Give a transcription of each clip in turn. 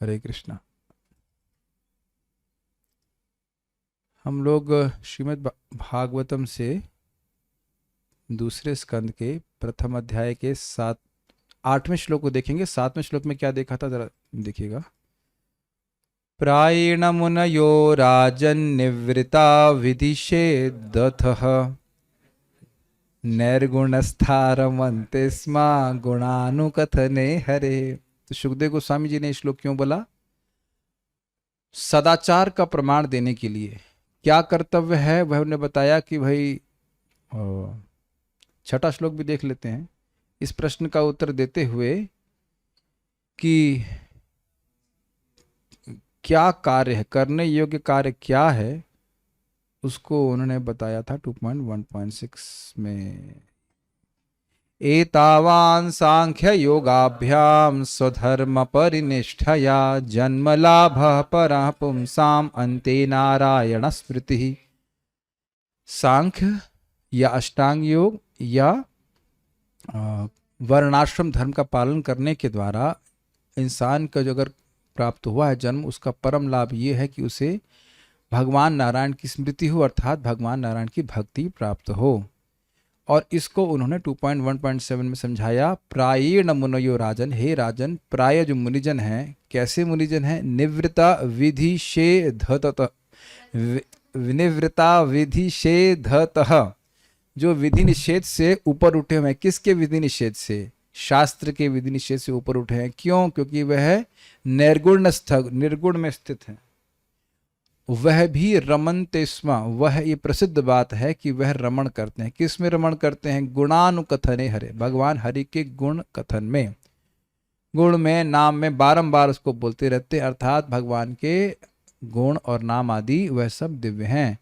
हरे कृष्णा। हम लोग श्रीमद् भागवतम से दूसरे स्कंद के प्रथम अध्याय के 8वें श्लोक को देखेंगे। 7वें श्लोक में क्या देखा था, जरा देखिएगा। प्रायेण मुनयो राजन्निवृता विधिषेदथः नैर्गुणस्थारमन्ते स्म गुणानुकथने हरे। तो सुखदेव गोस्वामी जी ने श्लोक क्यों बोला? सदाचार का प्रमाण देने के लिए क्या कर्तव्य है वह उन्होंने बताया कि भाई, 6ठा श्लोक भी देख लेते हैं इस प्रश्न का उत्तर देते हुए कि क्या कार्य है, करने योग्य कार्य क्या है, उसको उन्होंने बताया था 2.1.6 में। एतावान सांख्य योगाभ्याम स्वधर्म परिनिष्ठया जन्म लाभ परः पुंसाम अन्ते नारायण स्मृति। सांख्य या अष्टांग योग या वर्णाश्रम धर्म का पालन करने के द्वारा इंसान का जो अगर प्राप्त हुआ है जन्म, उसका परम लाभ ये है कि उसे भगवान नारायण की स्मृति हो, अर्थात भगवान नारायण की भक्ति प्राप्त हो। और इसको उन्होंने 2.1.7 में समझाया। प्रायेण मुनयो राजन, हे राजन, प्राय जो मुनिजन हैं, कैसे मुनिजन हैं? निवृत्ता विधिषेधतः, निवृत्ता विधिषेधतः, जो विधि निषेध से ऊपर उठे हुए हैं। किसके विधि निषेध से? शास्त्र के विधि निषेध से ऊपर उठे हैं। क्यों? क्योंकि वह निर्गुणस्थ, निर्गुण में स्थित है। वह भी रमन्ते स्म, वह ये प्रसिद्ध बात है कि वह रमण करते हैं। किस में रमण करते हैं? गुणानुकथने हरे, भगवान हरि के गुण कथन में, गुण में, नाम में, बारंबार उसको बोलते रहते हैं। अर्थात भगवान के गुण और नाम आदि वह सब दिव्य हैं।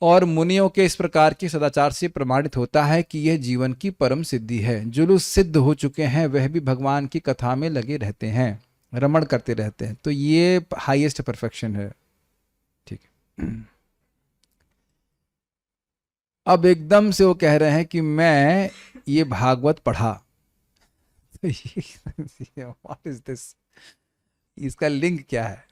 और मुनियों के इस प्रकार के सदाचार से प्रमाणित होता है कि यह जीवन की परम सिद्धि है। जो लोग सिद्ध हो चुके हैं वह भी भगवान की कथा में लगे रहते हैं, रमण करते रहते हैं। तो ये हाईएस्ट परफेक्शन है। ठीक है। अब एकदम से वो कह रहे हैं कि मैं ये भागवत पढ़ा। What is this? इसका लिंक क्या है?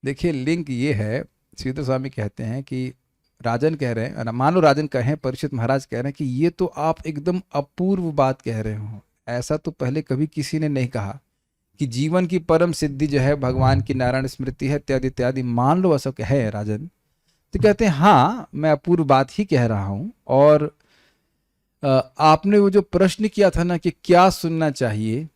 देखिए, लिंक ये है, श्रीधर स्वामी कहते हैं कि राजन कह रहे हैं, मान लो राजन कहें, परीक्षित महाराज कह रहे हैं कि ये तो आप एकदम अपूर्व बात कह रहे हो। ऐसा तो पहले कभी किसी ने नहीं कहा कि जीवन की परम सिद्धि जो है भगवान की नारायण स्मृति है, इत्यादि इत्यादि। मान लो ऐसा है राजन, तो कहते हैं हाँ, मैं अपूर्व बात ही कह रहा हूं। और आपने वो जो प्रश्न किया था ना कि क्या सुनना चाहिए,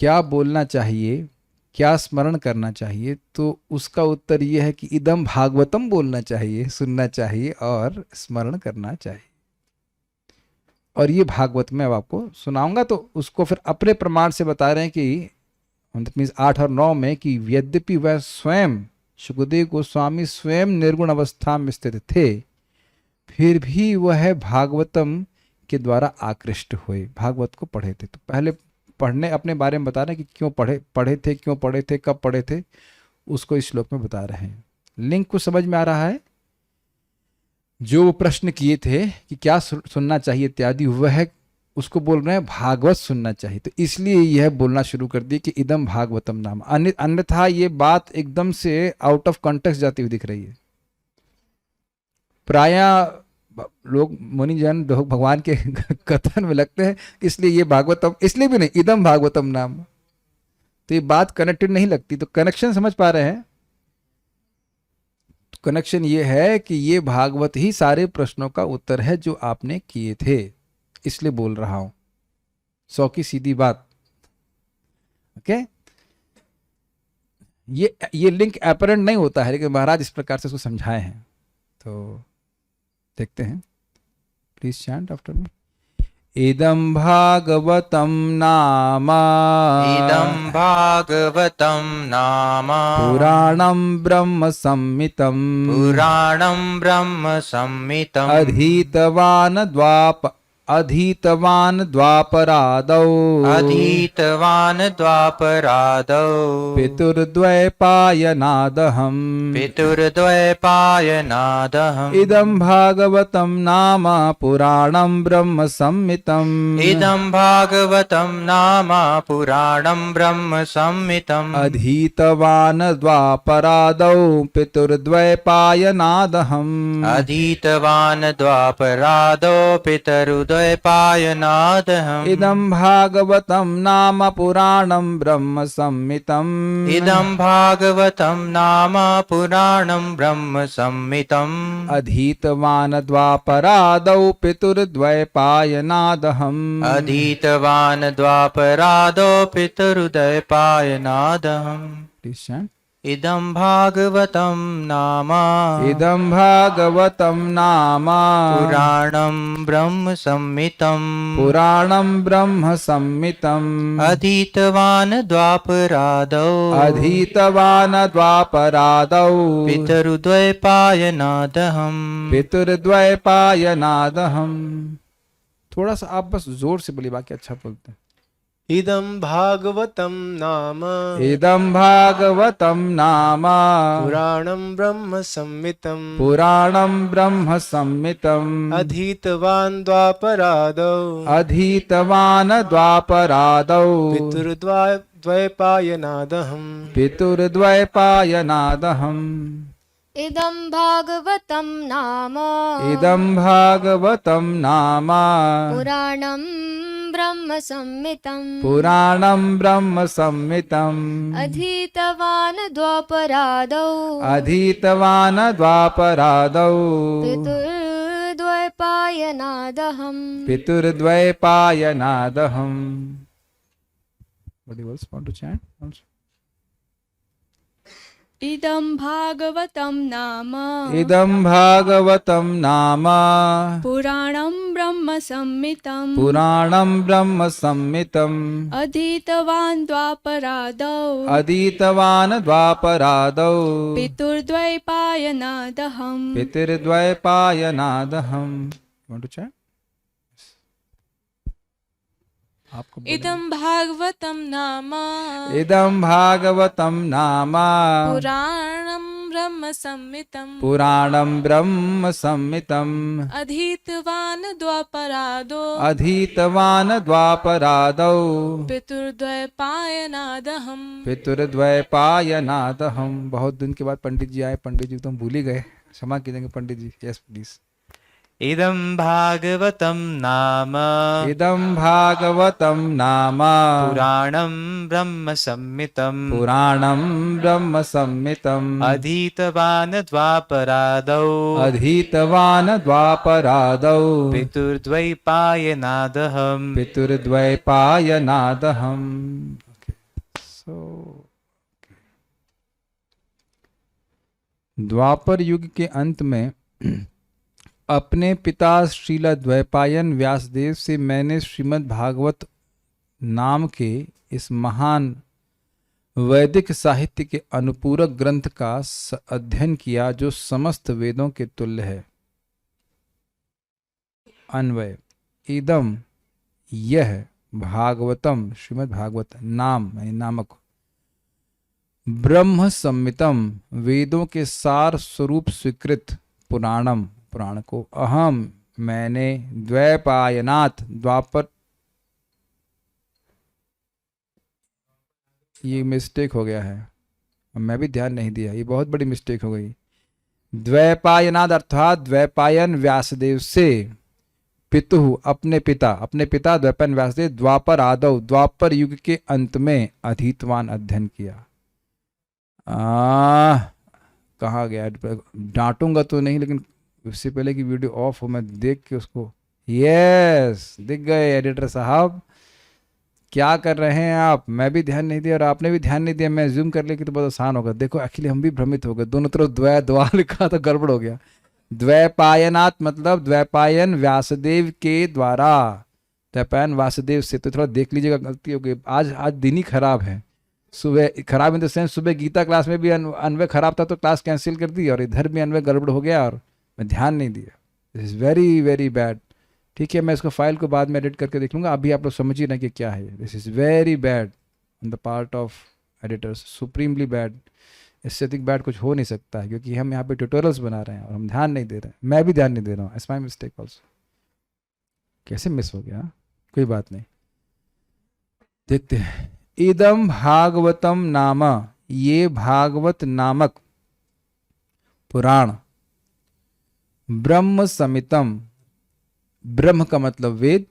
क्या बोलना चाहिए, क्या स्मरण करना चाहिए, तो उसका उत्तर यह है कि इदम भागवतम बोलना चाहिए, सुनना चाहिए और स्मरण करना चाहिए। और ये भागवत में अब आपको सुनाऊंगा, तो उसको फिर अपने प्रमाण से बता रहे हैं कि 8 और 9 में कि यद्यपि वह स्वयं, सुखदेव गोस्वामी स्वयं निर्गुण अवस्था में स्थित थे, फिर भी वह भागवतम के द्वारा आकृष्ट हुए, भागवत को पढ़े थे। तो पहले पढ़ने अपने बारे में बता रहे हैं कि क्यों पढ़े थे, क्यों पढ़े थे, कब पढ़े थे, उसको इस श्लोक में बता रहे हैं। लिंक को समझ में आ रहा है? जो प्रश्न किए थे कि क्या सुनना चाहिए इत्यादि, वह उसको बोल रहे हैं भागवत सुनना चाहिए। तो इसलिए यह बोलना शुरू कर दी कि इदम भागवतम नाम। अन्यथा ये बात एकदम से आउट ऑफ कॉन्टेक्स्ट जाती हुई दिख रही है। प्राय लोग मुनिजन भगवान के कथन में लगते हैं, इसलिए ये भागवतम, इसलिए भी नहीं, इदम भागवतम नाम। तो ये बात कनेक्टेड नहीं लगती। तो कनेक्शन समझ पा रहे हैं? तो कनेक्शन ये है कि ये भागवत ही सारे प्रश्नों का उत्तर है जो आपने किए थे, इसलिए बोल रहा हूं। 100 की सीधी बात। ओके, ये लिंक अपरेंट नहीं होता है, लेकिन महाराज इस प्रकार से उसको समझाए हैं। तो देखते हैं, प्लीज चैंट आफ्टर मी। इदं भागवतं नाम, इदं भागवतं नाम पुराणं ब्रह्म संहितं, पुराणं ब्रह्म संहितम् अधीतवान् अधीतवान् द्वापरादौ अधीतवान् द्वापरादौ पितुर्द्वैपायनादहम् पितुर्द्वैपायनादहम् इदं भागवतं नाम पुराणं ब्रह्म संहितम् इदं भागवतं नाम पुराणं ब्रह्म संहितम् अधीतवान् द्वापरादौ पितुर्द्वैपायनादहम् अधीतवान् द्वापरादौ पितरुद्वैपायनादहम् इदं भागवतं नाम पुराणं ब्रह्म संहितम् इदं भागवतं नाम पुराणं ब्रह्म संहितम् अधीतवान् द्वापरादौ पितुर्द्वैपायनादहम् अधीतवान् द्वापरादौ पितरुद्वैपायनादहम् इदं भागवतं नाम इदं भागवतं नाम पुराणं ब्रह्म संहितम् पुराणं ब्रह्म संहितम् अधीतवान् द्वापरादौ अधीतवान् द्वापरादौ पितरुद्वैपायनादहम् पितुर्द्वैपायनादहम्। थोड़ा सा आप बस जोर से बोलिए, बाकी अच्छा बोलते हैं। इदं भागवतं नाम इदं भागवतं नाम पुराणं ब्रह्म संहितं पुराणं ब्रह्म संहितम् अधीतवान् द्वापरादौ अधीतवान् द्वापरादौ पितुर्द्वैपायनादहम् पितुर्द्वैपायनादहम्। इदं भागवतं नाम इदं भागवतं नाम पुराणं ब्रह्म संहितम् पुराणं ब्रह्म संहितम् अधीतवान् द्वापरादौ अधीतवान् द्वापरादौ पितुर्द्वैपायनादहम् पितुर्द्वैपायनादहम्। What do you else want to chant? इदं भागवतं नाम इदं भागवतं नाम पुराणं ब्रह्म संहितं पुराणं ब्रह्म संहितम् अधीतवान् द्वापरादौ अधीतवान् द्वापरादौ पितुर्द्वैपायनादहम् पितुर्द्वैपायनादहम्। Want to chant? आपको बोलना। इदं भागवतं नाम इदं भागवतं नाम पुराणं ब्रह्म संहितं पुराणं ब्रह्म संहितम् अधीतवान् द्वापरादौ अधीतवान् द्वापरादौ पितुर्द्वैपायनादहम् पितुर्द्वैपायनादहम्। बहुत दिन के बाद पंडित जी आए। पंडित जी तो हम भूल ही गए, क्षमा कीजिएगा पंडित जी। Yes please. इदं भागवतं नाम इदं भागवतं नाम पुराणं ब्रह्म संहितं पुराणं ब्रह्म संहितम् अधीतवान् द्वापरादौ अधीतवान् द्वापरादौ पितुर्द्वैपायनादहम् पितुर्द्वैपायनादहम्। द्वापर युग के अंत में अपने पिता श्रील द्वैपायन व्यासदेव से मैंने श्रीमद् भागवत नाम के इस महान वैदिक साहित्य के अनुपूरक ग्रंथ का अध्ययन किया, जो समस्त वेदों के तुल्य है। अन्वय। इदम यह भागवतम श्रीमद् भागवत नाम नामक ब्रह्म संहितम वेदों के सार स्वरूप स्वीकृत पुराणम पुराण को अहम मैंने द्वैपायनाथ द्वापर, ये मिस्टेक हो गया है, मैं भी ध्यान नहीं दिया, ये बहुत बड़ी मिस्टेक हो गई। द्वैपायनाथ अर्थात द्वैपायन व्यासदेव से पितु अपने पिता द्वैपायन व्यासदेव द्वापर आदौ द्वापर युग के अंत में अधीतवान अध्ययन किया। कहाँ गया? डांटूंगा तो नहीं, लेकिन उससे पहले कि वीडियो ऑफ हो मैं देख के उसको। यस, दिख गए एडिटर साहब, क्या कर रहे हैं आप? मैं भी ध्यान नहीं दिया और आपने भी ध्यान नहीं दिया। मैं जूम कर लेके तो बहुत आसान होगा। देखो एक्चुअली हम भी भ्रमित हो गए, दोनों तरफ द्वा लिखा तो गड़बड़ हो गया। द्वैपायनाथ मतलब द्वैपायन व्यासदेव के द्वारा, द्वैपायन वासुदेव से। तो थोड़ा देख लीजिएगा, गलती हो गई। आज दिन ही खराब है। सुबह खराब इन द सेंस, सुबह गीता क्लास में भी अन्वय खराब था तो क्लास कैंसिल कर दी, और इधर भी अन्वय गड़बड़ हो गया और मैं ध्यान नहीं दिया। This is very very bad. ठीक है, मैं इसको फाइल को बाद में एडिट करके देख लूँगा, अभी आप लोग समझ ही ना कि क्या है। This is very bad on the part of editors, supremely bad. इससे अधिक बैड कुछ हो नहीं सकता है, क्योंकि हम यहाँ पे ट्यूटोरियल्स बना रहे हैं और हम ध्यान नहीं दे रहे हैं। मैं भी ध्यान नहीं दे रहा हूँ, इट्स माई मिस्टेक ऑल्सो। कैसे मिस हो गया, कोई बात नहीं, देखते हैं। इदम भागवतम नाम, ये भागवत नामक पुराण, ब्रह्म समितम, ब्रह्म का मतलब वेद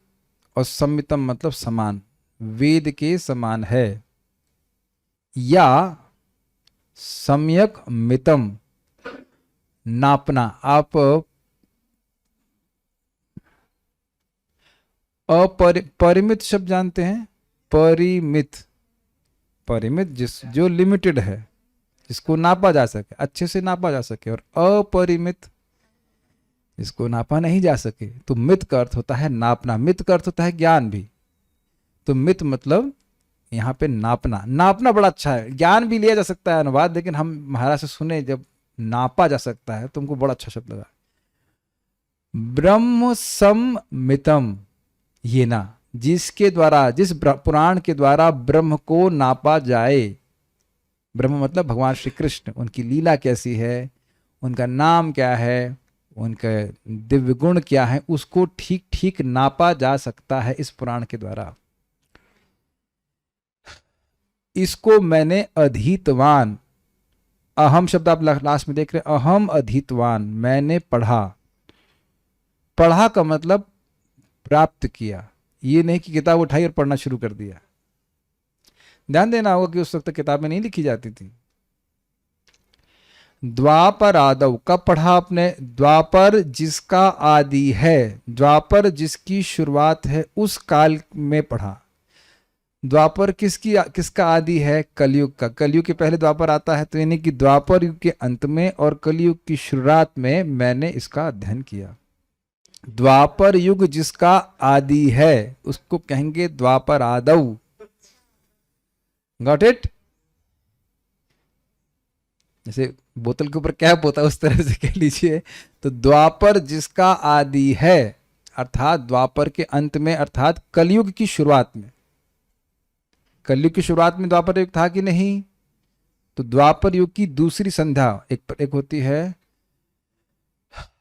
और समितम मतलब समान, वेद के समान है, या सम्यक मितम, नापना। आप परिमित शब्द जानते हैं? परिमित, परिमित जो लिमिटेड है, जिसको नापा जा सके, अच्छे से नापा जा सके, और अपरिमित इसको नापा नहीं जा सके। तो मित का अर्थ होता है नापना, मित का अर्थ होता है ज्ञान भी। तो मित मतलब यहाँ पे नापना, नापना बड़ा अच्छा है। ज्ञान भी लिया जा सकता है अनुवाद, लेकिन हम महाराज से सुने जब नापा जा सकता है, तुमको बड़ा अच्छा शब्द लगा। ब्रह्म सम्मितम, ये ना, जिसके द्वारा, जिस पुराण के द्वारा ब्रह्म को नापा जाए। ब्रह्म मतलब भगवान श्री कृष्ण, उनकी लीला कैसी है, उनका नाम क्या है, उनके दिव्य गुण क्या है, उसको ठीक ठीक नापा जा सकता है इस पुराण के द्वारा। इसको मैंने अधीतवान, अहम शब्द आप लास्ट में देख रहे हैं, अहम अधीतवान, मैंने पढ़ा। पढ़ा का मतलब प्राप्त किया, ये नहीं कि किताब उठाई और पढ़ना शुरू कर दिया। ध्यान देना होगा कि उस वक्त किताबें नहीं लिखी जाती थी। द्वापर आदव, कब पढ़ा आपने? द्वापर जिसका आदि है, द्वापर जिसकी शुरुआत है, उस काल में पढ़ा। द्वापर किसका आदि है? कलयुग का। कलयुग के पहले द्वापर आता है, तो यानी कि द्वापर युग के अंत में और कलयुग की शुरुआत में मैंने इसका अध्ययन किया। द्वापर युग जिसका आदि है उसको कहेंगे द्वापर आदव। Got it? जैसे बोतल के ऊपर कैप होता है, उस तरह से कह लीजिए। तो द्वापर जिसका आदि है, अर्थात द्वापर के अंत में, अर्थात कलयुग की शुरुआत में। कलयुग की शुरुआत में द्वापर युग था कि नहीं? तो द्वापर युग की दूसरी संध्या, एक होती है,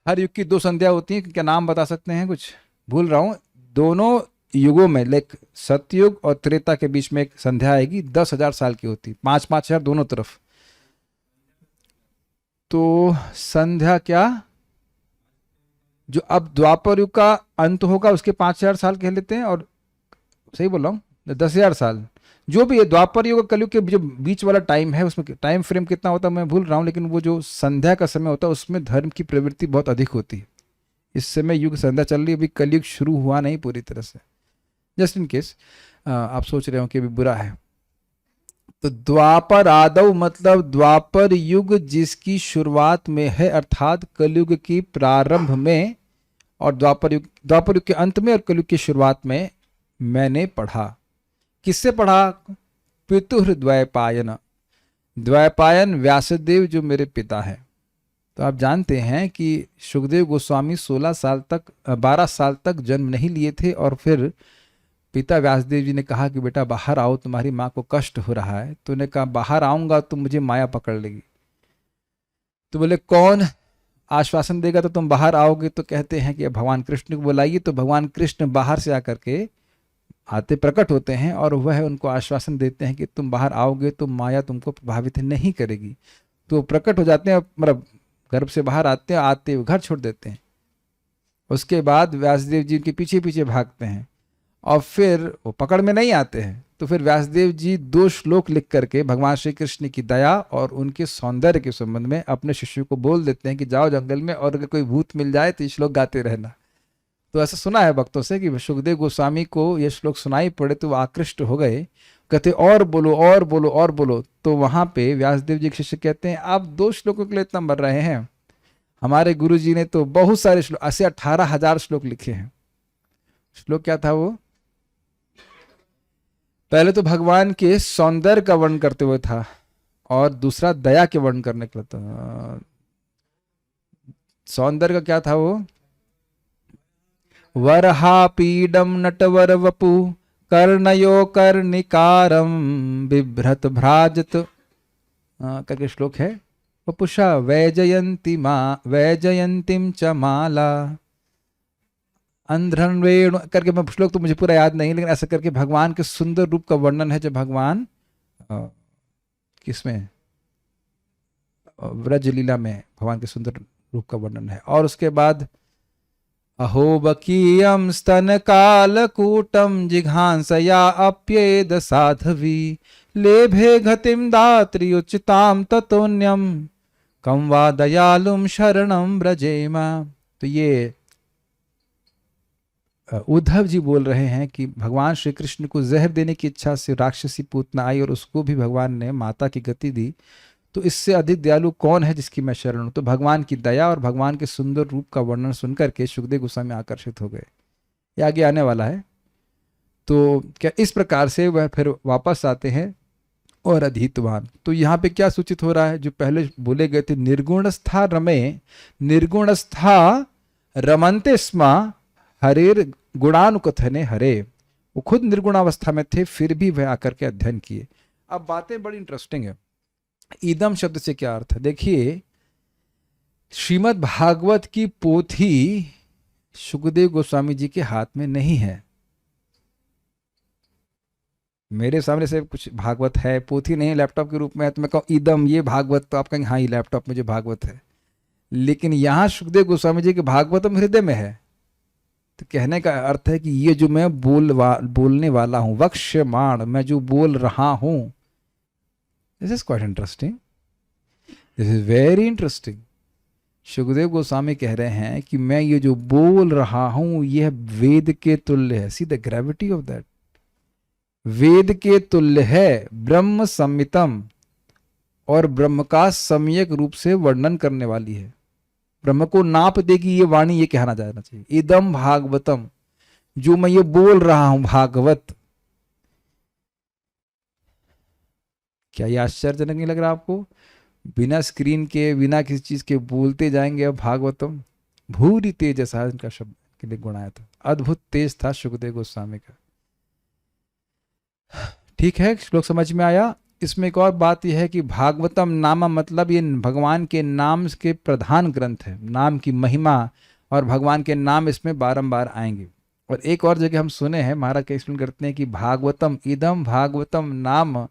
हर युग की दो संध्या होती है, क्या नाम बता सकते हैं? कुछ भूल रहा हूं। दोनों युगों में, लाइक सतयुग और त्रेता के बीच में एक संध्या आएगी, 10,000 साल की होती, 5,000 दोनों तरफ। तो संध्या क्या, जो अब द्वापर युग का अंत होगा उसके 5,000 साल कह लेते हैं, और सही बोल रहा हूं, 10,000 साल, जो भी है। द्वापर युग और कलयुग के जो बीच वाला टाइम है, उसमें टाइम फ्रेम कितना होता है मैं भूल रहा हूं, लेकिन वो जो संध्या का समय होता है उसमें धर्म की प्रवृत्ति बहुत अधिक होती है। इस समय युग संध्या चल रही है, अभी कलयुग शुरू हुआ नहीं पूरी तरह से, जस्ट इन केस आप सोच रहे हो कि अभी बुरा है। तो द्वापर आदव मतलब द्वापर युग जिसकी शुरुआत में है, अर्थात कलयुग की प्रारंभ में, और द्वापर युग के अंत में और कलयुग की शुरुआत में मैंने पढ़ा। किससे पढ़ा? पितुर द्वैपायन, द्वैपायन व्यासदेव जो मेरे पिता है। तो आप जानते हैं कि सुखदेव गोस्वामी 12 साल तक जन्म नहीं लिए थे, और फिर पिता व्यासदेव जी ने कहा कि बेटा बाहर आओ, तुम्हारी माँ को कष्ट हो रहा है। तो उन्होंने कहा बाहर आऊंगा तो मुझे माया पकड़ लेगी। तो बोले कौन आश्वासन देगा तो तुम बाहर आओगे? तो कहते हैं कि भगवान कृष्ण को बुलाइए। तो भगवान कृष्ण बाहर से आकर के आते प्रकट होते हैं, और वह उनको आश्वासन देते हैं कि तुम बाहर आओगे तो माया तुमको प्रभावित नहीं करेगी। तो प्रकट हो जाते हैं, मतलब गर्भ से बाहर आते हैं, आते हुए घर छोड़ देते हैं। उसके बाद व्यासदेव जी के पीछे पीछे भागते हैं, और फिर वो पकड़ में नहीं आते हैं। तो फिर व्यासदेव जी 2 श्लोक लिख करके भगवान श्री कृष्ण की दया और उनके सौंदर्य के संबंध में अपने शिष्यों को बोल देते हैं कि जाओ जंगल में, और अगर कोई भूत मिल जाए तो ये श्लोक गाते रहना। तो ऐसा सुना है भक्तों से कि सुखदेव गोस्वामी को ये श्लोक सुनाई पड़े तो वो आकृष्ट हो गए, कहते और बोलो और बोलो और बोलो। तो वहां पे व्यासदेव जी के शिष्य कहते हैं आप 2 श्लोकों के लिए इतना मर रहे हैं, हमारे गुरु जी ने तो बहुत सारे श्लोक, 18,000 श्लोक लिखे हैं। श्लोक क्या था वो? पहले तो भगवान के सौंदर्य का वर्णन करते हुए था, और दूसरा दया के वर्णन करने के लिए था। सौंदर्य का क्या था वो? वरहापीडम नटवर वपु कर्णयो कर्णिकारम बिभ्रत भ्राजत करके श्लोक है। वपुषा वैजयंतीम च माला अंध्रन वेणु करके, मैं श्लोक तो मुझे पूरा याद नहीं, लेकिन ऐसा करके भगवान के सुंदर रूप का वर्णन है, जब भगवान किसमें, व्रज लीला में भगवान के सुंदर रूप का वर्णन है। और उसके बाद अहो बकीयम स्तन कालकूटम जिघांसया अप्येद साधवी लेभे गतिम दात्री उचिताम ततोन्यम कम वा दयालुम शरणम ब्रजेमा। तो ये उद्धव जी बोल रहे हैं कि भगवान श्री कृष्ण को जहर देने की इच्छा से राक्षसी पूतना आई और उसको भी भगवान ने माता की गति दी, तो इससे अधिक दयालु कौन है जिसकी मैं शरण हूं। तो भगवान की दया और भगवान के सुंदर रूप का वर्णन सुनकर के शुकदेव गोस्वामी आकर्षित हो गए। ये आगे आने वाला है। तो क्या इस प्रकार से वह फिर वापस आते हैं और अधीतवान। तो यहाँ पे क्या सूचित हो रहा है, जो पहले बोले गए थे निर्गुणस्था रमे, निर्गुणस्था रमन्ते स्मा हरेर गुणानुकथने हरे, वो खुद निर्गुणावस्था में थे फिर भी वह आकर के अध्ययन किए। अब बातें बड़ी इंटरेस्टिंग है। इदम शब्द से क्या अर्थ है, देखिए श्रीमद् भागवत की पोथी शुकदेव गोस्वामी जी के हाथ में नहीं है। मेरे सामने से कुछ भागवत है, पोथी नहीं, लैपटॉप के रूप में है, तो मैं कहूँ इदम ये भागवत, तो आप कहेंगे हाँ ये लैपटॉप मुझे भागवत है। लेकिन यहाँ शुकदेव गोस्वामी जी के भागवतम हृदय में है। तो कहने का अर्थ है कि ये जो मैं बोलने वाला हूं, वक्ष्यमाण, मैं जो बोल रहा हूं, this is quite interesting, this is very interesting. Shukdev Goswami कह रहे हैं कि मैं ये जो बोल रहा हूं यह वेद के तुल्य है। See the gravity of that, Veda के तुल्य है, ब्रह्म संमितम, और ब्रह्म का सम्यक रूप से वर्णन करने वाली है, ब्रह्म को नाप देगी ये वाणी, ये कहना जाना चाहिए। इदम भागवतम, जो मैं ये बोल रहा हूं भागवत। क्या ये आश्चर्यजनक नहीं लग रहा आपको? बिना स्क्रीन के, बिना किसी चीज के बोलते जाएंगे। अब भागवतम भूरी तेज, ऐसा इनका शब्द के लिए गुण आया था, अद्भुत तेज था शुकदेव गोस्वामी का। ठीक है, श्लोक समझ में आया। इसमें एक और बात यह है कि भागवतम नाम मतलब ये भगवान के नाम के प्रधान ग्रंथ है, नाम की महिमा और भगवान के नाम इसमें बारंबार आएंगे। और एक और जगह हम सुने हैं, महाराज का एक्सप्लेन करते हैं कि भागवतम इदम भागवतम नाम,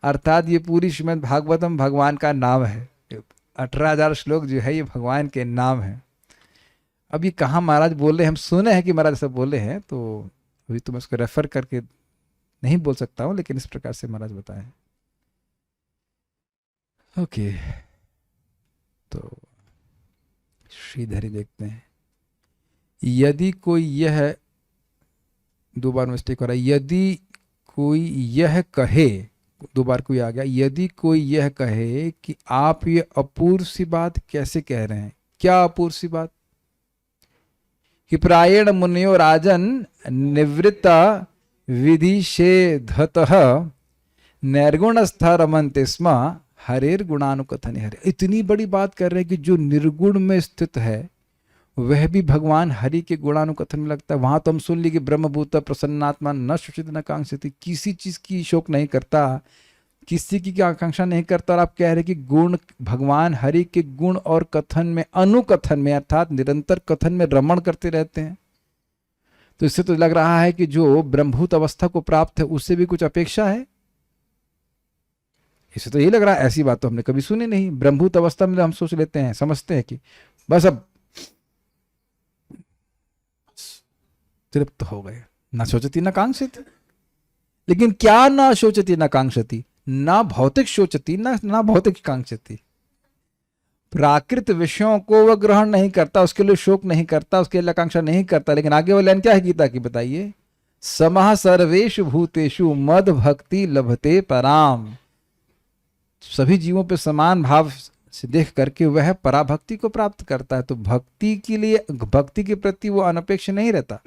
अर्थात ये पूरी श्रीमद् भागवतम भगवान का नाम है। 18,000 श्लोक जो है ये भगवान के नाम है। अब ये कहाँ महाराज बोल रहे हैं, हम सुने हैं कि महाराज ऐसा बोले हैं, तो अभी तो मैं उसको रेफर करके नहीं बोल सकता हूँ, लेकिन इस प्रकार से महाराज बताएं। ओके, तो श्रीधरी देखते हैं। यदि कोई यह, दो बार मिस्टेक हो रहा है, यदि कोई यह कहे, दो बार कोई आ गया, यदि कोई यह कहे कि आप ये अपूर्व सी बात कैसे कह रहे हैं। क्या अपूर्व सी बात? कि प्रायेण मुनियो राजन निवृत्ता विधिषेधतः निर्गुणस्था रमन्ते स्म हरेर गुणानुकथने हरे। इतनी बड़ी बात कर रहे हैं कि जो निर्गुण में स्थित है वह भी भगवान हरि के गुणानुकथन में लगता है। वहां तो हम सुन ली कि ब्रह्मभूत प्रसन्नात्मा न शुचित न कांक्षति, किसी चीज की शोक नहीं करता, किसी की आकांक्षा नहीं करता। और आप कह रहे कि गुण, भगवान हरि के गुण और कथन में, अनुकथन में, अर्थात निरंतर कथन में रमण करते रहते हैं। तो इससे तो लग रहा है कि जो ब्रह्मभूत अवस्था को प्राप्त है उससे भी कुछ अपेक्षा है। इससे तो यही लग रहा है, ऐसी बात तो हमने कभी सुनी नहीं। ब्रह्मभूत अवस्था में हम सोच लेते हैं, समझते हैं कि बस अब तृप्त हो गए, न शोचती न कांक्षति। लेकिन क्या न शोचती न कांक्षति? ना भौतिक शोचती ना भौतिक कांक्षति। प्राकृत विषयों को वह ग्रहण नहीं करता, उसके लिए शोक नहीं करता, उसके लिए आकांक्षा नहीं करता। लेकिन आगे वाली लाइन क्या है गीता की, बताइए। समः सर्वेषु भूतेषु मद भक्ति लभते पराम। सभी जीवों पे समान भाव से देख करके वह पराभक्ति को प्राप्त करता है। तो भक्ति के लिए, भक्ति के प्रति वो अनपेक्ष नहीं रहता,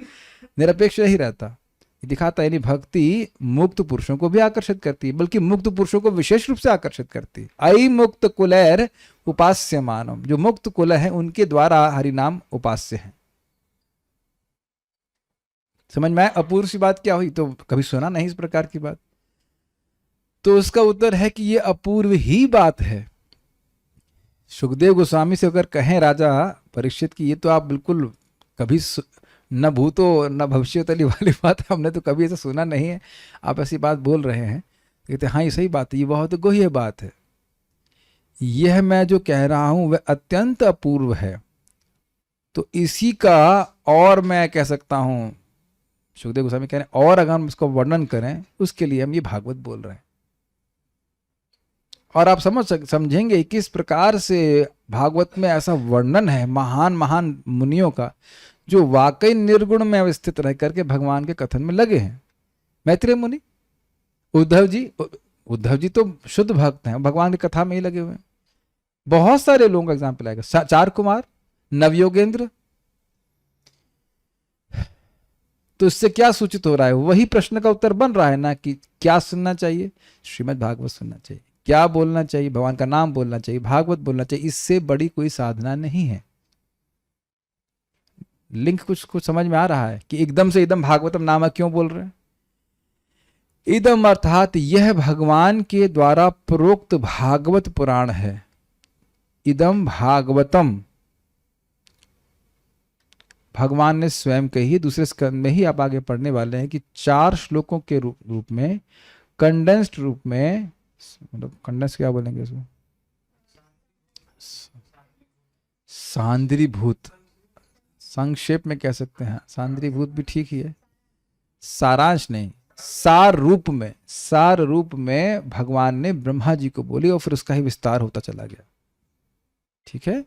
निरपेक्ष नहीं रहता। दिखाता है, यानी भक्ति मुक्त पुरुषों को भी आकर्षित करती है, बल्कि मुक्त पुरुषों को विशेष रूप से आकर्षित करती है। अयि मुक्त कुलैर उपास्य मानव, जो मुक्त कुल है उनके द्वारा हरि नाम उपास्य है। समझ में आया अपूर्व सी बात क्या हुई? तो कभी सुना नहीं इस प्रकार की बात। तो उसका उत्तर है कि ये अपूर्व ही बात है। सुखदेव गोस्वामी से अगर कहें राजा परीक्षित की ये तो आप बिल्कुल कभी न भूतो न भविष्यतली वाली बात हमने तो कभी ऐसा सुना नहीं है, आप ऐसी बात बोल रहे हैं। कहते हाँ ये सही बात है, ये बहुत गुह्य बात है। यह मैं जो कह रहा हूं वह अत्यंत अपूर्व है। तो इसी का और मैं कह सकता हूं, सुखदेव गोस्वामी कह रहे हैं, और अगर हम इसको वर्णन करें उसके लिए हम ये भागवत बोल रहे हैं। और आप समझेंगे किस प्रकार से भागवत में ऐसा वर्णन है महान महान मुनियों का जो वाकई निर्गुण में अवस्थित रह करके भगवान के कथन में लगे हैं। मैत्रेय मुनि, उद्धव जी तो शुद्ध भक्त हैं, भगवान की कथा में ही लगे हुए हैं। बहुत सारे लोगों का एग्जाम्पल आएगा, चार कुमार, नवयोगेंद्र। तो इससे क्या सूचित हो रहा है? वही प्रश्न का उत्तर बन रहा है ना कि क्या सुनना चाहिए? श्रीमद् भागवत सुनना चाहिए। क्या बोलना चाहिए? भगवान का नाम बोलना चाहिए, भागवत बोलना चाहिए। इससे बड़ी कोई साधना नहीं है। लिंक कुछ समझ में आ रहा है कि एकदम से इदम भागवतम नाम क्यों बोल रहे हैं? इदम अर्थात यह भगवान के द्वारा प्रोक्त भागवत पुराण है। इदम भागवतम भगवान ने स्वयं कही। दूसरे स्कंद में ही आप आगे पढ़ने वाले हैं कि 4 श्लोकों के रूप में, कंडेंस्ड रूप में, मतलब कंडेंस क्या बोलेंगे इसको, सांद्रीभूत, संक्षेप में कह सकते हैं, सांद्रीभूत भी ठीक ही है, सारांश नहीं, सार रूप में भगवान ने ब्रह्मा जी को बोली और फिर उसका ही विस्तार होता चला गया। ठीक है।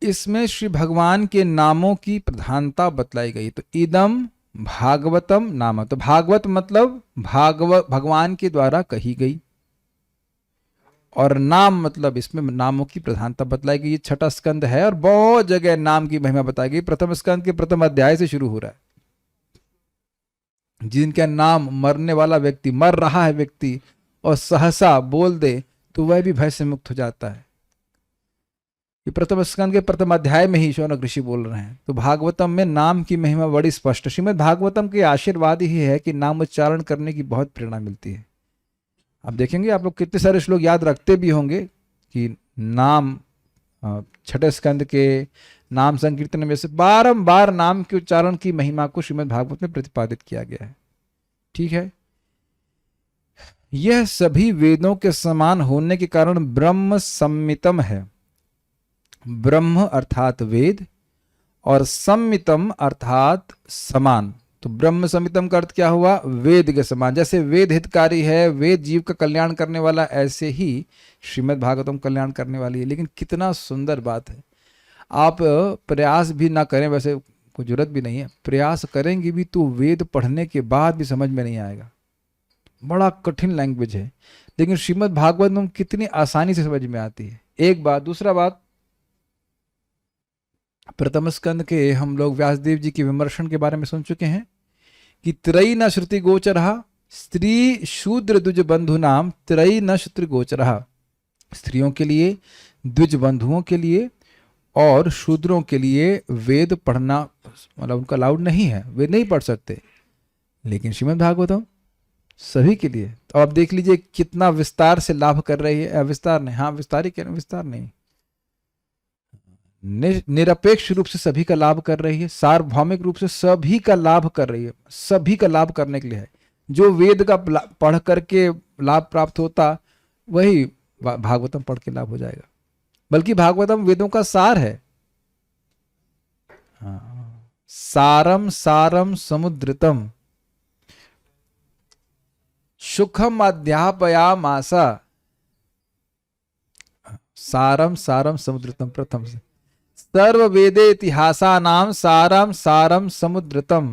इसमें श्री भगवान के नामों की प्रधानता बतलाई गई। तो इदम भागवतम नाम, तो भागवत मतलब भगवान के द्वारा कही गई, और नाम मतलब इसमें नामों की प्रधानता बतलाई गई। ये 6ठा स्कंद है और बहुत जगह नाम की महिमा बताई गई। प्रथम स्कंद के प्रथम अध्याय से शुरू हो रहा है। जिनका नाम मरने वाला व्यक्ति, मर रहा है व्यक्ति, और सहसा बोल दे तो वह भी भय से मुक्त हो जाता है। ये प्रथम स्कंद के प्रथम अध्याय में ही शौनक ऋषि बोल रहे हैं। तो भागवतम में नाम की महिमा बड़ी स्पष्ट। श्रीमद् भागवतम के आशीर्वाद ही है कि नाम उच्चारण करने की बहुत प्रेरणा मिलती है। आप देखेंगे आप लोग कितने सारे श्लोक याद रखते भी होंगे कि नाम 6ठे स्कंद के नाम संकीर्तन में से बारंबार नाम के उच्चारण की महिमा को श्रीमद् भागवत में प्रतिपादित किया गया है। ठीक है। यह सभी वेदों के समान होने के कारण ब्रह्म सम्मितम है। ब्रह्म अर्थात वेद और सम्मितम अर्थात समान। तो ब्रह्म सम्मितम का अर्थ क्या हुआ? वेद के समान। जैसे वेद हितकारी है, वेद जीव का कल्याण करने वाला, ऐसे ही श्रीमद् भागवतम कल्याण करने वाली है। लेकिन कितना सुंदर बात है। आप प्रयास भी ना करें, वैसे कोई जरूरत भी नहीं है, प्रयास करेंगे भी तो वेद पढ़ने के बाद भी समझ में नहीं आएगा। बड़ा कठिन लैंग्वेज है, लेकिन श्रीमद् भागवतम कितनी आसानी से समझ में आती है। एक बात। दूसरा बात, प्रथम स्कंद के हम लोग व्यासदेव जी के विमर्शन के बारे में सुन चुके हैं कि त्रयी न श्रुति गोचरः, स्त्री शूद्र द्विज बंधु नाम त्रयी न श्रुति गोचरः। स्त्रियों के लिए, द्विज बंधुओं के लिए और शूद्रों के लिए वेद पढ़ना मतलब उनका अलाउड नहीं है, वेद नहीं पढ़ सकते। लेकिन श्रीमद् भागवतम सभी के लिए। तो आप देख लीजिए कितना विस्तार से लाभ कर रही है। विस्तार नहीं, हाँ विस्तार ही कह रहे हैं, विस्तार नहीं, निरपेक्ष रूप से सभी का लाभ कर रही है, सार्वभौमिक रूप से सभी का लाभ कर रही है। सभी का लाभ करने के लिए है। जो वेद का पढ़ करके लाभ प्राप्त होता वही भागवतम पढ़ के लाभ हो जाएगा। बल्कि भागवतम वेदों का सार है। सारम सारम समुद्रितम सुखम अध्यापयामासा। सारम सारम समुद्रितम प्रथम से सर्व वेदे इतिहासा नाम सारम सारम समुद्रतम।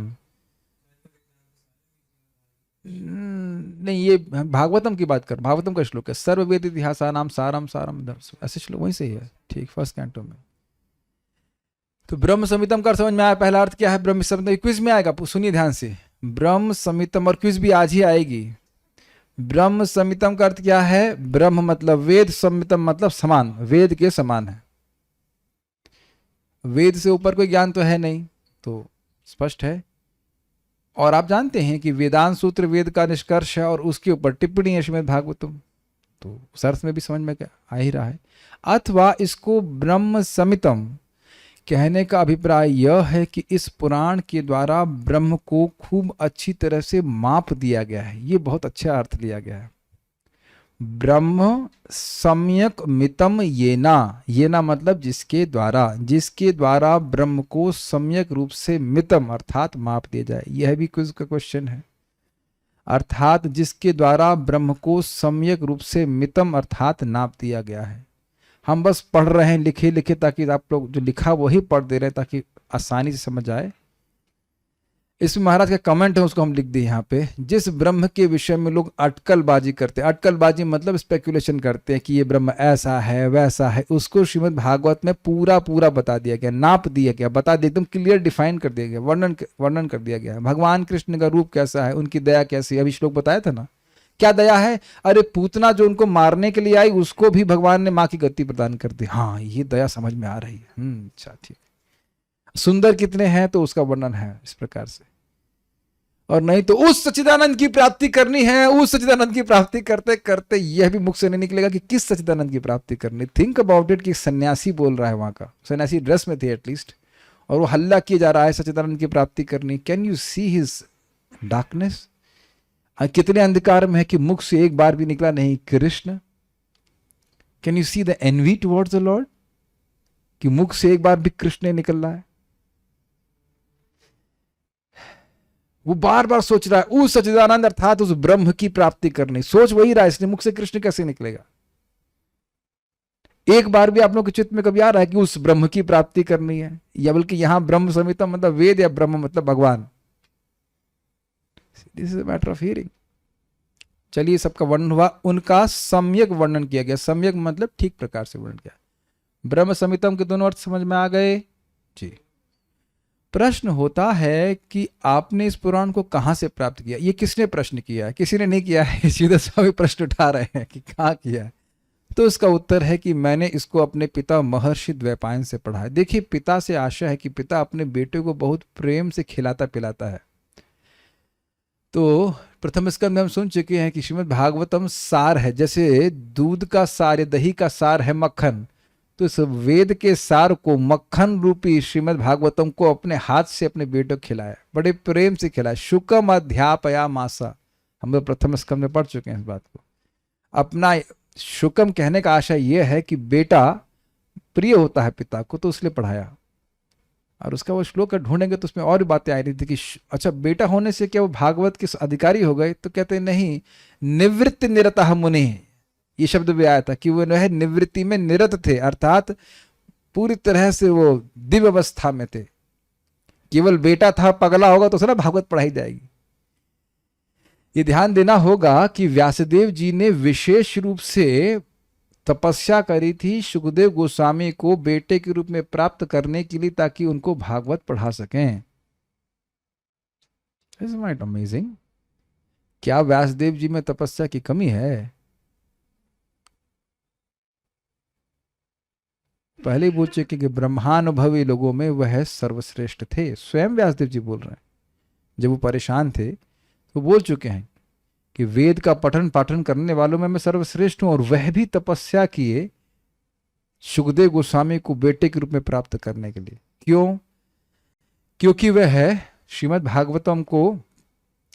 नहीं, ये भागवतम की बात कर, भागवतम का श्लोक है। सर्व वेद इतिहासा नाम सारम सारम, ऐसे श्लोक वहीं से ही है। ठीक, फर्स्ट कैंटो में। तो ब्रह्म संहितम का समझ में आया। पहला अर्थ क्या है ब्रह्म संहितम? क्विज में आएगा, सुनिए ध्यान से। ब्रह्म संहितम, और क्विज भी आज ही आएगी। ब्रह्म संहितम का अर्थ क्या है? ब्रह्म मतलब वेद, संहितम मतलब समान, वेद के समान है। वेद से ऊपर कोई ज्ञान तो है नहीं, तो स्पष्ट है। और आप जानते हैं कि वेदांत सूत्र वेद का निष्कर्ष है और उसके ऊपर टिप्पणी है श्रीमद् भागवतम, तो उस अर्थ में भी समझ में आ ही रहा है। अथवा इसको ब्रह्म समितम कहने का अभिप्राय यह है कि इस पुराण के द्वारा ब्रह्म को खूब अच्छी तरह से माप दिया गया है। ये बहुत अच्छा अर्थ लिया गया है। ब्रह्म सम्यक मितम येना मतलब जिसके द्वारा ब्रह्म को सम्यक रूप से मितम अर्थात माप दिया जाए। यह भी क्विज का क्वेश्चन है। अर्थात जिसके द्वारा ब्रह्म को सम्यक रूप से मितम अर्थात नाप दिया गया है। हम बस पढ़ रहे हैं लिखे ताकि आप लोग जो लिखा वही पढ़ दे रहे हैं ताकि आसानी से समझ आए। इसमें महाराज का कमेंट है, उसको हम लिख दें यहाँ पे। जिस ब्रह्म के विषय में लोग अटकलबाजी करते हैं, अटकलबाजी मतलब स्पेकुलेशन करते हैं कि ये ब्रह्म ऐसा है वैसा है, उसको श्रीमद् भागवत में पूरा बता दिया गया, नाप दिया गया, बता दिया, एकदम क्लियर डिफाइन कर दिया गया, वर्णन कर दिया गया। भगवान कृष्ण का रूप कैसा है, उनकी दया कैसी है, अभी श्लोक बताया था ना, क्या दया है। अरे पूतना जो उनको मारने के लिए आई उसको भी भगवान ने माँ की गति प्रदान कर दी। हाँ, ये दया समझ में आ रही है। अच्छा ठीक। सुंदर कितने हैं तो उसका वर्णन है इस प्रकार से। और नहीं तो उस सच्चिदानंद की प्राप्ति करनी है, उस सच्चिदानंद की प्राप्ति करते करते यह भी मुख से नहीं निकलेगा कि किस सच्चिदानंद की प्राप्ति करनी। थिंक अबाउट इट कि सन्यासी बोल रहा है, वहां का सन्यासी ड्रेस में थे एटलीस्ट, और वो हल्ला किया जा रहा है सच्चिदानंद की प्राप्ति करनी। Can you see his darkness, कितने अंधकार में है कि मुख से एक बार भी निकला नहीं Krishna. Can you see the envy towards the lord, कि मुख से एक बार भी कृष्ण नहीं निकल रहा है। वो बार बार सोच रहा है उस सच्चिदानंद अर्थात उस ब्रह्म की प्राप्ति करनी, सोच वही रहा है, इसलिए मुख से कृष्ण कैसे निकलेगा। एक बार भी आप लोग के चित्त में कभी आ रहा है कि उस ब्रह्म की प्राप्ति करनी है, या बल्कि यहां ब्रह्म संहिता मतलब वेद, या ब्रह्म मतलब भगवान। This is a matter of hearing. चलिए, सबका वर्णन हुआ, उनका सम्यक वर्णन किया गया। सम्यक मतलब ठीक प्रकार से वर्णन किया। ब्रह्म संहितम के दोनों अर्थ समझ में आ गए जी। प्रश्न होता है कि आपने इस पुराण को कहां से प्राप्त किया। ये किसने प्रश्न किया है? किसी ने नहीं किया है, सीधा स्वामी प्रश्न उठा रहे हैं कि कहां किया है। तो इसका उत्तर है कि मैंने इसको अपने पिता महर्षि द्वैपायन से पढ़ा है। देखिए, पिता से आशा है कि पिता अपने बेटे को बहुत प्रेम से खिलाता पिलाता है। तो प्रथम स्कंद में हम सुन चुके हैं कि श्रीमद् भागवतम सार है, जैसे दूध का सार या दही का सार है मक्खन, तो इस वेद के सार को मक्खन रूपी श्रीमद् भागवतम को अपने हाथ से अपने बेटे को खिलाया, बड़े प्रेम से खिलाया। शुकम अध्यापया मासा, हम लोग प्रथम स्कंद में पढ़ चुके हैं इस बात को। अपना शुकम कहने का आशय यह है कि बेटा प्रिय होता है पिता को, तो इसलिए पढ़ाया। और उसका वो श्लोक ढूंढेंगे तो उसमें और भी बातें आ रही थी कि अच्छा, बेटा होने से क्या वो भागवत के अधिकारी हो गए? तो कहते हैं नहीं, निवृत्ति निरतः मुनि, ये शब्द भी आया था कि वो है निवृत्ति में निरत थे, अर्थात पूरी तरह से वो दिव्य अवस्था में थे। केवल बेटा था, पगला होगा तो सारा भागवत पढ़ाई जाएगी। ये ध्यान देना होगा कि व्यासदेव जी ने विशेष रूप से तपस्या करी थी सुखदेव गोस्वामी को बेटे के रूप में प्राप्त करने के लिए, ताकि उनको भागवत पढ़ा सकें। Isn't it amazing? क्या व्यासदेव जी में तपस्या की कमी है? पहले बोल चुके कि ब्रह्मानुभवी लोगों में वह सर्वश्रेष्ठ थे। स्वयं व्यासदेव जी बोल रहे हैं, जब वो परेशान थे तो बोल चुके हैं कि वेद का पठन पाठन करने वालों में मैं सर्वश्रेष्ठ हूं। और वह भी तपस्या किए सुखदेव गोस्वामी को बेटे के रूप में प्राप्त करने के लिए। क्यों? क्योंकि वह श्रीमद् भागवतम को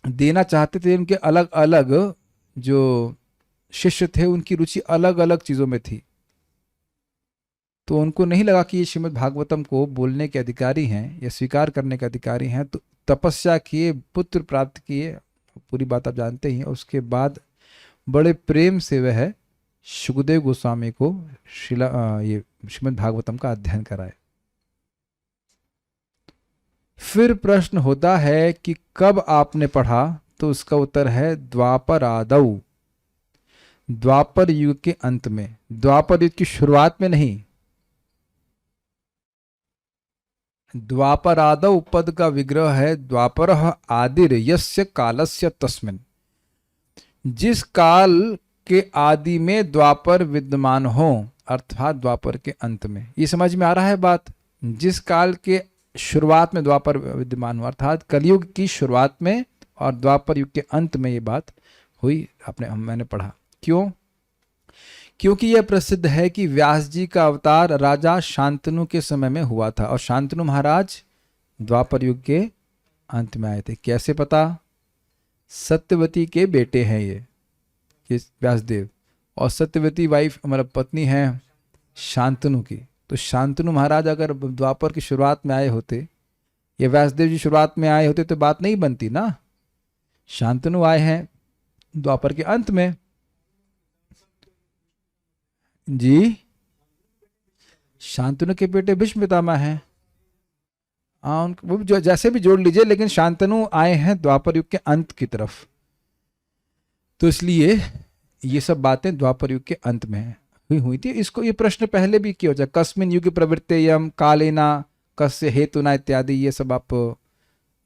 देना चाहते थे। उनके अलग अलग जो शिष्य थे उनकी रुचि अलग अलग चीजों में थी, तो उनको नहीं लगा कि ये श्रीमद् भागवतम को बोलने के अधिकारी हैं या स्वीकार करने के अधिकारी हैं। तो तपस्या किए, पुत्र प्राप्त किए, पूरी बात आप जानते ही हैं। उसके बाद बड़े प्रेम से वह सुखदेव गोस्वामी को ये श्रीमद् भागवतम का अध्ययन कराए। फिर प्रश्न होता है कि कब आपने पढ़ा? तो उसका उत्तर है द्वापर आदौ, द्वापर युग के अंत में। द्वापर युग की शुरुआत में नहीं। द्वापरादौ पद का विग्रह है द्वापर आदिर यस्य कालस्य तस्मिन्। जिस काल के आदि में द्वापर विद्यमान हो, अर्थात द्वापर के अंत में। ये समझ में आ रहा है बात? जिस काल के शुरुआत में द्वापर विद्यमान हुआ, अर्थात कलयुग की शुरुआत में और द्वापर युग के अंत में ये बात हुई। मैंने पढ़ा। क्यों? क्योंकि यह प्रसिद्ध है कि व्यास जी का अवतार राजा शांतनु के समय में हुआ था और शांतनु महाराज द्वापर युग के अंत में आए थे। कैसे पता? सत्यवती के बेटे हैं ये व्यासदेव, और सत्यवती वाइफ मतलब पत्नी है शांतनु की। तो शांतनु महाराज अगर द्वापर की शुरुआत में आए होते या व्यासदेव जी शुरुआत में आए होते तो बात नहीं बनती ना। शांतनु आए हैं द्वापर के अंत में। जी, शांतनु के बेटे भीष्म पितामह हैं। वो जो जैसे भी जोड़ लीजिए, लेकिन शांतनु आए हैं द्वापर युग के अंत की तरफ, तो इसलिए ये सब बातें द्वापर युग के अंत में हुई थी। इसको ये प्रश्न पहले भी किया जाए, कस्मिन युग प्रवृत्तेयम कालेना कस्य हेतुना इत्यादि, ये सब आप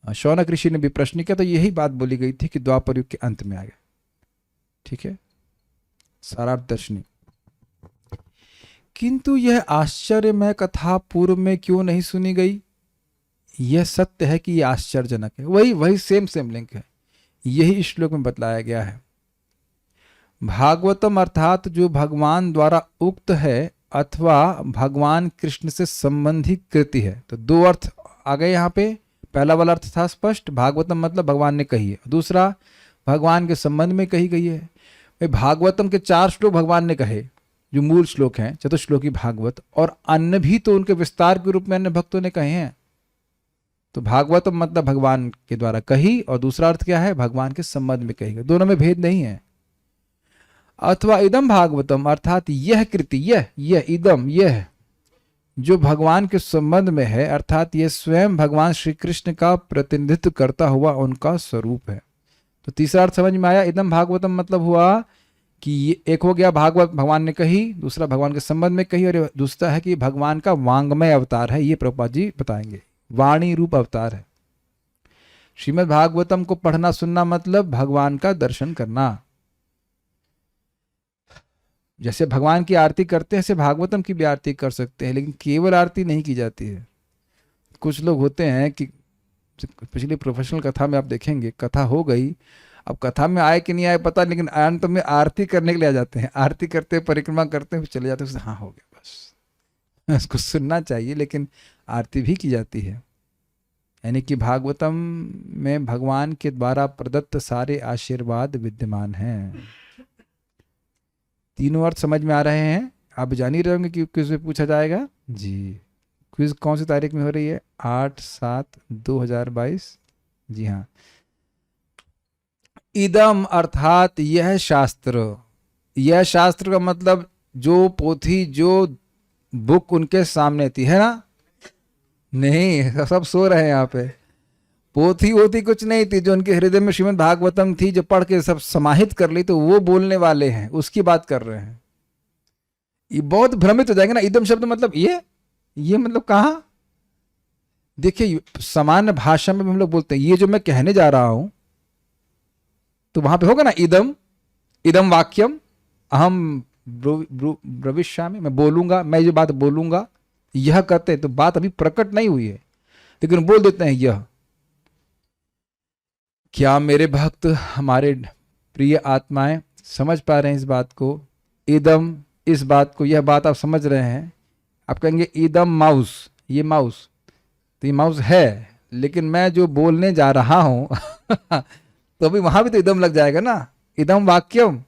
शौनक ऋषि ने भी प्रश्न किया, तो यही बात बोली गई थी कि द्वापर युग के अंत में आ गया। ठीक है, सारार्थ दर्शनी। किंतु यह आश्चर्यमय कथा पूर्व में क्यों नहीं सुनी गई? यह सत्य है कि यह आश्चर्यजनक है। वही सेम लिंक है, यही इस श्लोक में बतलाया गया है। भागवतम अर्थात जो भगवान द्वारा उक्त है अथवा भगवान कृष्ण से संबंधित कृति है। तो दो अर्थ आ गए यहाँ पे। पहला वाला अर्थ था स्पष्ट, भागवतम मतलब भगवान ने कही है। दूसरा, भगवान के संबंध में कही गई है। भागवतम के 4 श्लोक भगवान ने कहे जो मूल श्लोक हैं, चतुश्लोकी भागवत, और अन्य भी तो उनके विस्तार के रूप में अन्य भक्तों ने कहे हैं। तो भागवतम मतलब भगवान के द्वारा कही, और दूसरा अर्थ क्या है? भगवान के संबंध में कही गई। दोनों में भेद नहीं है। अथवा इदम भागवतम अर्थात यह कृति, यह इदम, यह जो भगवान के संबंध में है, अर्थात यह स्वयं भगवान श्री कृष्ण का प्रतिनिधित्व करता हुआ उनका स्वरूप है। तो तीसरा अर्थ समझ में आया। इदम भागवतम मतलब हुआ कि ये एक हो गया भागवत भगवान ने कही, दूसरा भगवान के संबंध में कही, और दूसरा है कि भगवान का वांग्मय अवतार है। ये प्रभुपाद जी बताएंगे, वाणी रूप अवतार है। श्रीमद् भागवतम को पढ़ना सुनना मतलब भगवान का दर्शन करना। जैसे भगवान की आरती करते हैं, ऐसे भागवतम की भी आरती कर सकते हैं, लेकिन केवल आरती नहीं की जाती है। कुछ लोग होते हैं कि पिछली प्रोफेशनल कथा में आप देखेंगे, कथा हो गई, अब कथा में आए कि नहीं आए पता, लेकिन अंत में आरती करने के लिए आ जाते हैं। आरती करते परिक्रमा करते हैं, चले जाते हैं, हाँ हो गया बस। उसको सुनना चाहिए, लेकिन आरती भी की जाती है। यानी कि भागवतम में भगवान के द्वारा प्रदत्त सारे आशीर्वाद विद्यमान हैं। तीनों अर्थ समझ में आ रहे हैं? आप जान ही रहे होंगे कि क्विज में पूछा जाएगा जी। क्विज कौन सी तारीख में हो रही है? 8/7/2022। जी हाँ। इदम अर्थात यह शास्त्र, यह शास्त्र का मतलब जो पोथी, जो बुक उनके सामने थी, है ना? नहीं, सब सो रहे हैं यहाँ पे। पोथी वोथी कुछ नहीं थी, जो उनके हृदय में श्रीमद् भागवतम थी, जो पढ़ के सब समाहित कर ली, तो वो बोलने वाले हैं, उसकी बात कर रहे हैं। ये बहुत भ्रमित हो जाएंगे ना। इदम शब्द मतलब ये मतलब कहाँ? देखिए, सामान्य भाषा में भी हम लोग बोलते हैं ये जो मैं कहने जा रहा हूं, तो वहां पे होगा ना इदम वाक्यम अहम ब्रविष्यामि, मैं बोलूंगा, मैं जो बात बोलूंगा, यह कहते, तो बात अभी प्रकट नहीं हुई है, लेकिन बोल देते हैं यह। क्या मेरे भक्त, हमारे प्रिय आत्माएं समझ पा रहे हैं इस बात को? इदम, इस बात को, यह बात आप समझ रहे हैं? आप कहेंगे इदम माउस, ये माउस, तो ये माउस है, लेकिन मैं जो बोलने जा रहा हूं तो अभी वहां भी तो इदम लग जाएगा ना। इदम वाक्यम,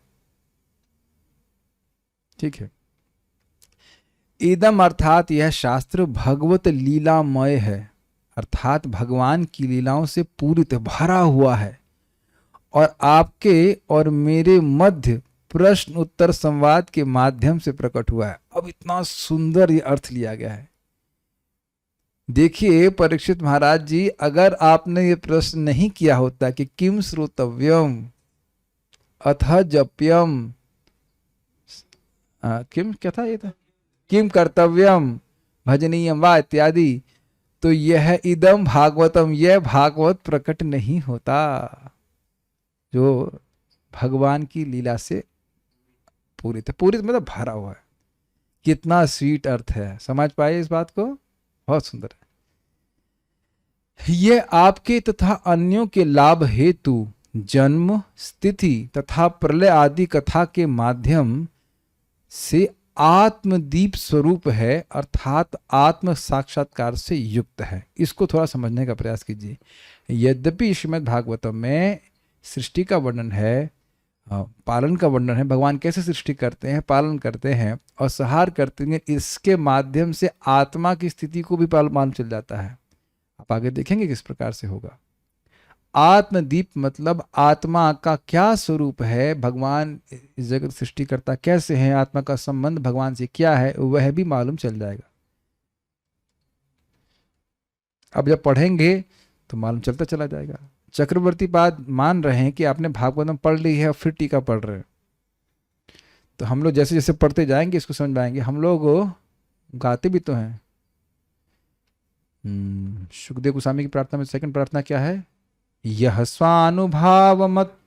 ठीक है। इदम अर्थात यह शास्त्र भगवत लीलामय है, अर्थात भगवान की लीलाओं से पूरित भरा हुआ है, और आपके और मेरे मध्य प्रश्न उत्तर संवाद के माध्यम से प्रकट हुआ है। अब इतना सुंदर ये अर्थ लिया गया है। देखिए परीक्षित महाराज जी, अगर आपने ये प्रश्न नहीं किया होता कि किम श्रोतव्यम अथ जप्यम, किम क्या था, ये था किम कर्तव्यम भजनीयम वा इत्यादि, तो यह इदम भागवतम, यह भागवत प्रकट नहीं होता, जो भगवान की लीला से पूरित है। पूरित मतलब भरा हुआ है। कितना स्वीट अर्थ है, समझ पाए इस बात को? बहुत सुंदर है। ये आपके तथा अन्यों के लाभ हेतु जन्म, स्थिति तथा प्रलय आदि कथा के माध्यम से आत्मदीप स्वरूप है, अर्थात आत्म साक्षात्कार से युक्त है। इसको थोड़ा समझने का प्रयास कीजिए। यद्यपि श्रीमद् भागवतम में सृष्टि का वर्णन है, पालन का वर्णन है, भगवान कैसे सृष्टि करते हैं, पालन करते हैं और संहार करते हैं, इसके माध्यम से आत्मा की स्थिति को भी मालूम चल जाता है। आप आगे देखेंगे किस प्रकार से होगा। आत्मदीप मतलब आत्मा का क्या स्वरूप है, भगवान इस जगत सृष्टि करता कैसे है, आत्मा का संबंध भगवान से क्या है, वह भी मालूम चल जाएगा। अब जब पढ़ेंगे तो मालूम चलता चला जाएगा। चक्रवर्ती पाद मान रहे हैं कि आपने भागवतम पढ़ ली है और फिर टीका पढ़ रहे हैं, तो हम लोग जैसे जैसे पढ़ते जाएंगे इसको समझ पाएंगे। हम लोग गाते भी तो हैं। सुखदेव गोस्वामी की प्रार्थना में सेकंड प्रार्थना क्या है? यह स्वानुभावमत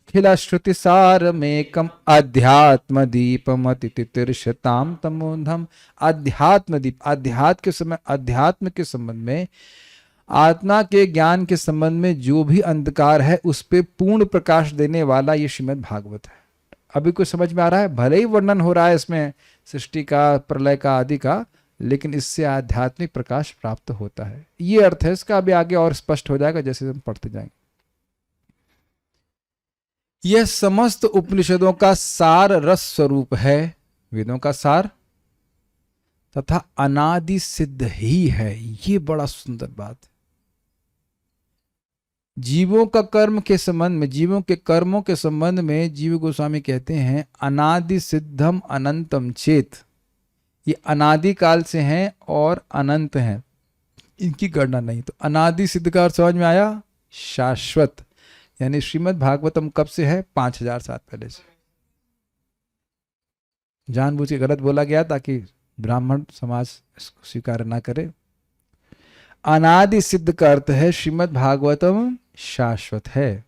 खिला श्रुति सारमेकम अध्यात्म दीपमति तितिर्षताम तमोधम। अध्यात्म दीप, अध्यात्म के संबंध में, आत्मा के ज्ञान के संबंध में जो भी अंधकार है उस पे पूर्ण प्रकाश देने वाला ये श्रीमद् भागवत है। अभी कुछ समझ में आ रहा है? भले ही वर्णन हो रहा है इसमें सृष्टि का, प्रलय का, आदि का, लेकिन इससे आध्यात्मिक प्रकाश प्राप्त होता है, ये अर्थ है इसका। अभी आगे और स्पष्ट हो जाएगा जैसे हम पढ़ते जाएंगे। यह समस्त उपनिषदों का सार रस स्वरूप है, वेदों का सार, तथा अनादि सिद्ध ही है। ये बड़ा सुंदर बात है। जीवों का कर्म के संबंध में, जीवों के कर्मों के संबंध में जीव गोस्वामी कहते हैं अनादि सिद्धम अनंतम चेत। ये अनादि काल से हैं और अनंत हैं, इनकी गणना नहीं। तो अनादि सिद्ध का अर्थ समझ में आया? शाश्वत। यानी श्रीमद् भागवतम कब से है? 5000 साल पहले से। जानबूझ के गलत बोला गया ताकि ब्राह्मण समाज इसको स्वीकार ना करे। अनादि सिद्ध का अर्थ है श्रीमद् भागवतम शाश्वत है।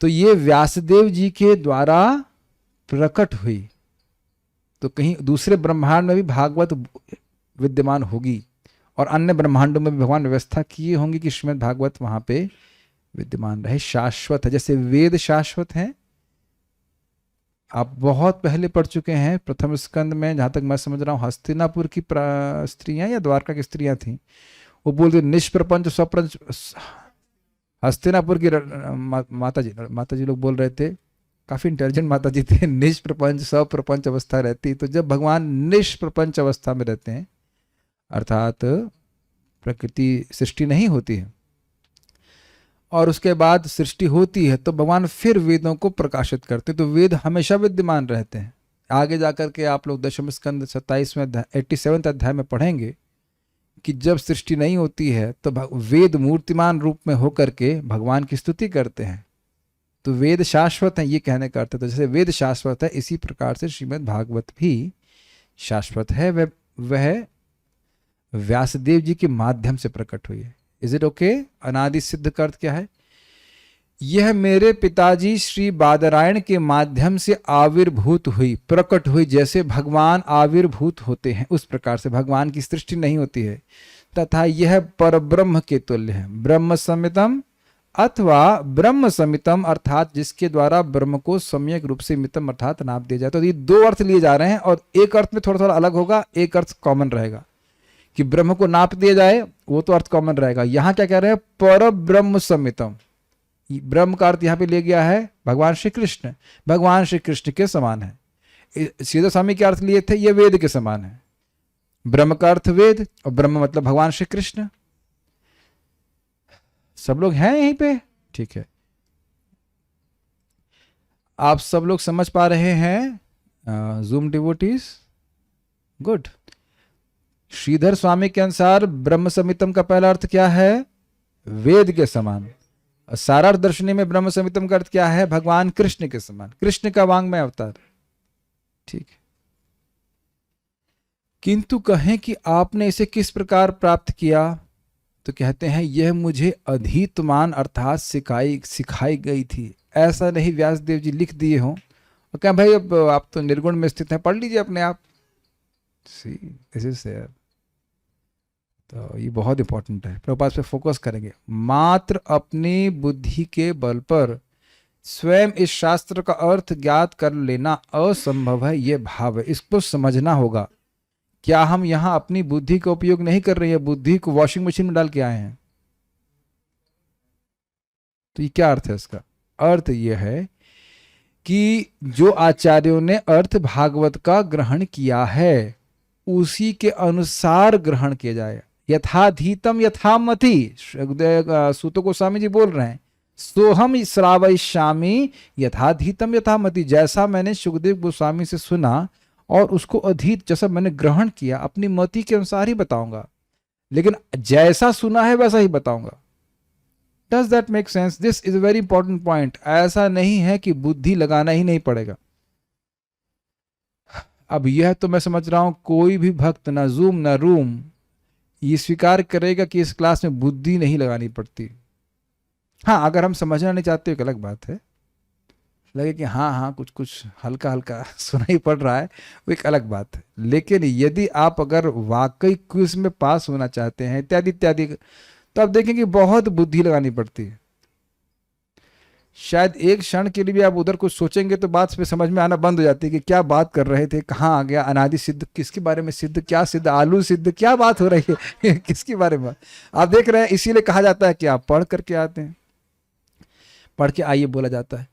तो ये व्यासदेव जी के द्वारा प्रकट हुई, तो कहीं दूसरे ब्रह्मांड में भी भागवत विद्यमान होगी और अन्य ब्रह्मांडों में भी भगवान व्यवस्था किए होंगे कि श्रीमद् भागवत वहां पे विद्यमान रहे। शाश्वत है, जैसे वेद शाश्वत हैं। आप बहुत पहले पढ़ चुके हैं प्रथम स्कंद में, जहां तक मैं समझ रहा हूं हस्तिनापुर की स्त्रियां या द्वारका की स्त्रियां थी, वो बोलते निष्प्रपंच स्वप्रंच। हस्तिनापुर की माता जी लोग बोल रहे थे, काफी इंटेलिजेंट माता जी थे, निष्प्रपंच स्वप्रपंच अवस्था रहती। तो जब भगवान निष्प्रपंच अवस्था में रहते हैं, अर्थात प्रकृति सृष्टि नहीं होती है और उसके बाद सृष्टि होती है, तो भगवान फिर वेदों को प्रकाशित करते। तो वेद हमेशा विद्यमान रहते हैं। आगे जाकर के आप लोग दशम स्कंद 27वें अध्याय 87वें अध्याय में पढ़ेंगे कि जब सृष्टि नहीं होती है तो वेद मूर्तिमान रूप में होकर के भगवान की स्तुति करते हैं। तो वेद शाश्वत है, ये कहने का अर्थ है। तो जैसे वेद शाश्वत है, इसी प्रकार से श्रीमद् भागवत भी शाश्वत है। वह व्यासदेव जी के माध्यम से प्रकट हुई है। Is it okay? अनादि सिद्ध का अर्थ क्या है? यह मेरे पिताजी श्री बादरायण के माध्यम से आविर्भूत हुई, प्रकट हुई। जैसे भगवान आविर्भूत होते हैं उस प्रकार से भगवान की सृष्टि नहीं होती है। तथा यह परब्रह्म के तुल्य है। ब्रह्म संमितम अथवा ब्रह्म समितम, अर्थात जिसके द्वारा ब्रह्म को सम्यक रूप से मितम अर्थात नाप दिया जाए। तो ये दो अर्थ लिए जा रहे हैं और एक अर्थ में थोड़ा थोड़ा अलग होगा, एक अर्थ कॉमन रहेगा कि ब्रह्म को नाप दिया जाए, वो तो अर्थ कॉमन रहेगा। यहां क्या कह रहे हैं? पर ब्रह्म समितम। ब्रह्म का अर्थ यहां पे ले गया है भगवान श्री कृष्ण। भगवान श्री कृष्ण के समान है। सीधा स्वामी के अर्थ लिए थे ये वेद के समान है। ब्रह्म का अर्थ वेद और ब्रह्म मतलब भगवान श्री कृष्ण। सब लोग हैं यहीं पे? ठीक है, आप सब लोग समझ पा रहे हैं zoom devotees? Good. Shridhar Swami के अनुसार ब्रह्म समितम का पहला अर्थ क्या है? वेद के समान। और सारार्थ दर्शनी में ब्रह्म समितम का अर्थ क्या है? भगवान कृष्ण के समान, कृष्ण का वांग्मय अवतार। ठीक है, किंतु कहें कि आपने इसे किस प्रकार प्राप्त किया, तो कहते हैं यह मुझे अधीतमान अर्थात सिखाई गई थी। ऐसा नहीं व्यासदेव जी लिख दिए हों और क्या भाई अब आप तो निर्गुण में स्थित हैं, पढ़ लीजिए अपने आप। See this is there. तो ये बहुत इंपॉर्टेंट है, प्रभुपाद पे फोकस करेंगे। मात्र अपनी बुद्धि के बल पर स्वयं इस शास्त्र का अर्थ ज्ञात कर लेना असंभव है, ये भाव है, इसको समझना होगा। क्या हम यहाँ अपनी बुद्धि का उपयोग नहीं कर रहे हैं, बुद्धि को वॉशिंग मशीन में डाल के आए हैं? तो ये क्या अर्थ है इसका? अर्थ ये है कि जो आचार्यों ने अर्थ भागवत का ग्रहण किया है उसी के अनुसार ग्रहण किया जाए। यथाधीतम यथामति, सूत गोस्वामी जी बोल रहे हैं, सोहम श्रावयिष्यामि यथाधीतम यथामति, जैसा मैंने सुखदेव गोस्वामी से सुना और उसको अधीत, जैसा मैंने ग्रहण किया अपनी मति के अनुसार ही बताऊंगा, लेकिन जैसा सुना है वैसा ही बताऊंगा। Does that make sense? This is a very important point. ऐसा नहीं है कि बुद्धि लगाना ही नहीं पड़ेगा। अब यह तो मैं समझ रहा हूं कोई भी भक्त ना जूम ना रूम ये स्वीकार करेगा कि इस क्लास में बुद्धि नहीं लगानी पड़ती। हाँ, अगर हम समझना नहीं चाहते एक अलग बात है, लगे कि हाँ कुछ कुछ हल्का हल्का सुनाई पड़ रहा है, वो एक अलग बात है। लेकिन यदि आप अगर वाकई क्विज में पास होना चाहते हैं इत्यादि इत्यादि, तो आप देखेंगे बहुत बुद्धि लगानी पड़ती है। शायद एक क्षण के लिए भी आप उधर कुछ सोचेंगे तो बात पे समझ में आना बंद हो जाती है कि क्या बात कर रहे थे, कहाँ आ गया अनादि सिद्ध, किसके बारे में सिद्ध, क्या सिद्ध, आलू सिद्ध, क्या बात हो रही है किसके बारे में आप देख रहे हैं। इसीलिए कहा जाता है कि आप पढ़ करके आते हैं, पढ़ के आइए बोला जाता है।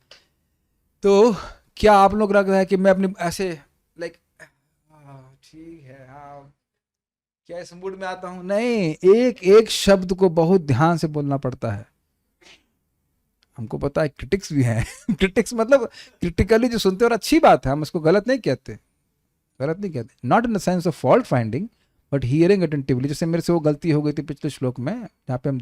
तो क्या आप लोग लग रहा है कि मैं अपनी ऐसे लाइक ठीक है हाँ क्या इस मूड में आता हूं? नहीं, एक एक शब्द को बहुत ध्यान से बोलना पड़ता है। हमको पता है क्रिटिक्स भी हैं क्रिटिक्स मतलब क्रिटिकली जो सुनते हैं, और अच्छी बात है, हम इसको गलत नहीं कहते, not in the sense of fault finding but hearing attentively. जैसे मेरे से वो गलती हो गई थी पिछले श्लोक में, जहाँ पे हम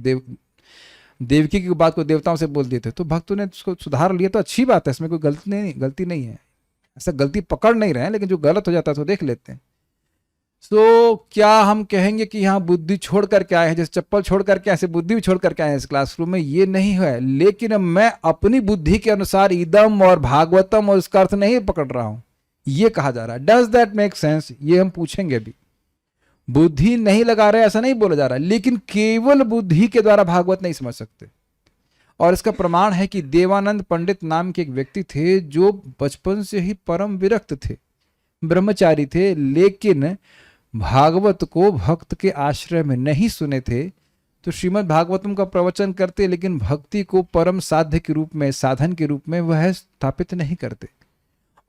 देवकी की बात को देवताओं से बोल दिए थे, तो भक्तों ने उसको सुधार लिया, तो अच्छी बात है, इसमें कोई गलती नहीं है। ऐसा गलती पकड़ नहीं रहे हैं, लेकिन जो गलत हो जाता है तो देख लेते हैं। तो क्या हम कहेंगे कि यहाँ बुद्धि छोड़ करके आए हैं, जैसे चप्पल छोड़ करके ऐसे बुद्धि भी छोड़ करके आए हैं इस क्लासरूम में? ये नहीं है, लेकिन मैं अपनी बुद्धि के अनुसार इदम और भागवतम और इसका अर्थ नहीं पकड़ रहा हूं, ये कहा जा रहा है। Does that make sense? ये हम पूछेंगे भी। बुद्धि नहीं लगा रहे ऐसा नहीं बोला जा रहा है, लेकिन केवल बुद्धि के द्वारा भागवत नहीं समझ सकते। और इसका प्रमाण है कि देवानंद पंडित नाम के एक व्यक्ति थे जो बचपन से ही परम विरक्त थे, ब्रह्मचारी थे, लेकिन भागवत को भक्त के आश्रय में नहीं सुने थे। तो श्रीमद् भागवतम का प्रवचन करते, लेकिन भक्ति को परम साध्य के रूप में, साधन के रूप में वह स्थापित नहीं करते।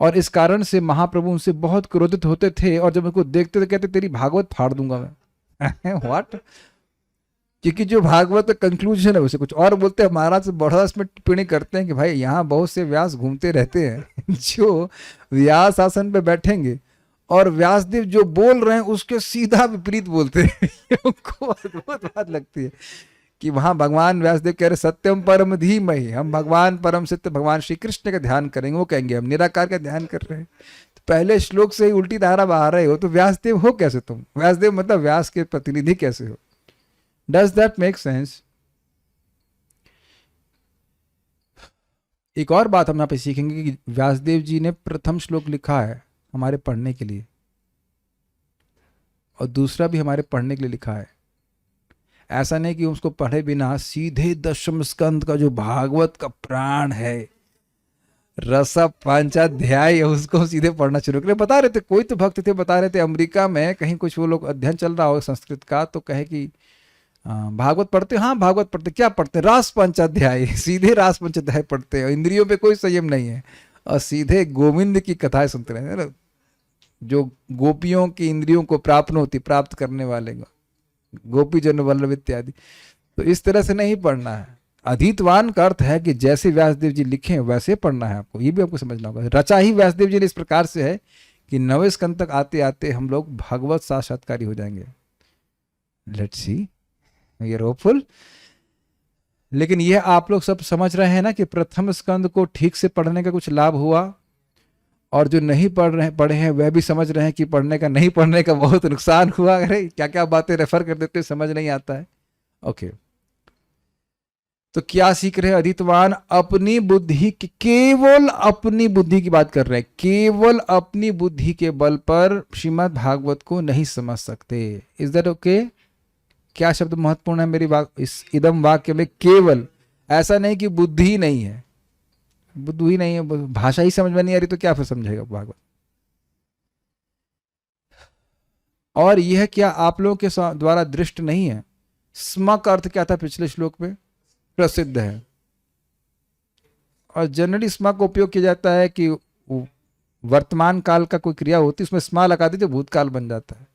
और इस कारण से महाप्रभु उनसे बहुत क्रोधित होते थे, और जब उनको देखते तो कहते तेरी भागवत फाड़ दूंगा मैं व्हाट? क्योंकि जो भागवत का कंक्लूजन है उसे कुछ और बोलते हैं। महाराज बड़ा इसमें टिप्पणी करते हैं कि भाई यहाँ बहुत से व्यास घूमते रहते हैं जो व्यास आसन पे बैठेंगे और व्यासदेव जो बोल रहे हैं उसके सीधा विपरीत बोलते हैं उनको अद्भुत बात लगती है कि वहां भगवान व्यासदेव कह रहे सत्यम परम धीमहि, हम भगवान परम सत्य भगवान श्री कृष्ण का ध्यान करेंगे, वो कहेंगे हम निराकार का ध्यान कर रहे हैं। तो पहले श्लोक से ही उल्टी धारा बहा रहे हो, तो व्यासदेव हो कैसे तुम? व्यासदेव मतलब व्यास के प्रतिनिधि कैसे हो? Does that make sense? एक और बात हम यहाँ पे सीखेंगे कि व्यासदेव जी ने प्रथम श्लोक लिखा है हमारे पढ़ने के लिए, और दूसरा भी हमारे पढ़ने के लिए लिखा है। ऐसा नहीं कि उसको पढ़े बिना सीधे दशम स्कंद का जो भागवत का प्राण है, रस पंचाध्याय, उसको सीधे पढ़ना शुरू करें। बता रहे थे, कोई तो भक्त थे बता रहे थे अमेरिका में कहीं कुछ वो लोग अध्ययन चल रहा हो संस्कृत का, तो कहे कि भागवत पढ़ते, हाँ भागवत पढ़ते, क्या पढ़ते? रास पंचाध्याय, सीधे रास पंचाध्याय पढ़ते हैं, इंद्रियों पे कोई संयम नहीं है, और सीधे गोविंद की कथाएं सुनते रहे हैं, जो गोपियों की इंद्रियों को प्राप्त करने वाले गोपी जन वल्लभ इत्यादि। तो इस तरह से नहीं पढ़ना है। अधीतवान का अर्थ है कि जैसे व्यासदेव जी लिखे वैसे पढ़ना है आपको, ये भी आपको समझना होगा। रचा ही व्यासदेव जी ने इस प्रकार से है कि 9वें स्कंद तक आते आते हम लोग भागवत साक्षात्कारी हो जाएंगे। Let's see, we are hopeful. लेकिन यह आप लोग सब समझ रहे हैं ना कि प्रथम स्कंद को ठीक से पढ़ने का कुछ लाभ हुआ, और जो नहीं पढ़े हैं वह भी समझ रहे हैं कि पढ़ने का नहीं पढ़ने का बहुत नुकसान हुआ। अरे क्या क्या बातें रेफर कर देते समझ नहीं आता है। ओके, तो क्या सीख रहे हैं? अधीतवान अपनी बुद्धि की, केवल अपनी बुद्धि की बात कर रहे हैं, केवल अपनी बुद्धि के बल पर श्रीमद् भागवत को नहीं समझ सकते। Is that okay? क्या शब्द महत्वपूर्ण है मेरी इस इदम वाक्य में? केवल। ऐसा नहीं कि बुद्धि ही नहीं है, बुद्धि ही नहीं है, भाषा ही समझ में नहीं आ रही तो क्या फिर समझेगा भागवत? और यह क्या आप लोगों के द्वारा दृष्ट नहीं है? स्म का अर्थ क्या था पिछले श्लोक में? प्रसिद्ध है। और जनरली स्म का उपयोग किया जाता है कि वर्तमान काल का कोई क्रिया होती है उसमें स्म लगा दीजिए भूतकाल बन जाता है।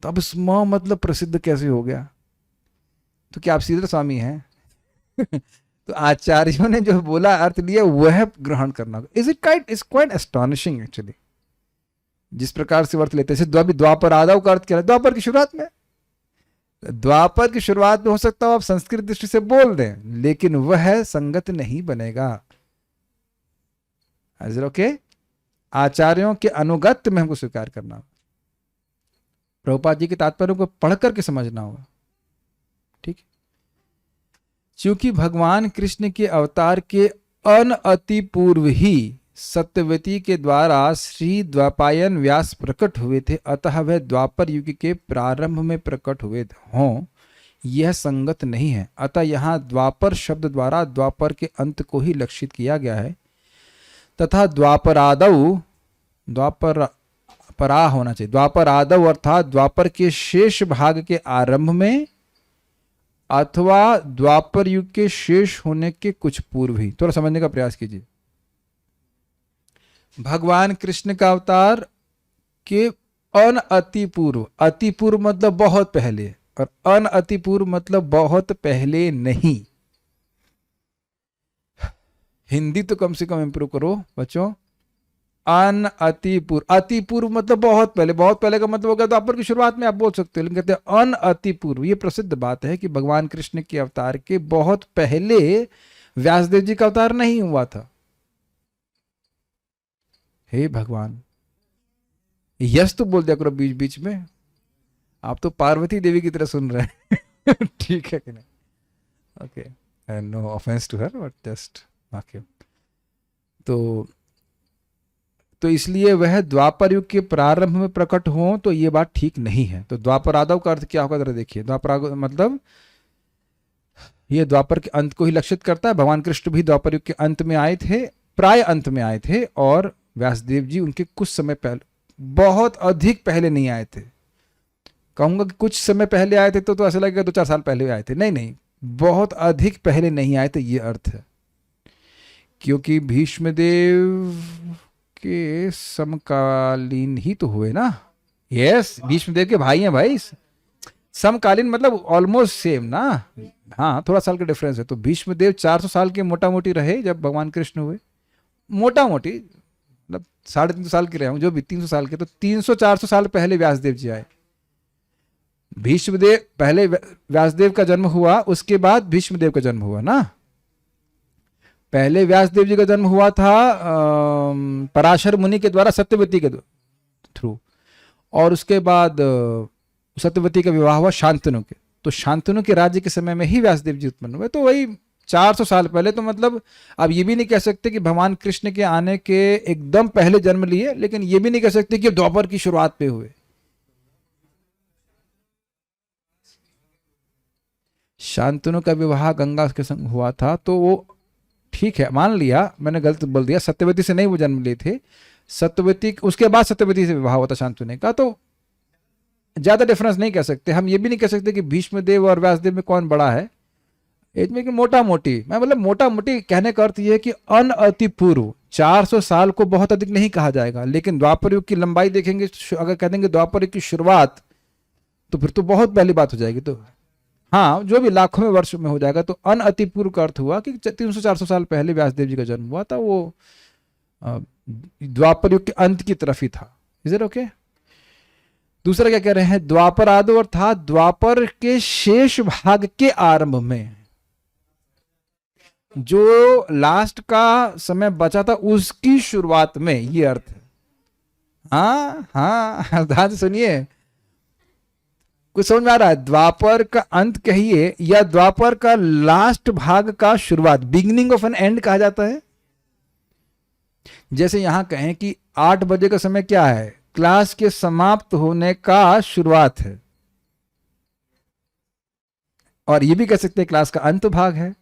तो अब स्म मतलब प्रसिद्ध कैसे हो गया? तो क्या आप सीधे स्वामी हैं? तो आचार्यों ने जो बोला अर्थ लिया वह ग्रहण करना। इज क्वाइट एस्टॉनिशिंग एक्चुअली जिस प्रकार से अर्थ लेते हैं। द्वापर आदव का अर्थ क्या है? द्वापर की शुरुआत में। द्वापर की शुरुआत में हो सकता हो आप संस्कृत दृष्टि से बोल दें, लेकिन वह संगत नहीं बनेगा। ओके, आचार्यों के अनुगत्य में हमको स्वीकार करना होगा, प्रभुपाद जी के तात्पर्य को पढ़ करके समझना होगा। ठीक है, क्योंकि भगवान कृष्ण के अवतार के अति पूर्व ही सत्यवती के द्वारा श्री द्वापायन व्यास प्रकट हुए थे, अतः वह द्वापर युग के प्रारंभ में प्रकट हुए हों यह संगत नहीं है। अतः यहाँ द्वापर शब्द द्वारा द्वापर के अंत को ही लक्षित किया गया है तथा द्वापरादौ, द्वापर परा होना चाहिए, द्वापरादौ अर्थात द्वापर के शेष भाग के आरंभ में अथवा द्वापर युग के शेष होने के कुछ पूर्व ही। थोड़ा समझने का प्रयास कीजिए। भगवान कृष्ण का अवतार के अति पूर्व, अति पूर्व मतलब बहुत पहले, और अति पूर्व मतलब बहुत पहले नहीं। हिंदी तो कम से कम इंप्रूव करो बच्चों। अति पूर्व, अति पूर्व मतलब बहुत पहले। बहुत पहले का मतलब होगा द्वापर की शुरुआत में आप बोल सकते हो, लेकिन कहते हैं अति पूर्व। ये प्रसिद्ध बात है कि भगवान कृष्ण के अवतार के बहुत पहले व्यासदेव जी का अवतार नहीं हुआ था। हे भगवान, यस तो बोल दिया करो बीच बीच में। आप तो पार्वती देवी की तरह सुन रहे हैं। ठीक है कि नहीं? Okay, no offence to her, but just okay. तो इसलिए वह द्वापर युग के प्रारंभ में प्रकट हो तो ये बात ठीक नहीं है। तो द्वापर आदव का अर्थ क्या होगा जरा देखिए। द्वापर मतलब ये द्वापर के अंत को ही लक्षित करता है। भगवान कृष्ण भी द्वापर युग के अंत में आए थे, प्राय अंत में आए थे, और व्यासदेव जी उनके कुछ समय पहले, बहुत अधिक पहले नहीं आए थे। कहूंगा कि कुछ समय पहले आए थे तो ऐसा लगेगा 2-4 साल पहले आए थे। नहीं नहीं, बहुत अधिक पहले नहीं आए थे, ये अर्थ है। क्योंकि भीष्मदेव के समकालीन ही तो हुए ना। यस, भीष्मदेव के भाई हैं भाई। समकालीन मतलब ऑलमोस्ट सेम ना। हाँ, थोड़ा साल का डिफरेंस है। तो भीष्मदेव 400 साल के मोटा मोटी रहे जब भगवान कृष्ण हुए। मोटा मोटी मतलब 350 साल के रहे होंगे, जो भी 300 साल के। तो 300-400 साल पहले व्यासदेव जी आए। भीष्मदेव पहले व्यासदेव का जन्म हुआ, उसके बाद भीष्मदेव का जन्म हुआ ना। पहले व्यासदेव जी का जन्म हुआ था पराशर मुनि के द्वारा सत्यवती के थ्रू, और उसके बाद सत्यवती का विवाह हुआ शांतनु के। तो शांतनु के राज्य के समय में ही व्यासदेव जी उत्पन्न हुए। तो वही 400 साल पहले। तो मतलब अब ये भी नहीं कह सकते कि भगवान कृष्ण के आने के एकदम पहले जन्म लिए, लेकिन ये भी नहीं कह सकते कि द्वापर की शुरुआत पे हुए। शांतनु का विवाह गंगा के संग हुआ था, तो वो ठीक है, मान लिया, मैंने गलत बोल दिया। सत्यवती से नहीं वो जन्म लिए थे, सत्यवती, उसके बाद सत्यवती से विवाह हुआ था शांतनु का। तो ज्यादा डिफरेंस नहीं कह सकते। हम ये भी नहीं कह सकते कि भीष्मदेव और व्यासदेव में कौन बड़ा है एज में, कि मोटा मोटी। मैं मतलब मोटा मोटी कहने का अर्थ ये है कि अति पूर्व 400 साल को बहुत अधिक नहीं कहा जाएगा। लेकिन द्वापर युग की लंबाई देखेंगे, अगर कह देंगे द्वापर युग की शुरुआत, तो फिर तो बहुत पहली बात हो जाएगी। तो हाँ, जो भी लाखों में वर्ष में हो जाएगा। तो अति पूर्व का अर्थ हुआ कि 300-400 साल पहले व्यासदेव जी का जन्म हुआ था। वो द्वापर युग के अंत की तरफ ही था। Is it okay? दूसरा क्या कह रहे हैं? द्वापर आदि अर्थात द्वापर के शेष भाग के आरंभ में, जो लास्ट का समय बचा था उसकी शुरुआत में, ये अर्थ है। हाँ हाँ, ध्यान से सुनिए, कुछ समझ में आ रहा है? द्वापर का अंत कहिए या द्वापर का लास्ट भाग का शुरुआत, बिगिनिंग ऑफ एन एंड कहा जाता है। जैसे यहां कहें कि 8 बजे का समय क्या है? क्लास के समाप्त होने का शुरुआत है। और ये भी कह सकते हैं क्लास का अंत भाग है।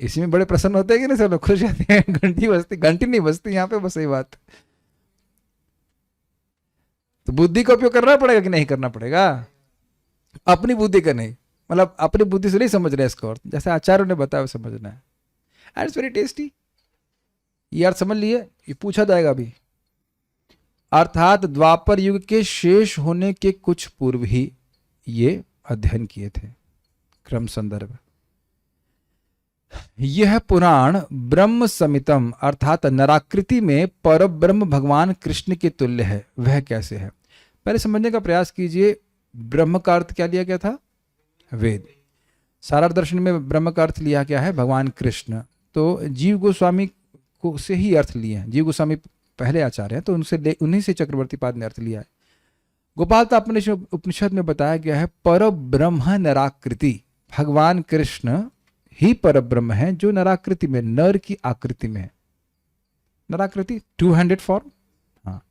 इसी में बड़े प्रसन्न होते हैं कि नहीं, सब लोग खुश रहते हैं। घंटी बजती, घंटी नहीं बजती यहाँ पे, बस यही बात। तो बुद्धि का उपयोग करना पड़ेगा कि नहीं करना पड़ेगा? अपनी बुद्धि का नहीं, मतलब अपनी बुद्धि से नहीं समझ रहे इसको, और जैसे आचार्यों ने बताया वो समझना है। And it's very tasty. ये अर्थ समझ लिए, ये पूछा जाएगा अभी। अर्थात द्वापर युग के शेष होने के कुछ पूर्व ही ये अध्ययन किए थे। क्रम संदर्भ, यह पुराण ब्रह्म समितम अर्थात नराकृति में पर ब्रह्म भगवान कृष्ण के तुल्य है। वह कैसे है, पहले समझने का प्रयास कीजिए। ब्रह्म का अर्थ क्या लिया गया था? वेद। सारा दर्शन में ब्रह्म का अर्थ लिया क्या है? भगवान कृष्ण। तो जीव गोस्वामी को से ही अर्थ लिए हैं। जीव गोस्वामी पहले आचार्य हैं, तो उन्हीं से चक्रवर्ती पाद ने अर्थ लिया है। गोपाल उपनिषद में बताया गया है पर ब्रह्म नराकृति, भगवान कृष्ण ही पर ब्रह्म है जो नराकृति में, नर की आकृति में है। नराकृति टू हैंडेड फॉर्म। हाँ,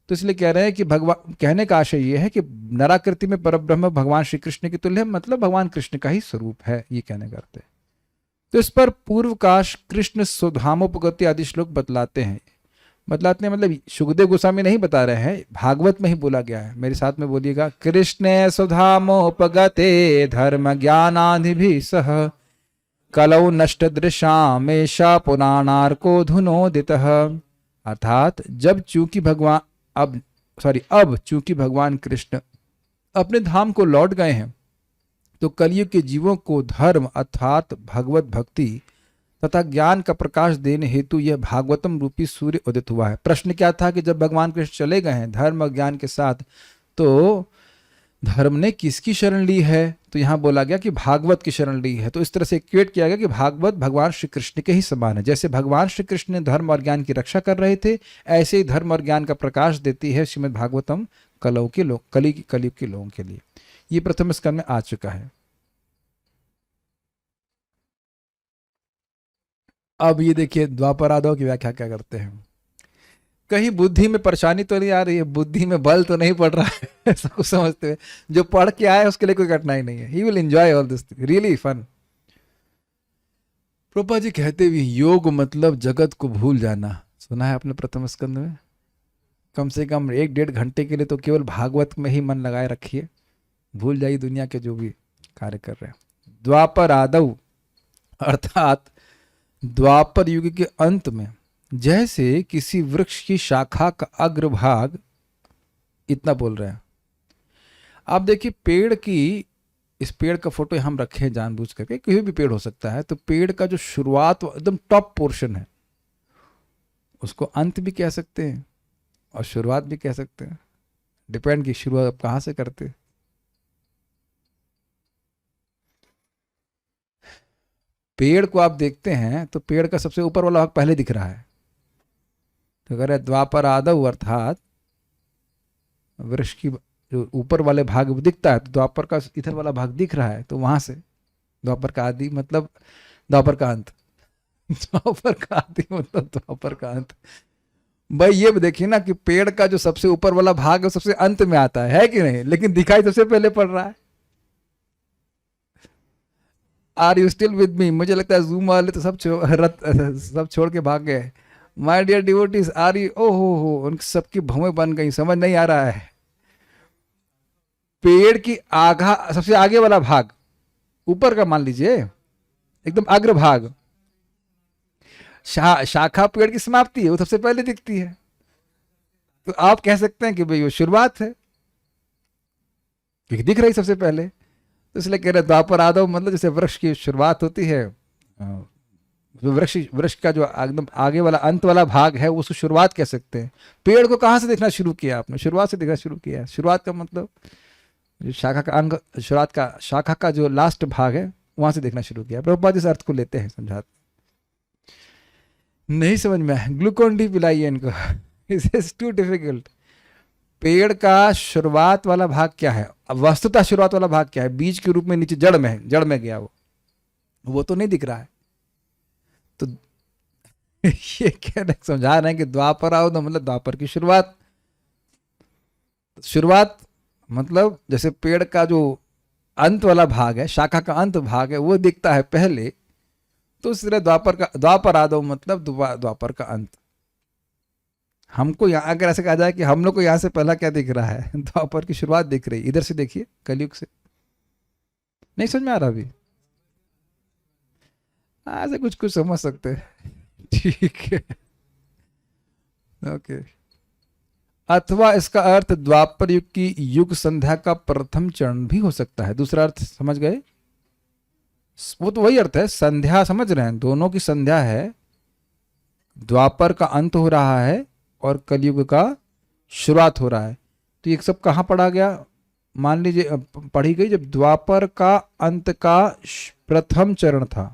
तो इसलिए कह रहे हैं कि भगवान, कहने का आशय यह है कि नराकृति में पर ब्रह्म भगवान श्री कृष्ण के तुल्य है, मतलब भगवान कृष्ण का ही स्वरूप है, ये कहने का अर्थ है। तो इस पर पूर्वकाश कृष्ण सुधामोपगति आदि श्लोक बतलाते हैं। मतलब सुखदेव गोस्वामी नहीं बता रहे हैं, भागवत में ही बोला गया है। मेरे साथ में बोलिएगा, कृष्ण सुधामोपगते धर्म ज्ञानादि सह कलौ नष्ट दृशामेशा पुराणार्को धुनोदितः। अर्थात अब चूंकि भगवान कृष्ण अपने धाम को लौट गए हैं, तो कलयुग के जीवों को धर्म अर्थात भगवत भक्ति तथा ज्ञान का प्रकाश देने हेतु यह भागवतम रूपी सूर्य उदित हुआ है। प्रश्न क्या था कि जब भगवान कृष्ण चले गए हैं धर्म और ज्ञान के साथ, तो धर्म ने किसकी शरण ली है? तो यहां बोला गया कि भागवत की शरण ली है। तो इस तरह से इक्वेट किया गया कि भागवत भगवान श्री कृष्ण के ही समान है। जैसे भगवान श्री कृष्ण ने धर्म और ज्ञान की रक्षा कर रहे थे, ऐसे ही धर्म और ज्ञान का प्रकाश देती है श्रीमद् भागवतम कलयुग के लोगों के लिए। ये प्रथम स्कंद में आ चुका है। अब ये देखिए द्वापरादौ की व्याख्या क्या करते हैं। कहीं बुद्धि में परेशानी तो नहीं आ रही है, बुद्धि में बल तो नहीं पड़ रहा है, ऐसा कुछ समझते हुए जो पढ़ के आए उसके लिए कोई कठिनाई नहीं है। He will enjoy all this, really fun. प्रोपा जी कहते भी योग मतलब जगत को भूल जाना, सुना है आपने प्रथम स्कंद में। कम से कम 1-1.5 घंटे के लिए तो केवल भागवत में ही मन लगाए रखिए, भूल जाइए दुनिया के जो भी कार्य कर रहे हैं। द्वापरादौ अर्थात द्वापर युग के अंत में जैसे किसी वृक्ष की शाखा का अग्रभाग, इतना बोल रहे हैं। आप देखिए पेड़ की, इस पेड़ का फोटो हम रखे हैं जानबूझ करके, कोई भी पेड़ हो सकता है। तो पेड़ का जो शुरुआत एकदम टॉप पोर्शन है, उसको अंत भी कह सकते हैं और शुरुआत भी कह सकते हैं, डिपेंड की शुरुआत आप कहाँ से करते हैं। पेड़ को आप देखते हैं तो पेड़ का सबसे ऊपर वाला भाग पहले दिख रहा है। तो अगर द्वापर आदौ अर्थात वृक्ष की जो ऊपर वाले भाग दिखता है, तो द्वापर का इधर वाला भाग दिख रहा है, तो वहां से द्वापर का आदि मतलब द्वापर का अंत। द्वापर का आदि मतलब द्वापर का अंत। भाई ये देखिए ना कि पेड़ का जो सबसे ऊपर वाला भाग है सबसे अंत में आता है कि नहीं, लेकिन दिखाई सबसे पहले पड़ रहा है। Are you still with me? मुझे लगता है जूम वाले तो सब छोड़ के भाग गए। My dear devotees, are you? ओहो, उनकी सबकी भवें बन गई, समझ नहीं आ रहा है। पेड़ की आगा सबसे आगे वाला भाग, ऊपर का मान लीजिए, एकदम अग्रभाग, शाखा पेड़ की समाप्ति है, वो सबसे पहले दिखती है। तो आप कह सकते हैं कि भाई वो शुरुआत है, क्योंकि दिख रही सबसे पहले। तो इसलिए कह रहे द्वापर आदौ मतलब जैसे वृक्ष की शुरुआत होती है, वृक्ष का जो एकदम आगे वाला अंत वाला भाग है उसको शुरुआत कह सकते हैं। पेड़ को कहाँ से देखना शुरू किया आपने? शुरुआत से देखना शुरू किया है। शुरुआत का मतलब शाखा का अंग, शुरुआत का शाखा का जो लास्ट भाग है वहां से देखना शुरू किया। प्रभुपाद इस अर्थ को लेते हैं, समझाते नहीं समझ में। ग्लूकोन डी पिलाइए इनको, इट्स टू डिफिकल्ट। पेड़ का शुरुआत वाला भाग क्या है? वस्तुतः शुरुआत वाला भाग क्या है? बीज के रूप में नीचे जड़ में है, जड़ में गया वो तो नहीं दिख रहा है। तो ये कहना समझा रहे हैं कि द्वापर आओ मतलब द्वापर की शुरुआत मतलब जैसे पेड़ का जो अंत वाला भाग है, शाखा का अंत भाग है, वो दिखता है पहले, तो इसलिए द्वापर आदो मतलब द्वापर का अंत। हमको यहाँ अगर ऐसे कहा जाए कि हम लोग को यहाँ से पहला क्या दिख रहा है, द्वापर की शुरुआत दिख रही, इधर से देखिए कलयुग से, नहीं समझ में आ रहा अभी? ऐसे कुछ कुछ समझ सकते हैं, ठीक है, ओके। अथवा इसका अर्थ द्वापर युग की युग संध्या का प्रथम चरण भी हो सकता है। दूसरा अर्थ समझ गए? वो तो वही अर्थ है, संध्या समझ रहे हैं, दोनों की संध्या है, द्वापर का अंत हो रहा है और कलयुग का शुरुआत हो रहा है। तो ये सब कहाँ पढ़ा गया? मान लीजिए पढ़ी गई जब द्वापर का अंत का प्रथम चरण था।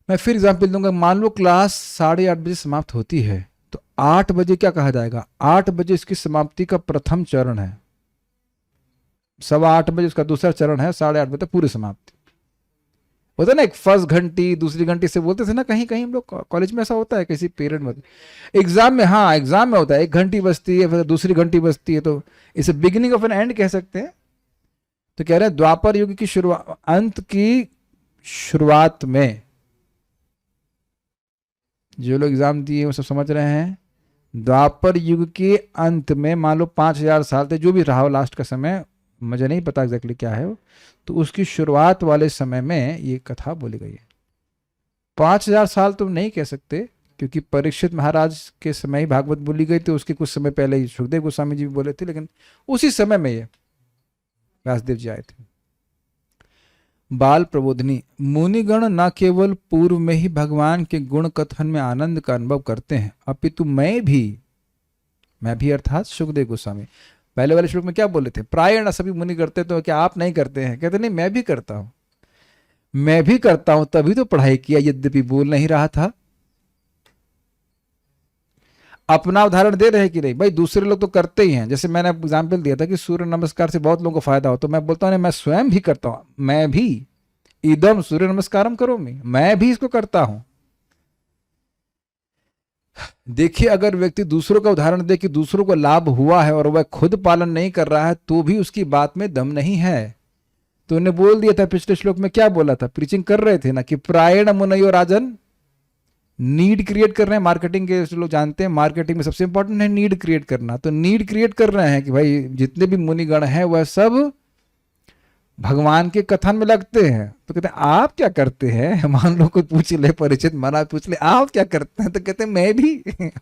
मैं फिर एग्जाम्पल दूंगा, मान लो क्लास 8:30 बजे समाप्त होती है, तो 8 बजे क्या कहा जाएगा? 8 बजे इसकी समाप्ति का प्रथम चरण है, 8:15 बजे उसका दूसरा चरण है, 8:30 बजे तक पूरी समाप्ति होता है ना। एक फर्स्ट घंटी दूसरी घंटी से बोलते थे ना, कहीं कहीं हम लोग कॉलेज में ऐसा होता है, किसी पीरियड में, एग्जाम में, हाँ एग्जाम में होता है, 1 घंटी बजती है फिर दूसरी घंटी बजती है, तो इसे बिगिनिंग ऑफ एन एंड कह सकते हैं। तो कह रहे हैं द्वापर युग की शुरुआत, अंत की शुरुआत में, जो लोग एग्जाम दिए वो सब समझ रहे हैं, द्वापर युग के अंत में, मान लो 5000 साल थे, जो भी रहा हो लास्ट का समय, मुझे नहीं पता एग्जैक्टली क्या है वो, तो उसकी शुरुआत वाले समय में ये कथा बोली गई है। 5000 साल तो नहीं कह सकते, क्योंकि परीक्षित महाराज के समय ही भागवत बोली गई, तो उसके कुछ समय पहले ही सुखदेव गोस्वामी जी भी बोले थे, लेकिन उसी समय में ये व्यासदेव जी आए थे। बाल प्रबोधनी, मुनिगण न केवल पूर्व में ही भगवान के गुण कथन में आनंद का अनुभव करते हैं, अपितु मैं भी अर्थात सुखदेव गोस्वामी पहले वाले श्लोक में क्या बोले थे? प्रायण सभी मुनि करते, तो क्या आप नहीं करते हैं? कहते नहीं, मैं भी करता हूं, मैं भी करता हूं, तभी तो पढ़ाई किया, यद्यपि बोल नहीं रहा था। अपना उदाहरण दे रहे कि नहीं भाई, दूसरे लोग तो करते ही हैं। जैसे मैंने एग्जाम्पल दिया था कि सूर्य नमस्कार से बहुत लोगों को फायदा हो, तो मैं बोलता हूं मैं स्वयं भी करता हूं, मैं भी, इदम सूर्य नमस्कारम करोमि, मैं भी इसको करता हूं। देखिए, अगर व्यक्ति दूसरों का उदाहरण दे कि दूसरों को लाभ हुआ है और वह खुद पालन नहीं कर रहा है, तो भी उसकी बात में दम नहीं है। तो उन्हें बोल दिया था पिछले श्लोक में, क्या बोला था? प्रीचिंग कर रहे थे ना कि प्रायण मुनयो राजन, नीड क्रिएट कर रहे हैं। मार्केटिंग के लोग जानते हैं, मार्केटिंग में सबसे इंपॉर्टेंट है नीड क्रिएट करना। तो नीड क्रिएट कर रहे हैं कि भाई जितने भी मुनिगण हैं वह सब भगवान के कथन में लगते हैं। तो कहते हैं आप क्या करते हैं? मान लो कोई पूछ ले, परिचित महाराज पूछ ले आप क्या करते हैं, तो कहते हैं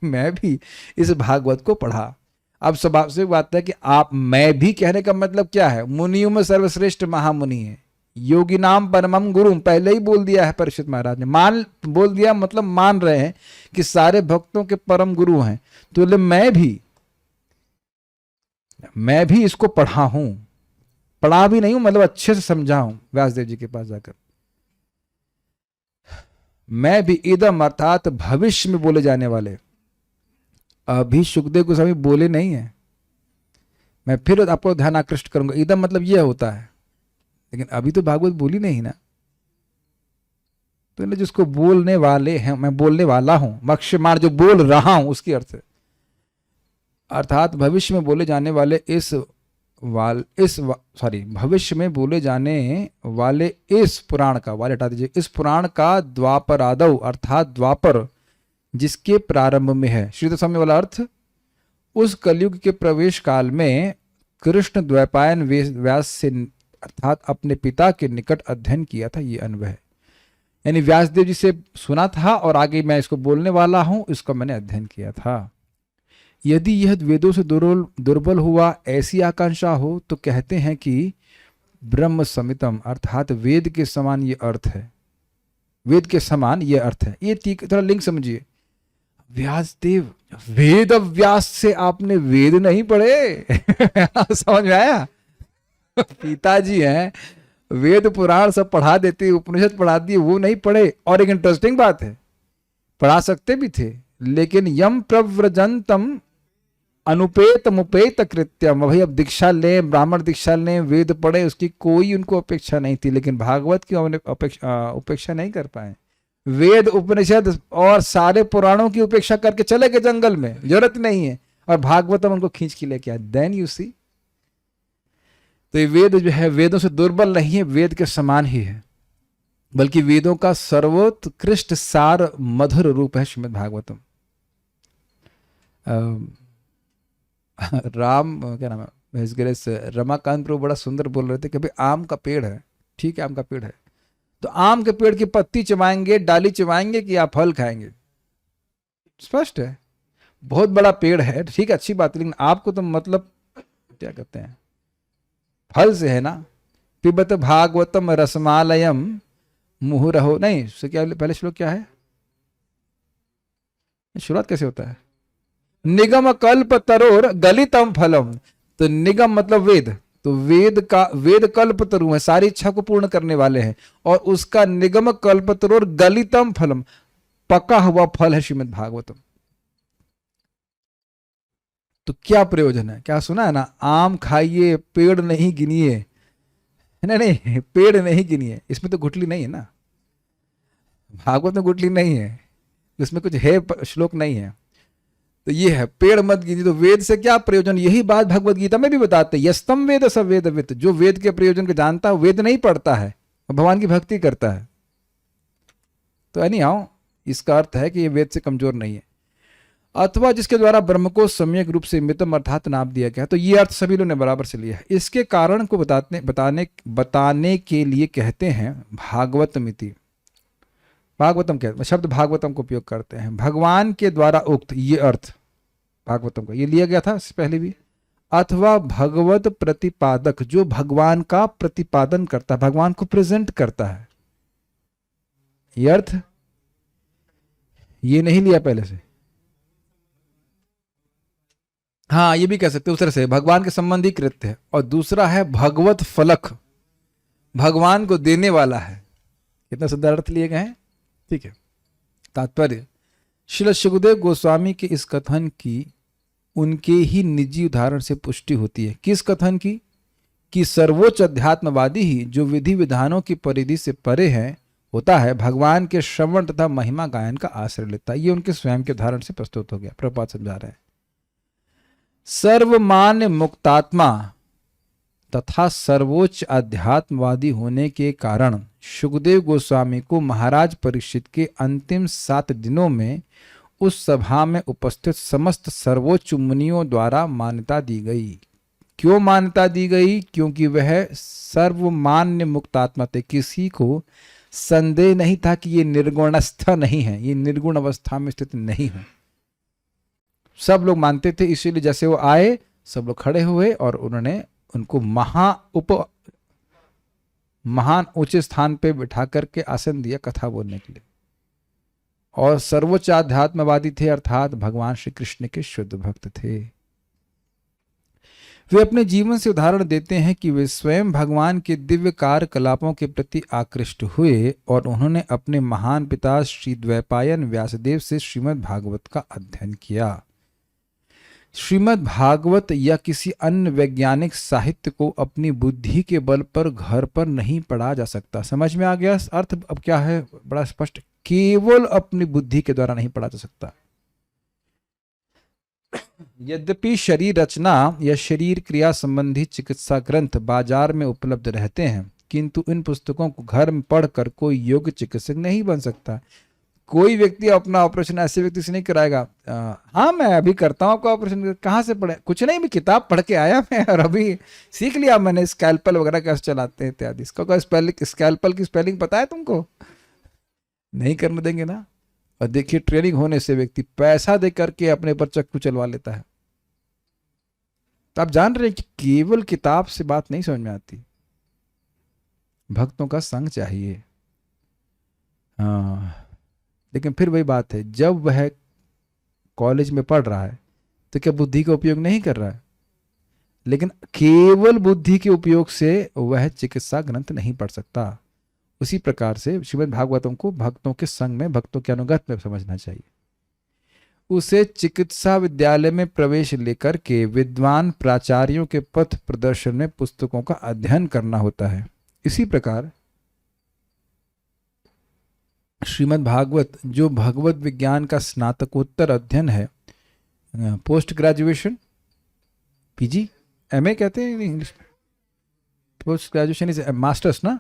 मैं भी इस भागवत को पढ़ा। अब स्वाभाविक बात है कि आप मैं भी कहने का मतलब क्या है? मुनियों में सर्वश्रेष्ठ महामुनि है, योगी नाम परमम गुरु, पहले ही बोल दिया है परिचित महाराज ने। मान बोल दिया मतलब मान रहे हैं कि सारे भक्तों के परम गुरु हैं। तो मैं भी इसको पढ़ा हूं, पढ़ा भी नहीं हूं, मतलब अच्छे से समझा हूं व्यासदेव जी के पास जाकर। मैं भी, इदम अर्थात भविष्य में बोले जाने वाले, अभी सुखदेव गोस्वामी बोले नहीं है। मैं फिर आपको ध्यान आकृष्ट करूंगा, इदम मतलब यह होता है, लेकिन अभी तो भागवत बोली नहीं ना। तो जिसको बोलने वाले हैं, मैं बोलने वाला हूं, मक्षमाण जो बोल रहा हूं उसकी अर्थ है। अर्थात भविष्य में बोले जाने वाले भविष्य में बोले जाने वाले इस पुराण का, वाले हटा दीजिए, इस पुराण का द्वापर आदव अर्थात द्वापर जिसके प्रारंभ में है। श्री स्वामी वाला अर्थ, उस कलयुग के प्रवेश काल में कृष्ण द्वैपायन व्यास से अर्थात अपने पिता के निकट अध्ययन किया था, ये अनुभव है। यानी व्यासदेव जी से सुना था और आगे मैं इसको बोलने वाला हूं, इसका मैंने अध्ययन किया था। यदि यह वेदों से दुर्बल हुआ, ऐसी आकांक्षा हो, तो कहते हैं कि ब्रह्म समितम अर्थात वेद के समान ये अर्थ है, वेद के समान ये अर्थ है। ये थोड़ा लिंक समझिए। व्यासदेव, वेद व्यास से आपने वेद नहीं पढ़े? समझ में आया? पिताजी हैं, वेद पुराण सब पढ़ा देते, उपनिषद पढ़ा दिए, वो नहीं पढ़े। और एक इंटरेस्टिंग बात है, पढ़ा सकते भी थे, लेकिन यम प्रव्रजंतम अनुपेत मुपेत कृत्यम, भाई अब दीक्षा लें, ब्राह्मण दीक्षा लें, वेद पढ़े, उसकी कोई उनको अपेक्षा नहीं थी। लेकिन भागवत की उपेक्षा नहीं कर पाए। वेद उपनिषद और सारे पुराणों की उपेक्षा करके चले गए जंगल में, जरूरत नहीं है, और भागवतम उनको खींच के लेके आए। देन यू सी, तो ये वेद जो है वेदों से दुर्बल नहीं है, वेद के समान ही है, बल्कि वेदों का सर्वोत्कृष्ट सार मधुर रूप है श्रीमद् भागवतम। राम क्या नाम है, रमाकांत प्रभु बड़ा सुंदर बोल रहे थे कि भाई आम का पेड़ है, ठीक है आम का पेड़ है, तो आम के पेड़ की पत्ती चबाएंगे, डाली चबाएंगे कि आप फल खाएंगे? स्पष्ट है, बहुत बड़ा पेड़ है, ठीक है अच्छी बात है, लेकिन आपको तो मतलब क्या कहते हैं फल से है ना। पिबत भागवतम रसमालयम मुहुरहो, नहीं क्या पहले श्लोक क्या है, शुरुआत कैसे होता है? निगम कल्प तरोर गलितम फलम। तो निगम मतलब वेद, तो वेद कल्प तरु है, सारी इच्छा को पूर्ण करने वाले हैं, और उसका निगम कल्प तरोर गलितम फलम, पका हुआ फल है श्रीमद् भागवतम। तो क्या प्रयोजन है? क्या सुना है ना, आम खाइए पेड़ नहीं गिनिए। नहीं, पेड़ नहीं गिनिए, इसमें तो गुठली नहीं है ना, भागवत में गुठली नहीं है, इसमें कुछ है श्लोक नहीं है। तो ये है पेड़ मत गिनिए। तो वेद से क्या प्रयोजन? यही बात भगवत गीता में भी बताते हैं, यस्तम वेद स वेद वित्त। जो वेद के प्रयोजन को जानता है वेद नहीं पढ़ता है, भगवान की भक्ति करता है। तो नहीं आओ, इसका अर्थ है कि ये वेद से कमजोर नहीं है। अथवा जिसके द्वारा ब्रह्म को सम्यक रूप से मितम अर्थात नाम दिया गया, तो ये अर्थ सभी लोगों ने बराबर से लिया है। इसके कारण को बताने के लिए कहते हैं भागवतमिति। भागवतम कहते, शब्द भागवतम को उपयोग करते हैं, भगवान के द्वारा उक्त ये अर्थ भागवतम का ये लिया गया था इससे पहले भी। अथवा भगवत प्रतिपादक, जो भगवान का प्रतिपादन करता है, भगवान को प्रेजेंट करता है, ये अर्थ ये नहीं लिया पहले से। हाँ ये भी कह सकते उस तरह से, भगवान के संबंधी कृत्य है। और दूसरा है भगवत फलक, भगवान को देने वाला है। कितना सुंदर अर्थ लिए गए हैं, ठीक है। तात्पर्य, श्री सुखदेव गोस्वामी के इस कथन की उनके ही निजी उदाहरण से पुष्टि होती है। किस कथन की? कि सर्वोच्च अध्यात्मवादी ही जो विधि विधानों की परिधि से परे है होता है, भगवान के श्रवण तथा महिमा गायन का आश्रय लेता है। ये उनके स्वयं के उदाहरण से प्रस्तुत हो गया, प्रभुपाद समझा रहे हैं। सर्वमान्य मुक्तात्मा तथा सर्वोच्च अध्यात्मवादी होने के कारण सुखदेव गोस्वामी को महाराज परीक्षित के अंतिम 7 दिनों में उस सभा में उपस्थित समस्त सर्वोच्च मुनियों द्वारा मान्यता दी गई। क्यों मान्यता दी गई? क्योंकि वह सर्वमान्य मुक्तात्मा थे, किसी को संदेह नहीं था कि ये निर्गुणस्थ नहीं है, ये निर्गुण अवस्था में स्थित नहीं है। सब लोग मानते थे, इसीलिए जैसे वो आए सब लोग खड़े हुए और उन्होंने उनको महान ऊंचे स्थान पे बिठा करके आसन दिया कथा बोलने के लिए। और सर्वोच्च आध्यात्मवादी थे, अर्थात भगवान श्री कृष्ण के शुद्ध भक्त थे। वे अपने जीवन से उदाहरण देते हैं कि वे स्वयं भगवान के दिव्य कार्यकलापों के प्रति आकृष्ट हुए और उन्होंने अपने महान पिता श्री द्वैपायन व्यासदेव से श्रीमद् भागवत का अध्ययन किया। श्रीमद् भागवत या किसी अन्य वैज्ञानिक साहित्य को अपनी बुद्धि के बल पर घर पर नहीं पढ़ा जा सकता। समझ में आ गया अर्थ? अब क्या है, बड़ा स्पष्ट, केवल अपनी बुद्धि के द्वारा नहीं पढ़ा जा सकता। यद्यपि शरीर रचना या शरीर क्रिया संबंधी चिकित्सा ग्रंथ बाजार में उपलब्ध रहते हैं, किंतु इन पुस्तकों को घर में पढ़कर कोई योग्य चिकित्सक नहीं बन सकता। कोई व्यक्ति अपना ऑपरेशन ऐसे व्यक्ति से नहीं कराएगा। हाँ मैं अभी करता हूँ आपका ऑपरेशन, कहाँ से पढ़े? कुछ नहीं, मैं किताब पढ़ के आया मैं और अभी सीख लिया मैंने स्कैल्पल वगैरह कैसे चलाते हैं इत्यादि। इसका स्पेलिंग, स्कैल्पल की स्पेलिंग पता है तुमको? नहीं करने देंगे ना। और देखिए ट्रेनिंग होने से व्यक्ति पैसा दे करके अपने पर चक्कू चलवा लेता है। तो आप जान रहे हैं कि केवल किताब से बात नहीं समझ में आती, भक्तों का संग चाहिए। हाँ, लेकिन फिर वही बात है, जब वह कॉलेज में पढ़ रहा है तो क्या बुद्धि का उपयोग नहीं कर रहा है? लेकिन केवल बुद्धि के उपयोग से वह चिकित्सा ग्रंथ नहीं पढ़ सकता। उसी प्रकार से श्रीमद् भागवतम को भक्तों के संग में, भक्तों के अनुगत में समझना चाहिए। उसे चिकित्सा विद्यालय में प्रवेश लेकर के विद्वान प्राचार्यों के पथ प्रदर्शन में पुस्तकों का अध्ययन करना होता है। इसी प्रकार श्रीमद् भागवत जो भगवत विज्ञान का स्नातकोत्तर अध्ययन है, पोस्ट ग्रेजुएशन, पीजी, एमए कहते हैं इंग्लिश में, पोस्ट ग्रेजुएशन इज मास्टर्स ना,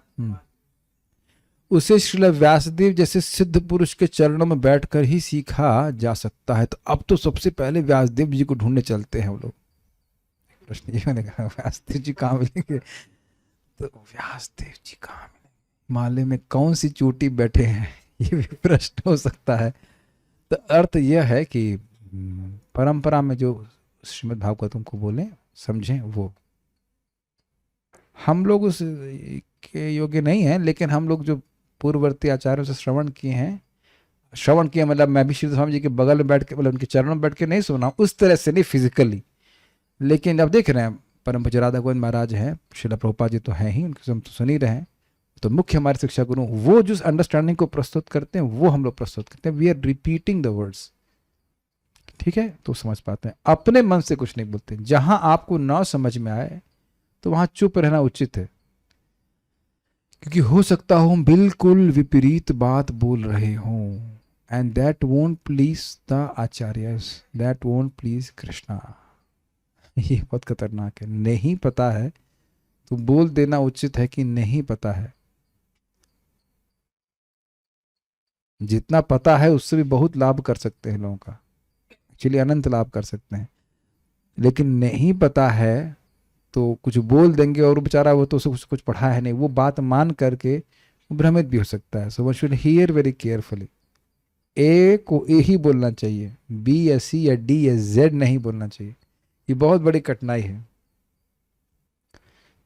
उसे श्रील व्यासदेव जैसे सिद्ध पुरुष के चरणों में बैठकर ही सीखा जा सकता है। तो अब तो सबसे पहले व्यासदेव जी को ढूंढने चलते हैं हम लोग। प्रश्न ये मैंने कहा व्यासदेव जी कहाँ मिलेंगे, तो व्यासदेव जी कहाँ मिलेंगे, हिमालय में कौन सी चोटी बैठे हैं, ये भी प्रश्न हो सकता है। तो अर्थ यह है कि परंपरा में जो श्रीमद् भागवतम को बोले समझें, वो हम लोग उस के योग्य नहीं हैं, लेकिन हम लोग जो पूर्ववर्ती आचार्यों से श्रवण किए मतलब मैं भी श्री स्वामी जी के बगल में बैठ के मतलब उनके चरणों में बैठ के नहीं सुना उस तरह से, नहीं फिजिकली, लेकिन अब देख रहे हैं परम पूज्य राधा गोविंद महाराज हैं, श्रील प्रभुपाद जी तो हैं ही, उनके हम तो सुन ही रहे हैं। तो मुख्य हमारे शिक्षा गुरु वो जो अंडरस्टैंडिंग को प्रस्तुत करते हैं वो हम लोग प्रस्तुत करते हैं। We are repeating the words, ठीक है, तो समझ पाते हैं। अपने मन से कुछ नहीं बोलते। जहां आपको ना समझ में आए तो वहां चुप रहना उचित है, क्योंकि हो सकता हो हम बिल्कुल विपरीत बात बोल रहे हों, and that won't please the acharyas, that won't please Krishna. ये बहुत खतरनाक है। नहीं पता है तो बोल देना उचित है कि नहीं पता है। जितना पता है उससे भी बहुत लाभ कर सकते हैं लोगों का, एक्चुअली अनंत लाभ कर सकते हैं। लेकिन नहीं पता है तो कुछ बोल देंगे और बेचारा वो तो उसे कुछ पढ़ा है नहीं, वो बात मान करके भ्रमित भी हो सकता है। So one should hear very carefully. ए को ए ही बोलना चाहिए, बी या सी या डी या जेड नहीं बोलना चाहिए। ये बहुत बड़ी कठिनाई है।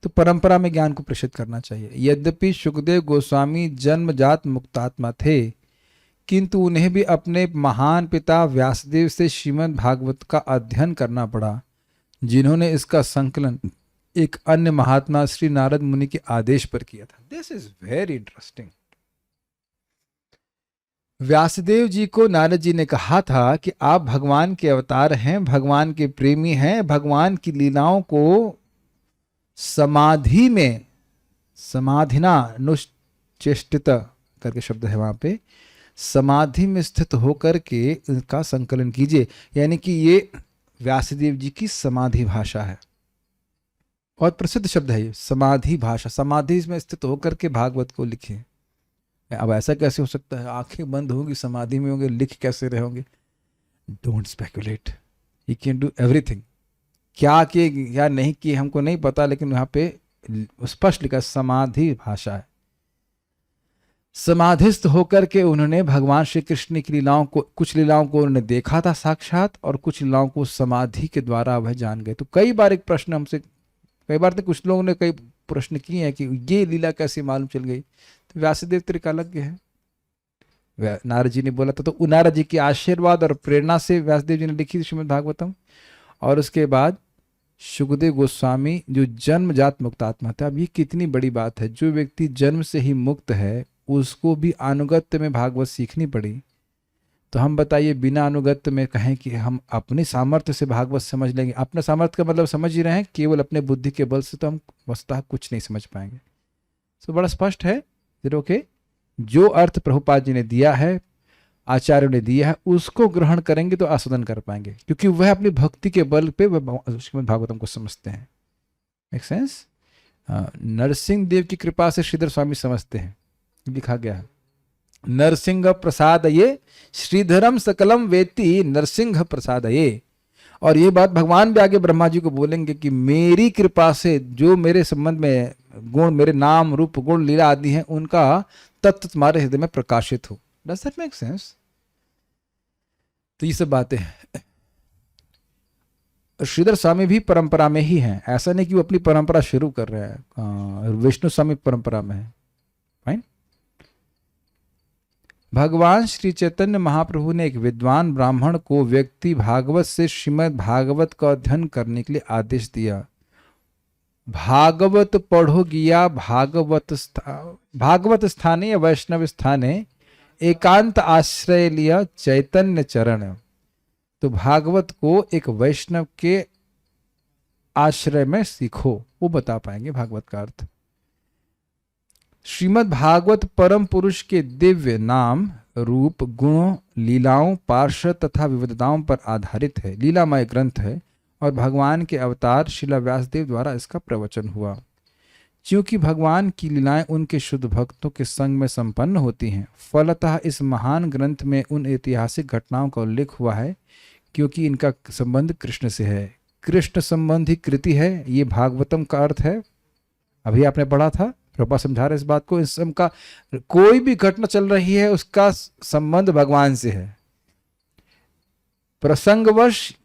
तो परंपरा में ज्ञान को प्रेषित करना चाहिए। यद्यपि सुखदेव गोस्वामी जन्मजात मुक्तात्मा थे, किंतु उन्हें भी अपने महान पिता व्यासदेव से श्रीमद् भागवत का अध्ययन करना पड़ा, जिन्होंने इसका संकलन एक अन्य महात्मा श्री नारद मुनि के आदेश पर किया था। This is very interesting. Vyasadev ji को नारद जी ने कहा था कि आप भगवान के अवतार हैं, भगवान के प्रेमी हैं, भगवान की लीलाओं को समाधि में समाधिना अनुचेष्टित करके शब्द है वहां पे, समाधि में स्थित होकर के इनका संकलन कीजिए। यानी कि ये व्यासदेव जी की समाधि भाषा है। बहुत प्रसिद्ध शब्द है ये, समाधि भाषा। समाधि में स्थित होकर के भागवत को लिखे। अब ऐसा कैसे हो सकता है, आंखें बंद होंगी, समाधि में होंगे, लिख कैसे रहे होंगे? Don't speculate, he can do everything. क्या किए या नहीं किए हमको नहीं पता, लेकिन यहाँ पे स्पष्ट लिखा समाधि भाषा है। समाधिस्थ होकर के उन्होंने भगवान श्री कृष्ण की लीलाओं को, कुछ लीलाओं को उन्होंने देखा था साक्षात, और कुछ लीलाओं को समाधि के द्वारा वह जान गए। तो कई बार एक प्रश्न हमसे, कई बार तो कुछ लोगों ने कई प्रश्न किए हैं कि ये लीला कैसे मालूम चल गई। तो व्यासदेव त्रिकालज्ञ है। नारद जी ने बोला था, तो नारद जी के आशीर्वाद और प्रेरणा से व्यासदेव जी ने लिखी थी श्रीमद् भागवतम। और उसके बाद सुखदेव गोस्वामी जो जन्मजात मुक्तात्मा था। अब ये कितनी बड़ी बात है, जो व्यक्ति जन्म से ही मुक्त है उसको भी अनुगत्य में भागवत सीखनी पड़ी। तो हम बताइए, बिना अनुगत्य में कहें कि हम अपने सामर्थ्य से भागवत समझ लेंगे, अपने सामर्थ्य का मतलब समझ ही रहे हैं केवल अपने बुद्धि के बल से, तो हम वस्तुतः कुछ नहीं समझ पाएंगे। तो बड़ा स्पष्ट है ओके, जो अर्थ प्रभुपाद जी ने दिया है, आचार्यों ने दिया है, उसको ग्रहण करेंगे तो आस्वादन कर पाएंगे, क्योंकि वह अपनी भक्ति के बल पे वह श्रीमद् भागवतम को समझते हैं। Make sense? नरसिंह देव की कृपा से श्रीधर स्वामी समझते हैं, लिखा गया है, नरसिंह प्रसाद ये श्रीधरम सकलम वेति नरसिंह प्रसाद ये। और ये बात भगवान भी आगे ब्रह्मा जी को बोलेंगे कि मेरी कृपा से जो मेरे संबंध में गुण, मेरे नाम रूप गुण लीला आदि हैं, उनका तत्व तुम्हारे हृदय में प्रकाशित हो। Does that make sense? तो ये सब बातें हैं। श्रीधर स्वामी भी परंपरा में ही हैं, ऐसा नहीं कि वो अपनी परंपरा शुरू कर रहे हैं। विष्णु स्वामी परंपरा में है। फाइन। भगवान श्री चैतन्य महाप्रभु ने एक विद्वान ब्राह्मण को व्यक्ति भागवत से श्रीमद् भागवत का अध्ययन करने के लिए आदेश दिया। भागवत पढ़ो गिया भागवत स्थाने या वैष्णव स्थाने एकांत आश्रय लिया चैतन्य चरण। तो भागवत को एक वैष्णव के आश्रय में सीखो, वो बता पाएंगे भागवत का अर्थ। श्रीमद् भागवत परम पुरुष के दिव्य नाम रूप गुणों लीलाओं पार्षद तथा विविधताओं पर आधारित है, लीलामय ग्रंथ है और भगवान के अवतार श्रील व्यासदेव द्वारा इसका प्रवचन हुआ। क्योंकि भगवान की लीलाएं उनके शुद्ध भक्तों के संग में संपन्न होती हैं, फलतः इस महान ग्रंथ में उन ऐतिहासिक घटनाओं का उल्लेख हुआ है क्योंकि इनका संबंध कृष्ण से है। कृष्ण संबंधी कृति है, ये भागवतम का अर्थ है। अभी आपने पढ़ा था, प्रभुपाद समझा रहे इस बात को। इस का कोई भी घटना चल रही है उसका संबंध भगवान से है। प्रसंगवश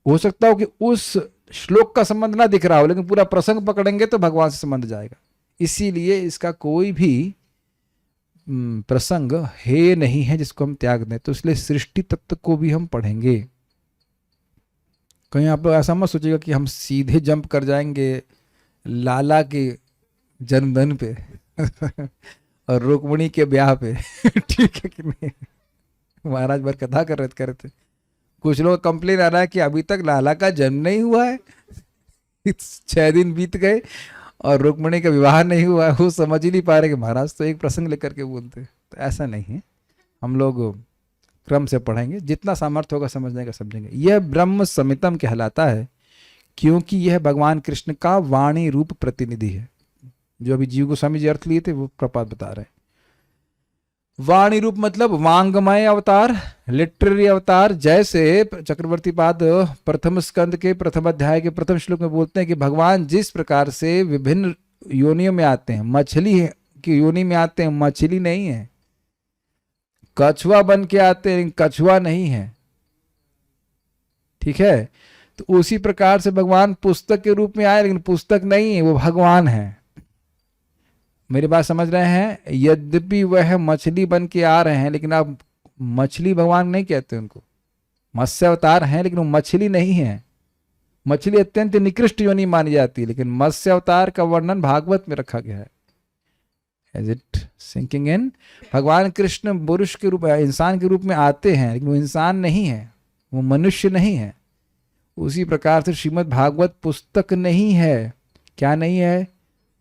हो सकता हो कि उस श्लोक का संबंध ना दिख रहा हो, लेकिन पूरा प्रसंग पकड़ेंगे तो भगवान से संबंध जाएगा। इसीलिए इसका कोई भी प्रसंग है नहीं है जिसको हम त्याग दें। तो इसलिए सृष्टि तत्व को भी हम पढ़ेंगे। कहीं आप लोग ऐसा मत सोचिएगा कि हम सीधे जंप कर जाएंगे लाला के जन्मदिन पे और रुक्मिणी के ब्याह पे। ठीक है कि नहीं? महाराज बार कथा कर रहे थे, कुछ लोग कंप्लेन आ रहा है कि अभी तक लाला का जन्म नहीं हुआ है, 6 दिन बीत गए और रुक्मिणी का विवाह नहीं हुआ है। वो समझ ही नहीं पा रहे कि महाराज तो एक प्रसंग लेकर के बोलते। तो ऐसा नहीं है, हम लोग क्रम से पढ़ेंगे, जितना सामर्थ्य होगा समझने का समझेंगे। यह ब्रह्म संहितम कहलाता है क्योंकि यह भगवान कृष्ण का वाणी रूप प्रतिनिधि है। जो अभी जीव गोस्वामी जी अर्थ लिए थे वो प्रपात बता रहे हैं। वाणी रूप मतलब वांगमय अवतार, लिटरेरी अवतार। जैसे चक्रवर्ती पाद प्रथम स्कंद के प्रथम अध्याय के प्रथम श्लोक में बोलते हैं कि भगवान जिस प्रकार से विभिन्न योनियों में आते हैं, मछली की योनि में आते हैं, मछली नहीं है। कछुआ बन के आते हैं, कछुआ नहीं है। ठीक है, तो उसी प्रकार से भगवान पुस्तक के रूप में आए, लेकिन पुस्तक नहीं है, वो भगवान है। मेरी बात समझ रहे हैं? यद्यपि वह मछली बन के आ रहे हैं, लेकिन आप मछली भगवान नहीं कहते उनको। मत्स्य अवतार हैं लेकिन वो मछली नहीं है। मछली अत्यंत निकृष्ट योनि मानी जाती है, लेकिन मत्स्य अवतार का वर्णन भागवत में रखा गया है। Is it sinking in? भगवान कृष्ण पुरुष के रूप में, इंसान के रूप में आते हैं, लेकिन वो इंसान नहीं है, वो मनुष्य नहीं है। उसी प्रकार से श्रीमद् भागवत पुस्तक नहीं है। क्या नहीं है?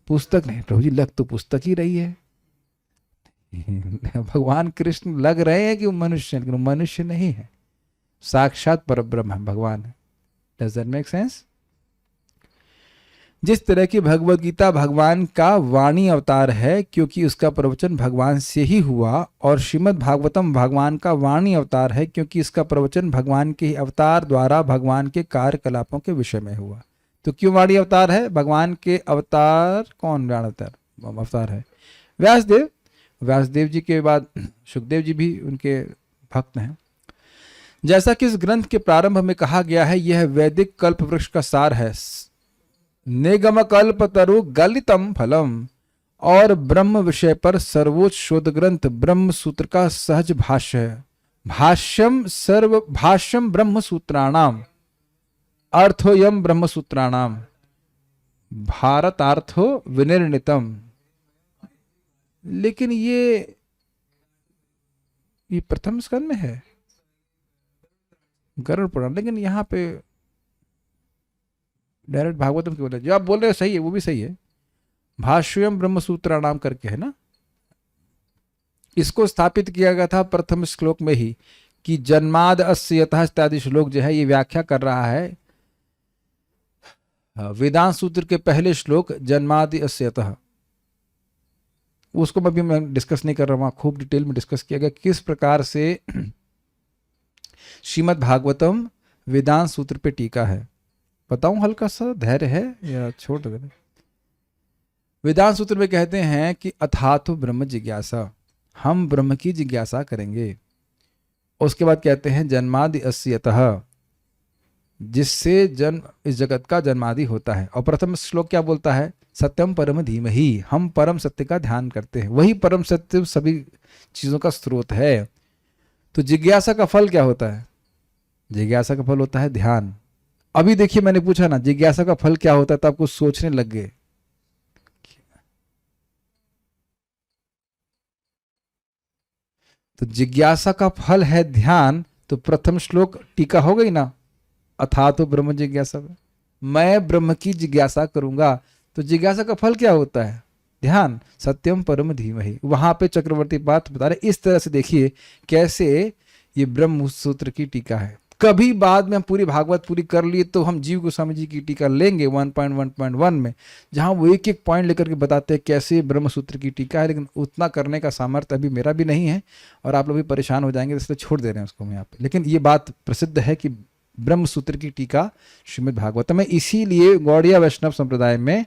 पुस्तक नहीं। प्रभु जी लग तो पुस्तक ही रही है। भगवान कृष्ण लग रहे हैं कि वो मनुष्य है, लेकिन वो मनुष्य नहीं है, साक्षात परब्रह्म है, भगवान है। Does that make sense? जिस तरह की भगवद गीता भगवान का वाणी अवतार है क्योंकि उसका प्रवचन भगवान से ही हुआ, और श्रीमद् भागवतम भगवान का वाणी अवतार है क्योंकि इसका प्रवचन भगवान के अवतार द्वारा भगवान के कार्यकलापों के विषय में हुआ। तो क्यों वाणी अवतार है? भगवान के अवतार कौन अवतार है? व्यासदेव। व्यासदेव जी के बाद सुखदेव जी भी उनके भक्त हैं। जैसा कि इस ग्रंथ के प्रारंभ में कहा गया है, यह वैदिक कल्प वृक्ष का सार है। निगम कल्प तरु गलितम फलम, और ब्रह्म विषय पर सर्वोच्च शोध ग्रंथ ब्रह्म सूत्र का सहज भाष्य है। भाष्यम ब्रह्म सूत्राणाम अर्थोयम ब्रह्म सूत्राणाम भारतार्थो विनिर्णितम। लेकिन ये प्रथम स्कंद में है, गरुड़ पुराण, लेकिन यहाँ पे डायरेक्ट भागवतम के बोले। जो आप बोल रहे हो सही है, वो भी सही है। भाष्यम ब्रह्म सूत्राणाम करके है ना। इसको स्थापित किया गया था प्रथम श्लोक में ही कि जन्माद अस्य यतः इत्यादि श्लोक जो है ये व्याख्या कर रहा है वेदांत सूत्र के पहले श्लोक जन्मादि अस्य यतः। उसको अभी मैं डिस्कस नहीं कर रहा हूँ, खूब डिटेल में डिस्कस किया गया किस प्रकार से श्रीमद् भागवतम वेदांत सूत्र पे टीका है। बताऊं, हल्का सा धैर्य है या छोड़ दे। वेदांत सूत्र में कहते हैं कि अथातो ब्रह्म जिज्ञासा, हम ब्रह्म की जिज्ञासा करेंगे। उसके बाद कहते हैं जन्मादि अस्यतः, जिससे जन्म इस जगत का जन्मादि होता है। और प्रथम श्लोक क्या बोलता है? सत्यम परम धीमहि, हम परम सत्य का ध्यान करते हैं। वही परम सत्य सभी चीजों का स्रोत है। तो जिज्ञासा का फल क्या होता है? जिज्ञासा का फल होता है ध्यान। अभी देखिए, मैंने पूछा ना जिज्ञासा का फल क्या होता है, तो आपको सोचने लग गए। तो जिज्ञासा का फल है ध्यान। तो प्रथम श्लोक टीका हो गई ना, अथातो ब्रह्म जिज्ञासा, मैं ब्रह्म की जिज्ञासा करूंगा। तो जिज्ञासा का फल क्या होता है? ध्यान। सत्यम परम धीमहि, वहां पे चक्रवर्ती बात बता रहे। इस तरह से देखिए कैसे ये ब्रह्म सूत्र की टीका है। कभी बाद में हम पूरी भागवत पूरी कर लिए तो हम जीव गोस्वामी जी की टीका लेंगे 1.1.1 में, जहां वो एक एक पॉइंट लेकर के बताते हैं कैसे ब्रह्म सूत्र की टीका है, लेकिन उतना करने का सामर्थ्य अभी मेरा भी नहीं है और आप लोग भी परेशान हो जाएंगे, इसलिए छोड़ दे रहे हैं उसको हम यहाँ पे। लेकिन ये बात प्रसिद्ध है कि ब्रह्म सूत्र की टीका श्रीमद् भागवत में, इसीलिए गौड़िया वैष्णव संप्रदाय में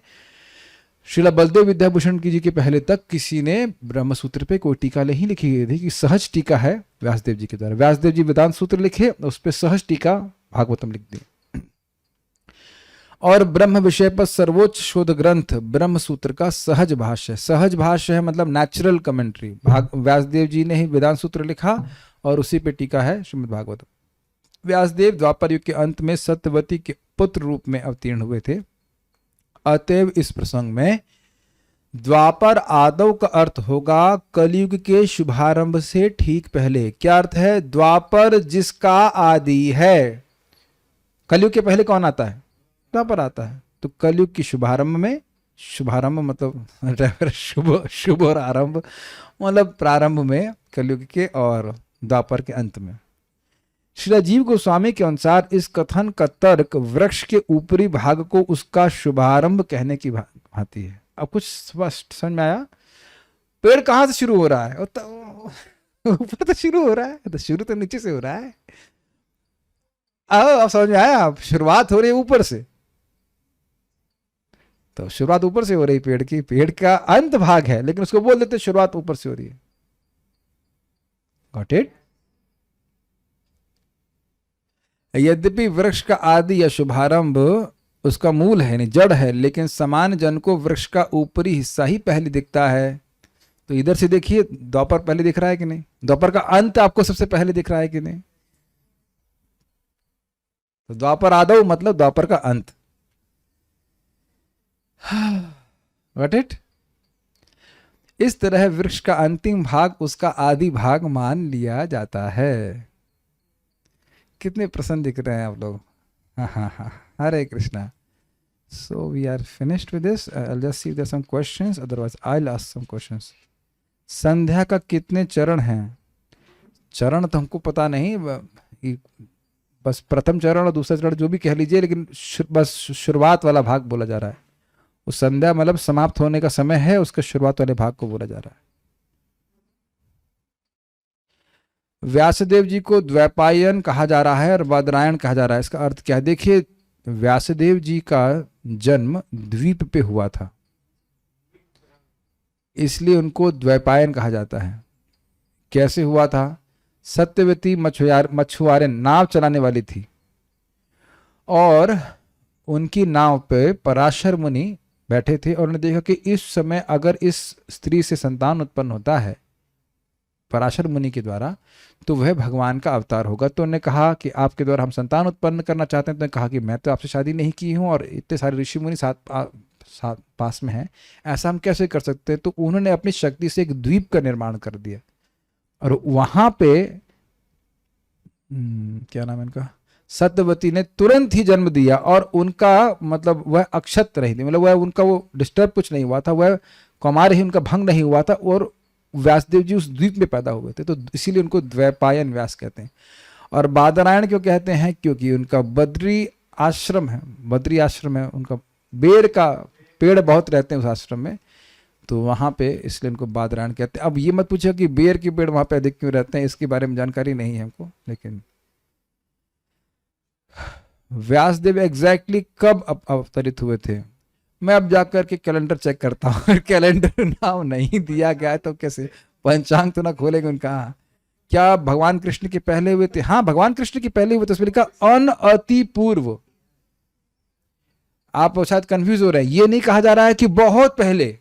श्रीला बलदेव विद्याभूषण की जी के पहले तक किसी ने ब्रह्म सूत्र पे कोई टीका नहीं लिखी गई थी, कि सहज टीका है व्यासदेव जी के द्वारा। व्यासदेव जी वेदांत सूत्र लिखे, उस पे सहज टीका भागवतम लिख दी। और ब्रह्म विषय पर सर्वोच्च शोध ग्रंथ ब्रह्म सूत्र का सहज भाष्य है। सहज भाष्य है मतलब नेचुरल कमेंट्री। व्यासदेव जी ने ही वेदांत सूत्र लिखा और उसी पे टीका है श्रीमद् भागवत। व्यासदेव द्वापर युग के अंत में सत्यवती के पुत्र रूप में अवतीर्ण हुए थे। अतएव इस प्रसंग में द्वापर आदव का अर्थ होगा कलयुग के शुभारंभ से ठीक पहले। क्या अर्थ है? द्वापर जिसका आदि है। कलयुग के पहले कौन आता है? द्वापर आता है। तो कलयुग की शुभारंभ में, शुभारंभ मतलब शुभ और आरंभ मतलब प्रारंभ में कलयुग के और द्वापर के अंत में। श्री राजीव गोस्वामी के अनुसार इस कथन का तर्क वृक्ष के ऊपरी भाग को उसका शुभारंभ कहने की भांति है। अब कुछ स्पष्ट समझ में आया? पेड़ कहां से शुरू हो रहा है? ऊपर तो शुरू हो रहा है, तो शुरू तो नीचे से हो रहा है। अब समझ में आया? अब शुरुआत हो रही है ऊपर से, तो शुरुआत ऊपर से हो रही पेड़ की। पेड़ का अंत भाग है लेकिन उसको बोल देते शुरुआत ऊपर से हो रही है। Got it? यद्यपि वृक्ष का आदि या शुभारंभ उसका मूल है, नहीं जड़ है, लेकिन सामान्य जन को वृक्ष का ऊपरी हिस्सा ही पहले दिखता है। तो इधर से देखिए, द्वापर पहले दिख रहा है कि नहीं? द्वापर का अंत आपको सबसे पहले दिख रहा है कि नहीं? तो द्वापर आदव मतलब द्वापर का अंत। Got it? इस तरह वृक्ष का अंतिम भाग उसका आदि भाग मान लिया जाता है। कितने प्रसन्न दिख रहे हैं आप लोग। हाँ, Hare Krishna. So we are finished with this. I'll just see if there's some questions, otherwise I'll ask some questions. संध्या का कितने चरण हैं? चरण तो हमको पता नहीं, बस प्रथम चरण और दूसरा चरण जो भी कह लीजिए, लेकिन बस शुरुआत वाला भाग बोला जा रहा है। उस संध्या मतलब समाप्त होने का समय है, उसके शुरुआत वाले भाग को बोला जा रहा है। व्यासदेव जी को द्वैपायन कहा जा रहा है और बादरायण कहा जा रहा है। इसका अर्थ क्या है? देखिए, व्यासदेव जी का जन्म द्वीप पे हुआ था, इसलिए उनको द्वैपायन कहा जाता है। कैसे हुआ था? सत्यवती मछुआरे नाव चलाने वाली थी और उनकी नाव पे पराशर मुनि बैठे थे और उन्होंने देखा कि इस समय अगर इस स्त्री से संतान उत्पन्न होता है पराशर मुनि के द्वारा, तो वह भगवान का अवतार होगा। तो उन्होंने कहा कि आपके द्वारा हम संतान उत्पन्न करना चाहते हैं। तो उन्होंने कहा कि मैं तो आपसे शादी नहीं की हूं और इतने सारे ऋषि मुनि साथ पास में हैं, ऐसा हम कैसे कर सकते हैं? तो उन्होंने अपनी शक्ति से एक द्वीप का निर्माण कर दिया और वहां पे क्या नाम है इनका, सत्यवती ने तुरंत ही जन्म दिया और उनका मतलब वह अक्षत रही थी, मतलब वह उनका वो डिस्टर्ब कुछ नहीं हुआ था, वह कुमार ही उनका भंग नहीं हुआ था और व्यासदेव जी उस द्वीप में पैदा हुए थे। तो इसीलिए उनको द्वैपायन व्यास कहते हैं। और बादरायण क्यों कहते हैं? क्योंकि उनका बद्री आश्रम है, बद्री आश्रम है उनका, बेर का पेड़ बहुत रहते हैं उस आश्रम में, तो वहाँ पे इसलिए उनको बादरायण कहते हैं। अब ये मत पूछो कि बेर के पेड़ वहाँ पे अधिक क्यों रहते हैं, इसके बारे में जानकारी नहीं है हमको। लेकिन व्यासदेव एग्जैक्टली कब अवतरित हुए थे? मैं अब जाकर के कैलेंडर चेक करता हूँ, कैलेंडर नाम नहीं दिया गया है तो कैसे पंचांग तो ना खोलेंगे उनका। क्या भगवान कृष्ण के पहले हुए थे? हाँ, भगवान कृष्ण के पहले हुए थे, उसमें लिखा अन अति पूर्व। आप शायद कंफ्यूज हो रहे हैं, ये नहीं कहा जा रहा है कि बहुत पहले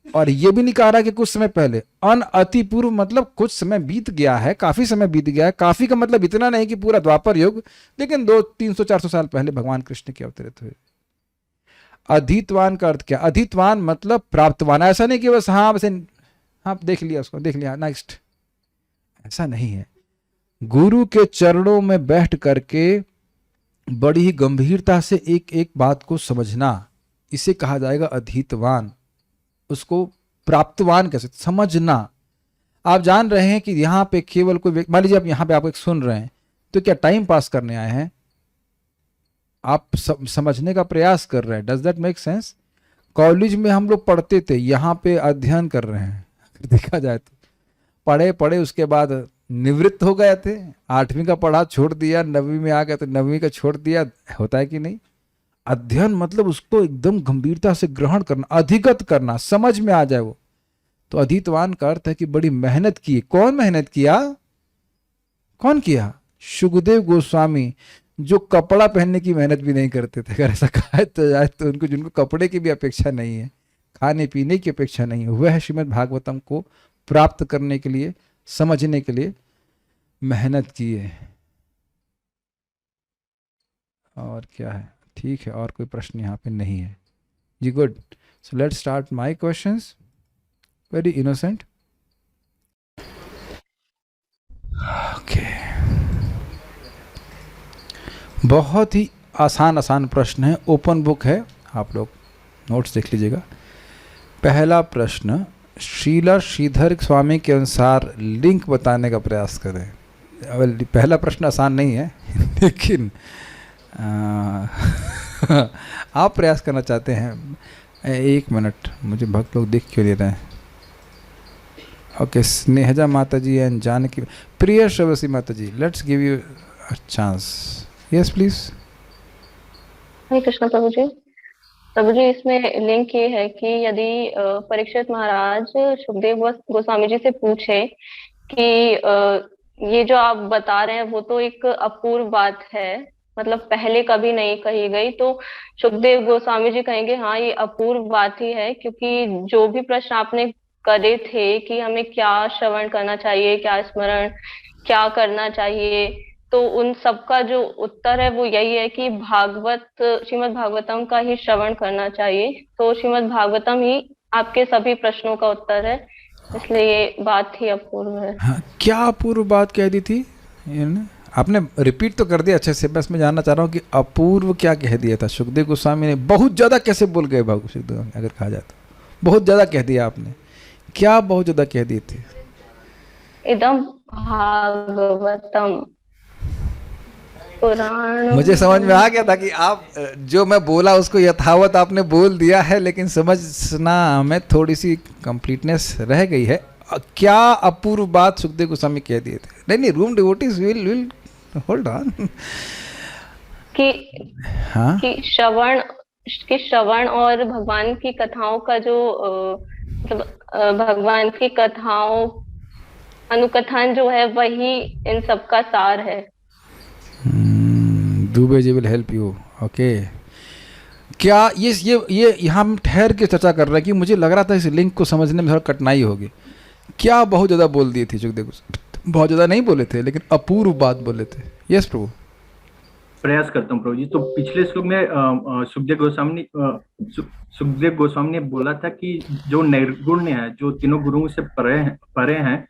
और ये भी नहीं कहा रहा है कि कुछ समय पहले। अन अति पूर्व मतलब कुछ समय बीत गया है, काफी समय बीत गया है। काफी का मतलब इतना नहीं कि पूरा द्वापर युग, लेकिन 200-300-400 साल पहले भगवान कृष्ण के अवतरित हुए। अधितवान का अर्थ क्या? अधितवान मतलब प्राप्तवान। ऐसा नहीं कि बस हाँ बस हाँ देख लिया उसको, देख लिया नेक्स्ट, ऐसा नहीं है। गुरु के चरणों में बैठ करके बड़ी ही गंभीरता से एक एक बात को समझना, इसे कहा जाएगा अधितवान। उसको प्राप्तवान कैसे समझना। आप जान रहे हैं कि यहाँ पे केवल कोई, मान लीजिए आप यहाँ पे आप एक सुन रहे हैं, तो क्या टाइम पास करने आए हैं? आप समझने का प्रयास कर रहे हैं। Does that make sense? College में हम लोग पढ़ते थे, यहाँ पे अध्ययन कर रहे हैं। अगर देखा जाए तो पढ़े उसके बाद निवृत्त हो गए थे, 8वीं का पढ़ा छोड़ दिया, 9वीं में आ गए तो 9वीं का छोड़ दिया। होता है कि नहीं? अध्ययन मतलब उसको एकदम गंभीरता से ग्रहण करना, अधिगत करना, समझ में आ जाए वो। तो अधीतवान का अर्थ है कि बड़ी मेहनत की। कौन मेहनत किया? कौन किया? सुखदेव गोस्वामी, जो कपड़ा पहनने की मेहनत भी नहीं करते थे। अगर ऐसा कहा तो जाए तो उनको, जिनको कपड़े की भी अपेक्षा नहीं है, खाने पीने की अपेक्षा नहीं है, वह श्रीमद् भागवतम को प्राप्त करने के लिए, समझने के लिए मेहनत किए। और क्या है? ठीक है, और कोई प्रश्न यहाँ पे नहीं है जी। Good. So let's start my questions. Very innocent. Okay, बहुत ही आसान प्रश्न है, ओपन बुक है, आप लोग नोट्स देख लीजिएगा। पहला प्रश्न, श्रीला श्रीधर स्वामी के अनुसार लिंक बताने का प्रयास करें। पहला प्रश्न आसान नहीं है लेकिन आप प्रयास करना चाहते हैं। 1 मिनट, मुझे भक्त लोग देख क्यों नहीं रहे हैं? ओके, स्नेहजा माता जी एंड जानकी, प्रिय श्रवसी माता जी, let's give you a chance. Yes please. Hare Krishna प्रभु जी। प्रभु जी, इसमें लिंक ये है कि यदि परीक्षित महाराज सुखदेव गोस्वामी जी से पूछे कि ये जो आप बता रहे हैं वो तो एक अपूर्व बात है, मतलब पहले कभी नहीं कही गई, तो सुखदेव गोस्वामी जी कहेंगे हाँ ये अपूर्व बात ही है, क्योंकि जो भी प्रश्न आपने करे थे कि हमें क्या श्रवण करना चाहिए, क्या स्मरण क्या करना चाहिए, तो उन सबका जो उत्तर है वो यही है कि श्रीमद् भागवतम का ही श्रवण करना चाहिए। तो श्रीमद् भागवतम ही आपके सभी प्रश्नों का उत्तर है, इसलिए ये बात ही अपूर्व है। हाँ, क्या अपूर्व बात कह दी थी? आपने रिपीट तो कर दिया अच्छे से, बस मैं जानना चाह रहा हूँ कि अपूर्व क्या कह दिया था सुखदेव गोस्वामी ने? बहुत ज्यादा कैसे बोल गए भागवत सुखदेव, अगर कहा जाए तो बहुत ज्यादा कह दिया आपने। क्या बहुत ज्यादा कह दिए थे? इदम भागवतम पुराण। मुझे समझ में आ गया था कि आप जो मैं बोला उसको यथावत आपने बोल दिया है, लेकिन समझना में थोड़ी सी कंप्लीटनेस रह गई है। क्या अपूर्व बात सुखदेव गोस्वामी कह दिए थे? नहीं, room devotees will hold on कि श्रवण और भगवान की कथाओं का जो भगवान की कथाओं अनुकथन जो है वही इन सब का सार है। Dubey ji will help you. Okay, क्या ये यहाँ हम ठहर के चर्चा कर रहे हैं कि मुझे लग रहा था इस लिंक को समझने में थोड़ा कठिनाई होगी। क्या बहुत ज़्यादा बोल दिए थे सुखदेव? बहुत ज़्यादा नहीं बोले थे, लेकिन अपूर्व बात बोले थे। यस प्रभु। प्रयास करता हूँ प्रभु जी। तो पिछले श्लोक में सुखदेव गोस्वामी ने बोला था कि जो निर्गुण है, जो तीनों गुरुओं से परे हैं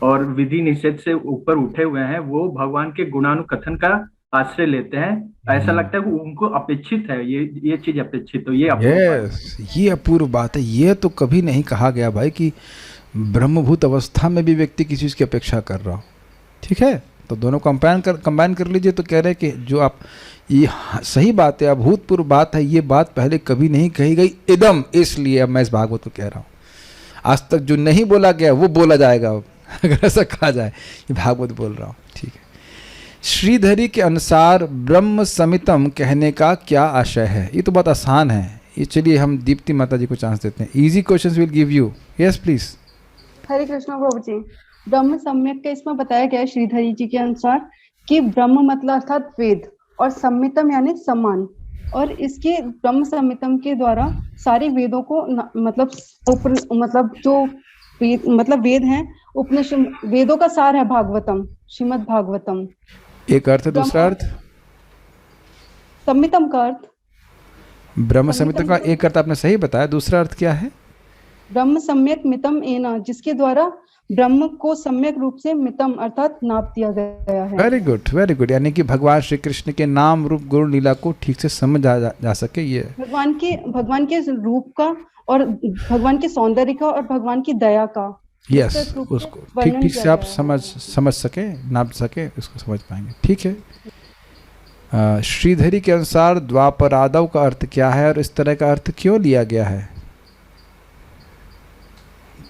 और विधि निषेध से ऊपर उठे हुए हैं, वो भगवान के गुणानुकथन का आश्रय लेते हैं। ऐसा लगता है कि उनको अपेक्षित है, ये चीज अपेक्षित। तो ये अपूर्व बात है। ये तो कभी नहीं कहा गया भाई कि ब्रह्मभूत अवस्था में भी व्यक्ति किसी चीज की अपेक्षा कर रहा हो। ठीक है, तो दोनों कंबाइन कर लीजिए। तो कह रहे हैं कि जो आप, ये सही बात है, अभूतपूर्व बात है, ये बात पहले कभी नहीं कही गई। इदम, इसलिए अब मैं इस भागवत को कह रहा हूँ। आज तक जो नहीं बोला गया वो बोला जाएगा अब, अगर ऐसा कहा जाए। ये भागवत बोल रहा हूँ। ठीक है। श्रीधरी के अनुसार ब्रह्म समितम कहने का क्या आशय है? ये तो बहुत आसान है। ये चलिए हम दीप्ति माता जी को चांस देते हैं। Easy questions will give you. Yes please. Hare Krishna प्रभु जी। ब्रह्म सम्यक का इसमें बताया गया है श्रीधरी जी के अनुसार कि ब्रह्म मतलब अर्थात वेद, और सम्मितम यानी समान, और इसके ब्रह्म सम्मितम के द्वारा सारे वेदों को मतलब जो वेद हैं, उपनिषद वेदों का सार है भागवतम, श्रीमद् भागवतम। एक अर्थ है, दूसरा अर्थ सम्मितम का अर्थ, ब्रह्म सम्मितम का एक अर्थ आपने सही बताया, दूसरा अर्थ क्या है? ब्रह्म सम्यक मितम एना, जिसके द्वारा ब्रह्म को सम्यक रूप से मितम अर्थात नाप दिया गया है। Very good, very good. यानी कि भगवान श्री कृष्ण के नाम रूप गुण लीला को ठीक से समझ जा सके। ये भगवान के रूप का और भगवान के सौंदर्य का और भगवान की दया का यस विस्तृत रूप से उसको ठीक वर्णन ठीक किया से आप गया है। समझ सकें, नाप सकें, उसको समझ पाएंगे। ठीक है। श्रीधरी के अनुसार द्वापरादव का अर्थ क्या है और इस तरह का अर्थ क्यों लिया गया है?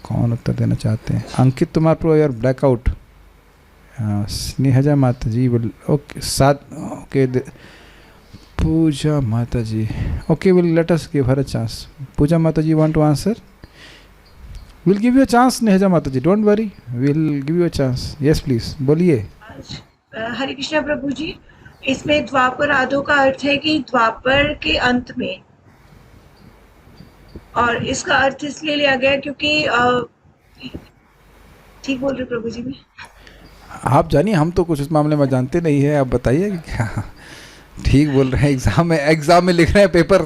कौन उत्तर देना चाहते हैं? अंकित तुम्हारा प्रो योर ब्लैकआउट। स्नेहजा माता जी विल ओके साथ ओके पूजा माता जी okay will let us give her a chance. Puja माता जी want to answer? Will give you a chance Snehaja माता जी, don't worry, will give you a chance. Yes please बोलिए। हरे कृष्णा प्रभु जी, इसमें द्वापर आदो का अर्थ है कि द्वापर के अंत में, और इसका अर्थ इसलिए लिया गया क्योंकि ठीक बोल रहे प्रभु जी में? आप जानिए, हम तो कुछ इस मामले में जानते नहीं है, आप बताइए कि क्या ठीक बोल रहे हैं। एग्जाम में लिख रहे हैं, पेपर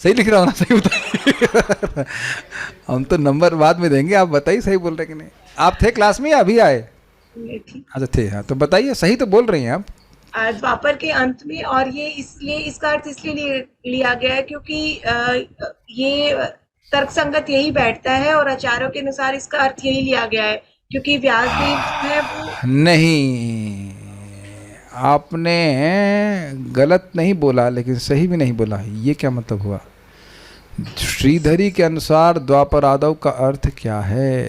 सही लिख रहा हूँ ना? सही बताइए। हम तो नंबर बाद में देंगे, आप बताइए सही बोल रहे हैं कि नहीं। आप थे क्लास में या अभी आए? अच्छा थे, हाँ तो बताइए, सही तो बोल रही हैं आप। द्वापर के अंत में, और ये इसलिए इसका अर्थ इसलिए लिया गया है क्योंकि ये तर्क संगत यही बैठता है, और आचार्यों के अनुसार इसका अर्थ यही लिया गया है क्योंकि व्यासदेव है वो। नहीं, आपने गलत नहीं बोला लेकिन सही भी नहीं बोला। ये क्या मतलब हुआ? श्रीधरी के अनुसार द्वापरादव का अर्थ क्या है?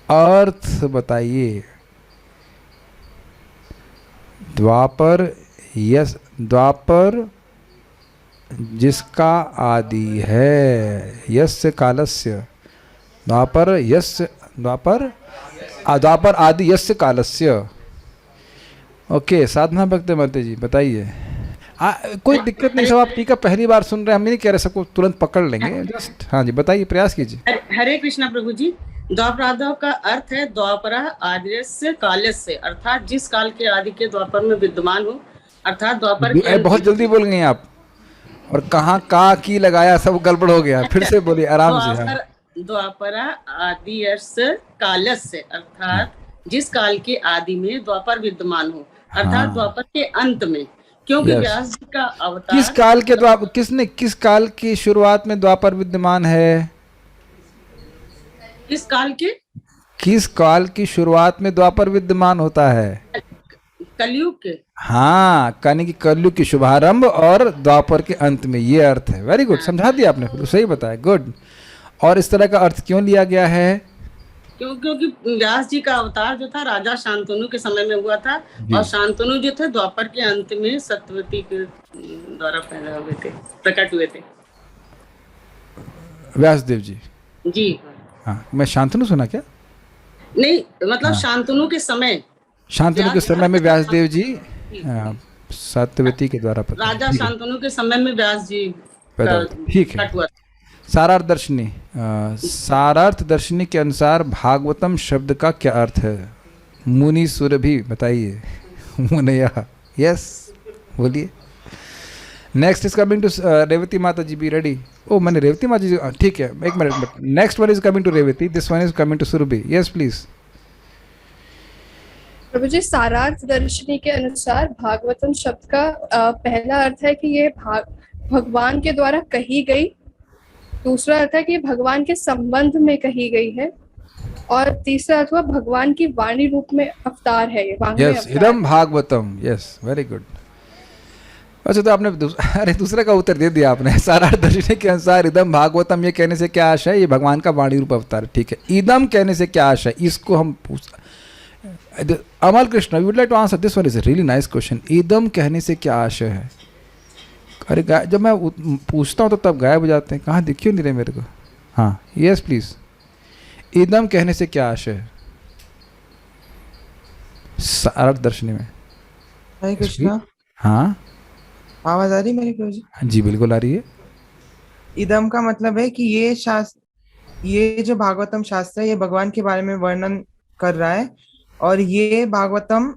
अर्थ बताइए। द्वापर, यस, द्वापर जिसका आदि है, यस्य कालस्य, द्वापर यस्य, द्वापर आदि यस्य कालस्य। ओके, साधना भक्त मरते जी बताइए। कोई दिक्कत नहीं, सब आप टीका पहली बार सुन रहे हैं, हम नहीं कह रहे सबको तुरंत पकड़ लेंगे, जस्ट हाँ जी बताइए, प्रयास कीजिए। हरे कृष्णा प्रभु जी, द्वापरादव का अर्थ है द्वापरा आद्यस्य कालस्य, अर्थात जिस काल के आदि के द्वापर में विद्यमान हो, अर्थात द्वापर के बहुत जल्दी बोल गए आप, और कहाँ का की लगाया, सब गड़बड़ हो गया। फिर से बोलिए आराम से। द्वापरा आद्यस्य कालस्य, अर्थात जिस काल के आदि में द्वापर विद्यमान हो, अर्थात द्वापर के अंत में, क्योंकि व्यास जी का अवतार किस काल के द्वापर, किस काल की शुरुआत में द्वापर विद्यमान है? किस काल की शुरुआत में द्वापर विद्यमान होता है? कलयुग के। हाँ, यानी कि कलयुग की शुभारंभ और द्वापर के अंत में, ये अर्थ है। वेरी गुड, समझा दिया आपने, फिर सही बताया, गुड। और इस तरह का अर्थ क्यों लिया गया है? क्योंकि व्यास जी का अवतार जो था राजा शांतनु के समय में हुआ था, और शांतनु जो थे द्वापर के अंत में सत्यवती के द्वारा पैदा हुए थे, प्रकट हुए थे। व्यासदेव जी जी हाँ, मैं शांतनु सुना क्या? नहीं, मतलब शांतनु के समय, शांतनु के समय में व्यासदेव जी सत्यवती के द्वारा राजा शांतनु के समय में व्यास जी पैदा, ठीक है। सारार्थ दर्शनी, सारार्थ दर्शनी के अनुसार भागवतम शब्द का क्या अर्थ है? मुनि सुरभि बताइए। मुनया, यस बोलिए। Next is coming to Revati माता जी, बी रेडी। ओ मैंने रेवती माता जी, ठीक है, एक मिनट। Next one is coming to Revathi, this one is coming to Surabhi. Yes please. प्रभु जी, सारार्थ दर्शनी के अनुसार भागवतम शब्द का पहला अर्थ है कि ये भगवान के द्वारा कही गई, दूसरा अर्थ है कि भगवान के संबंध में कही गई है, और तीसरा अर्थ हुआ भगवान की वाणी रूप में अवतार है ये। यस, इदम भागवतम, यस, वेरी गुड। अच्छा, तो आपने अरे दूसरे का उत्तर दे दिया आपने। सारार्थ दर्शनी के अनुसार इदम भागवतम, ये कहने से क्या आशय है? ये भगवान का वाणी रूप अवतार, ठीक है। इदम कहने से क्या आशय, इसको हम Amal Krishna, you would like to answer this one, is a really nice question. इदम कहने से क्या आशय है? अरे जब मैं पूछता हूँ तो तब गायब हो जाते हैं, कहाँ दिख क्यों नहीं रहे मेरे को? हाँ, यस प्लीज। इदम कहने से क्या आशय है सारार्थ दर्शनी में? हरे कृष्णा। हाँ, आवाज आ रही मेरी प्रभु जी? जी बिल्कुल आ रही है। इदम का मतलब है कि ये शास्त्र, ये जो भागवतम शास्त्र है, ये भगवान के बारे में वर्णन कर रहा है, और ये भागवतम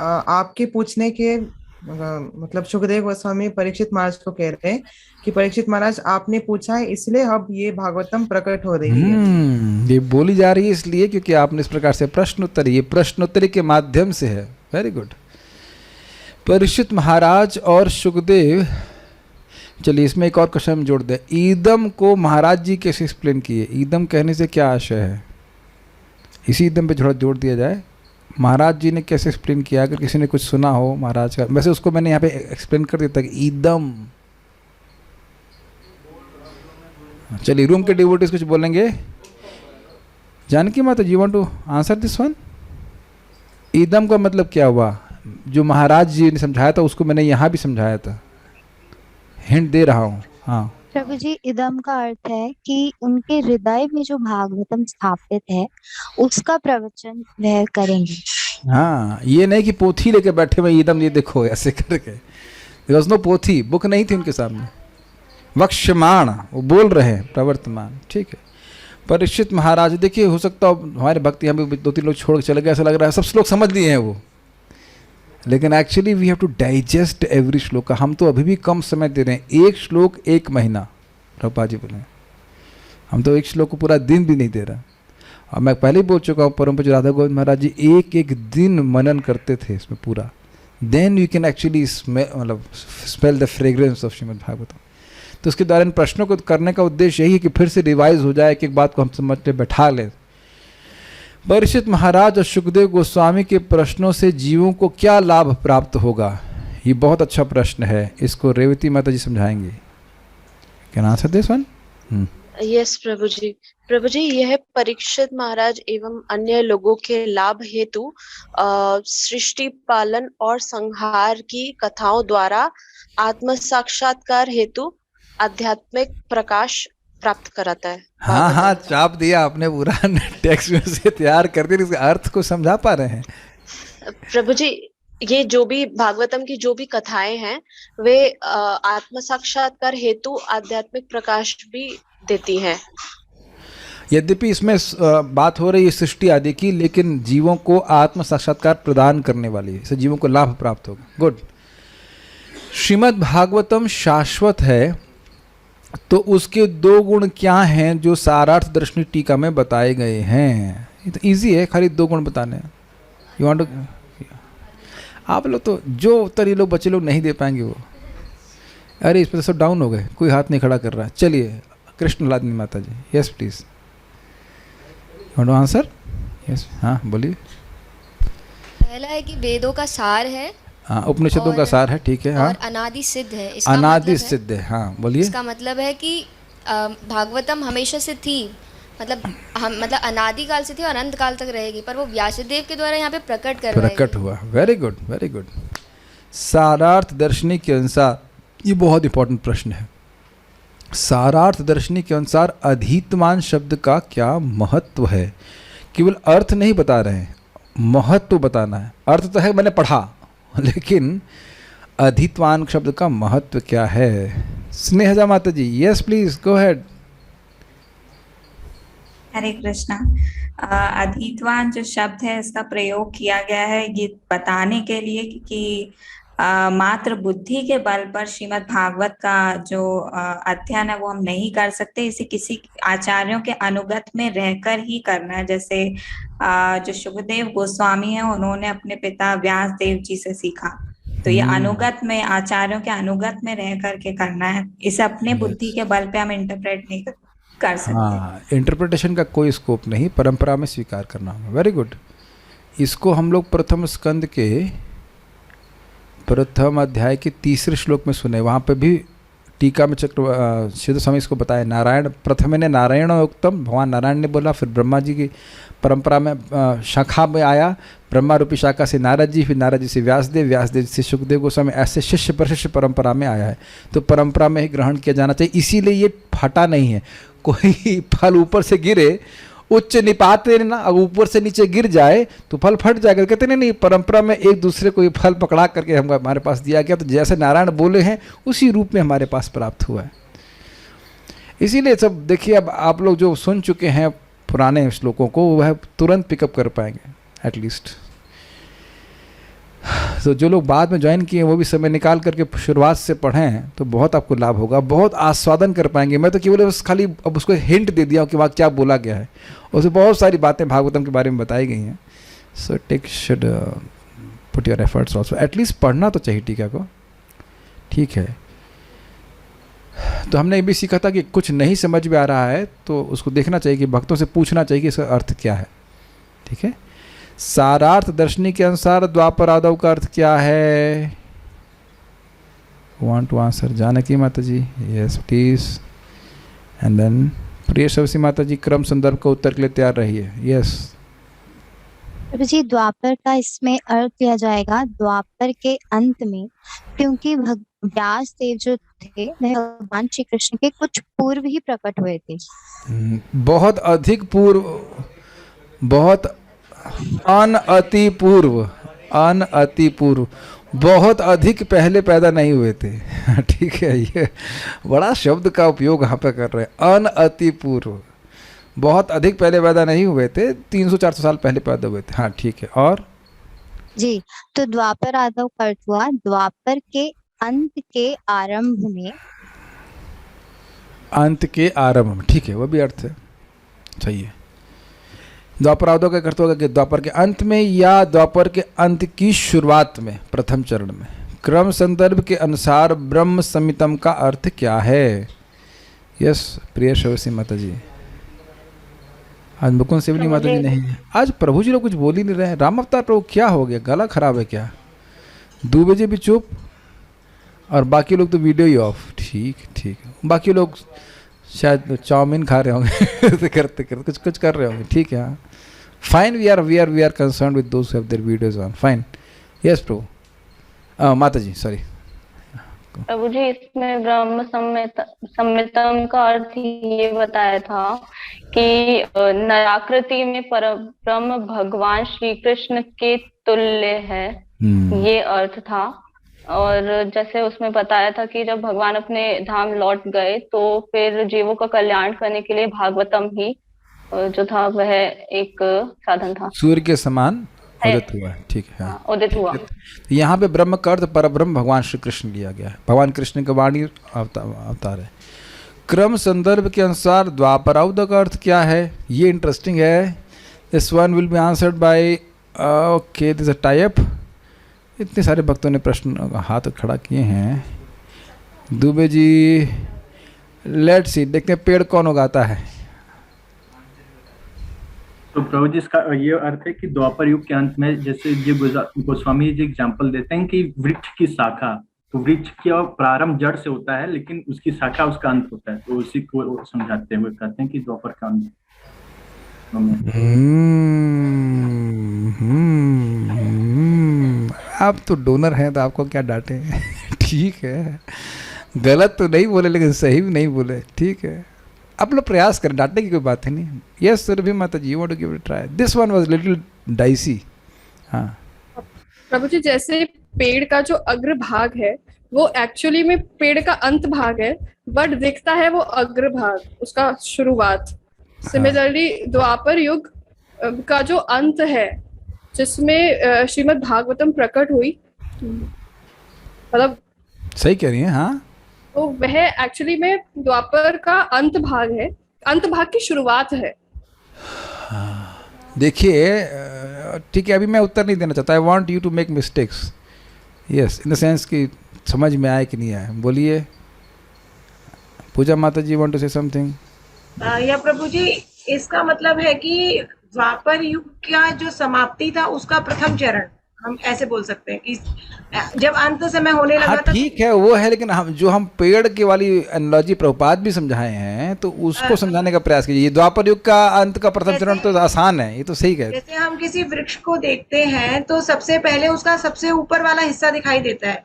आपके पूछने के मतलब सुखदेव गोस्वामी परीक्षित महाराज को कह रहे हैं कि परीक्षित महाराज आपने पूछा है, इसलिए अब ये भागवतम प्रकट हो रही है। ये बोली जा रही है इसलिए क्योंकि आपने इस प्रकार से प्रश्नोत्तरी, ये प्रश्नोत्तरी के माध्यम से है। Very good. परीक्षित महाराज और सुखदेव, चलिए इसमें एक और क्वेश्चन जोड़ दे। ईदम को महाराज जी कैसे एक्सप्लेन किए? ईदम कहने से क्या आशय है? इसी ईदम पे थोड़ा जोड़ दिया जाए। महाराज जी ने कैसे एक्सप्लेन किया, अगर किसी ने कुछ सुना हो महाराज का, वैसे उसको मैंने यहाँ पे एक्सप्लेन कर दिया था कि ईदम। चलिए रूम के डिवोटीज कुछ बोलेंगे। जानकी माता जी want to answer this one? ईदम का मतलब क्या हुआ? जो महाराज जी ने समझाया था उसको मैंने यहाँ भी समझाया था, हिंट दे रहा हूँ। हाँ प्रभु जी, इदम का अर्थ है कि उनके हृदय में जो भागवतम स्थापित है उसका प्रवचन वह करेंगे। हाँ, ये नहीं कि पोथी लेके बैठे हुए ईदम ये देखो ऐसे करके, नो पोथी, बुक नहीं थी उनके सामने, वक्ष्यमाण वो बोल रहे हैं प्रवर्तमान। ठीक है, परीक्षित महाराज देखिए, हो सकता हो हमारे भक्त यहाँ भी 2-3 लोग छोड़ के चले गए, ऐसा लग रहा है सब श्लोक समझ लिए हैं वो, लेकिन actually we have to digest every shloka. हम तो अभी भी कम समय दे रहे हैं, 1 श्लोक 1 महीना। प्रभुपाद जी बोले हम तो 1 श्लोक को पूरा दिन भी नहीं दे रहा। और मैं पहले ही बोल चुका हूँ, परम पूज्य राधा गोविंद महाराज जी एक दिन मनन करते थे इसमें पूरा, then you can actually smell the fragrance of Srimad Bhagavatam. तो उसके द्वारा इन प्रश्नों को करने का उद्देश्य यही है कि फिर से रिवाइज हो जाए, कि एक बात को हम समझ के बैठा लें। परीक्षित महाराज और सुखदेव गोस्वामी के प्रश्नों से जीवों को क्या लाभ प्राप्त होगा? ये बहुत अच्छा प्रश्न है, इसको रेवती माता जी समझाएंगे। क्या आंसर दिस वन? यस प्रभु जी। प्रभु जी, यह परीक्षित महाराज एवं अन्य लोगों के लाभ हेतु सृष्टि पालन और संहार की कथाओं द्वारा आत्म साक्षात्कार हेतु आध्यात्मिक प्रकाश प्राप्त कराता है। हाँ, चाप दिया आपने पूरा, टेक्स्ट में से तैयार कर दिया, इसके अर्थ को समझा पा रहे हैं? प्रभु जी, ये जो भी भागवतम की जो भी कथाएं हैं वे आत्म साक्षात्कार हेतु आध्यात्मिक प्रकाश भी देती हैं। यद्यपि इसमें बात हो रही है सृष्टि आदि की, लेकिन जीवों को आत्म साक्षात्कार प्रदान करने वाली है, इससे जीवों को लाभ प्राप्त होगा। गुड। श्रीमद् भागवतम शाश्वत है, तो उसके 2 गुण क्या हैं जो सारार्थ दर्शनी टीका में बताए गए हैं? ये तो इजी है, खाली 2 गुण बताने हैं। यू वांट टू, आप लोग तो जो उत्तर ये लोग बच्चे लोग नहीं दे पाएंगे वो। अरे इस पर तो सब डाउन हो गए, कोई हाथ नहीं खड़ा कर रहा है। चलिए कृष्ण लादनी माता जी, yes please, want to answer? Yes, हाँ बोलिए। पहला है कि वेदों का सार है, हाँ उपनिषदों का सार है, ठीक है। हाँ, और अनादि सिद्ध है। इसका अनादि मतलब सिद्ध है, हाँ बोलिए। इसका मतलब है कि भागवतम हमेशा से थी, मतलब अनादि काल से थी और अनंत काल तक रहेगी, पर वो व्यासदेव के द्वारा यहाँ पे प्रकट हुआ। Very good, very good. सारार्थ दर्शनी के अनुसार, ये बहुत इंपॉर्टेंट प्रश्न है, सारार्थ दर्शनी के अनुसार अधीतमान शब्द का क्या महत्व है? केवल अर्थ नहीं बता रहे हैं, महत्व बताना है। अर्थ तो है मैंने पढ़ा, लेकिन अधीतवान शब्द का महत्व क्या है? स्नेहजा माता जी, यस प्लीज गो अहेड। हरे कृष्णा। अधीतवान जो शब्द है इसका प्रयोग किया गया है ये बताने के लिए कि मात्र बुद्धि के बल पर श्रीमद् भागवत का जो अध्ययन है वो हम नहीं कर सकते, इसे किसी आचार्यों के अनुगत में रहकर ही करना है। जैसे जो सुखदेव गोस्वामी है उन्होंने अपने पिता व्यास देव जी से सीखा, तो ये अनुगत में, आचार्यों के अनुगत में रह करके करना है, इसे अपने बुद्धि के बल पे हम इंटरप्रेट नहीं कर सकते। हाँ, इंटरप्रिटेशन का कोई स्कोप नहीं, परंपरा में स्वीकार करना होगा। Very good. इसको हम लोग प्रथम स्कंद के प्रथम अध्याय के 3रे श्लोक में सुने, वहाँ पे भी टीका में श्रीधर स्वामी इसको बताया। नारायण प्रथम ने नारायण उत्तम, भगवान नारायण ने बोला, फिर ब्रह्मा जी की परंपरा में शाखा में आया, ब्रह्मा रूपी शाखा से नारद जी, फिर नारद जी से व्यासदेव, व्यासदेव से सुखदेव गोस्वामी, ऐसे शिष्य पर शिष्य परंपरा में आया है। तो परंपरा में ही ग्रहण किया जाना चाहिए, इसीलिए ये फटा नहीं है। कोई फल ऊपर से गिरे, उच्च निपात ना, अब ऊपर से नीचे गिर जाए तो फल फट जाएगा। कहते नहीं, परंपरा में एक दूसरे को ये फल पकड़ा करके हमारे पास दिया गया, तो जैसे नारायण बोले हैं उसी रूप में हमारे पास प्राप्त हुआ है। इसीलिए सब देखिए, अब आप लोग जो सुन चुके हैं पुराने श्लोकों को वह तुरंत पिकअप कर पाएंगे एटलीस्ट। तो जो लोग बाद में ज्वाइन किए वो भी समय निकाल करके शुरुआत से पढ़ें तो बहुत आपको लाभ होगा, बहुत आस्वादन कर पाएंगे। मैं तो केवल बस खाली अब उसको हिंट दे दिया कि वहाँ क्या बोला गया है, उसमें बहुत सारी बातें भागवतम के बारे में बताई गई हैं। So take should put your efforts also, at least पढ़ना तो चाहिए टीका को, ठीक है। तो हमने ये भी सीखा था कि कुछ नहीं समझ में आ रहा है तो उसको देखना चाहिए, कि भक्तों से पूछना चाहिए कि इसका अर्थ क्या है। ठीक है। सारार्थ दर्शनी के अनुसार द्वापर आदव का अर्थ क्या है? वांट टू आंसर जानकी माता जी? Yes please. And then Priya शवसी माता जी क्रम संदर्भ का उत्तर के लिए तैयार रहिए। यस प्रभु जी, द्वापर का इसमें अर्थ किया जाएगा द्वापर के अंत में, क्योंकि व्यास देव जो थे वह भगवान श्री कृष्ण के कुछ पूर्व ही प्रकट हुए थे। बहुत अधिक पूर्व, बहुत अति पूर्व, अति पूर्व, बहुत अधिक पहले पैदा नहीं हुए थे। ठीक है, ये बड़ा शब्द का उपयोग यहाँ पे कर रहे हैं, अति पूर्व, बहुत अधिक पहले पैदा नहीं हुए थे, 300-400 साल पहले पैदा हुए थे। हाँ ठीक है। और जी, तो द्वापर आदव का अर्थ हुआ द्वापर के अंत के आरंभ में। अंत के आरंभ में, ठीक है, वो भी अर्थ है, सही है। द्वापर आदव का अर्थ होगा कि द्वापर के अंत में या द्वापर के अंत की शुरुआत में, प्रथम चरण में। क्रम संदर्भ के अनुसार ब्रह्म संहितम का अर्थ क्या है? यस प्रिय शवसी माता जी। आज मुकुंद सिवनी माता जी नहीं है। आज प्रभु जी लोग कुछ बोल ही नहीं रहे हैं। राम अवतार प्रभु क्या हो गया? गला खराब है क्या? दुबे जी भी चुप और बाकी लोग तो वीडियो ही ऑफ। ठीक ठीक, बाकी लोग शायद चाउमीन खा रहे होंगे करते करते कुछ कर रहे होंगे। ठीक है, fine. We are concerned with those who have their videos on. Fine. Yes प्रभु। माता जी सॉरी। प्रभु जी, इसमें ब्रह्म सम्मितम का अर्थ ये बताया था कि नराकृति में परब्रह्म भगवान श्री कृष्ण के तुल्य है, ये अर्थ था। और जैसे उसमें बताया था कि जब भगवान अपने धाम लौट गए तो फिर जीवों का कल्याण करने के लिए भागवतम ही जो था वह एक साधन था। सूर्य के समान उदित हुआ है। ठीक है, हाँ, उदित हुआ। यहाँ पे ब्रह्म का अर्थ परब्रह्म भगवान श्री कृष्ण लिया गया है। भगवान कृष्ण का वाणी अवतार है। क्रम संदर्भ के अनुसार द्वापरावध का अर्थ क्या है? ये इंटरेस्टिंग है। This one will be answered bye okay, this a type. इतने सारे भक्तों ने प्रश्न हाथ खड़ा किए हैं। दुबे जी, लेट्स सी, देखते हैं पेड़ कौन उगाता है। तो प्रभु जी इसका ये अर्थ है कि द्वापर युग के अंत में, जैसे ये गोस्वामी जी एग्जाम्पल देते हैं कि वृक्ष की शाखा, तो वृक्ष का प्रारंभ जड़ से होता है लेकिन उसकी शाखा उसका अंत होता है, तो उसी को समझाते हुए कहते हैं कि द्वापर का अंत। आप तो डोनर हैं तो आपको क्या डांटे। ठीक है, गलत तो नहीं बोले लेकिन सही भी नहीं बोले। ठीक है, आप लोग प्रयास करें, डांटने की कोई बात है नहीं। यस सुरभि माता जी, you want to give it a try. This one was little dicey. हाँ प्रभु जी, जैसे पेड़ का जो अग्र भाग है वो एक्चुअली में पेड़ का अंत भाग है, बट दिखता है वो अग्र भाग, उसका शुरुआत। सिमिलरली द्वापर युग का जो अंत है जिसमें श्रीमद् भागवतम प्रकट हुई, मतलब सही कह रही हैं। हाँ, तो वह एक्चुअली में द्वापर का अंत भाग है, अंत भाग की शुरुआत है। देखिए, ठीक है, अभी मैं उत्तर नहीं देना चाहता। I want you to make mistakes, yes, in the sense कि समझ में आए कि नहीं आए। बोलिए पूजा माता जी, वांट टू से समथिंग? या प्रभु जी, इसका मतलब है कि द्वापर युग का जो समाप्ति था उसका प्रथम चरण, हम ऐसे बोल सकते हैं कि जब अंत समय होने लगा। हाँ ठीक है, वो है, लेकिन हम पेड़ की वाली एनालॉजी प्रभुपाद भी समझाए हैं, तो उसको समझाने का प्रयास कीजिए। द्वापर युग का अंत का प्रथम चरण तो आसान है, ये तो सही कह रहे हैं। जैसे हम किसी वृक्ष को देखते हैं तो सबसे पहले उसका सबसे ऊपर वाला हिस्सा दिखाई देता है,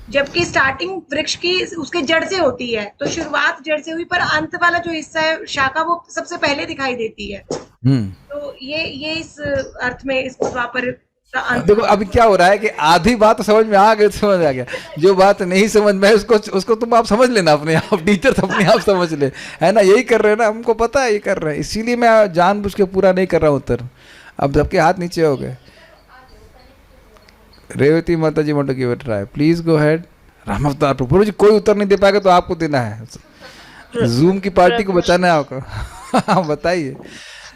जबकि स्टार्टिंग वृक्ष की उसके जड़ से होती है, तो शुरुआत जड़ से हुई, पर अंत वाला जो हिस्सा है शाखा वो सबसे पहले दिखाई देती है। तो ये इस अर्थ में इसको द्वापर का अंत। देखो अभी क्या हो रहा है कि आधी बात समझ में आ गई, समझ आ गया। जो बात नहीं समझ में उसको तुम आप समझ लेना अपने आप, टीचर तो अपने आप समझ ले, है ना? यही कर रहे हैं ना, हमको पता है ये कर रहे हैं, इसीलिए मैं जानबूझ के पूरा नहीं कर रहा हूँ उत्तर। अब सबके हाथ नीचे हो गए। रेवती माता जी want to give it try, please go ahead. Ram Avatar प्रभु जी, कोई उत्तर नहीं दे पाएगा तो आपको देना है, जूम की पार्टी को बचाना है आपको। बताइए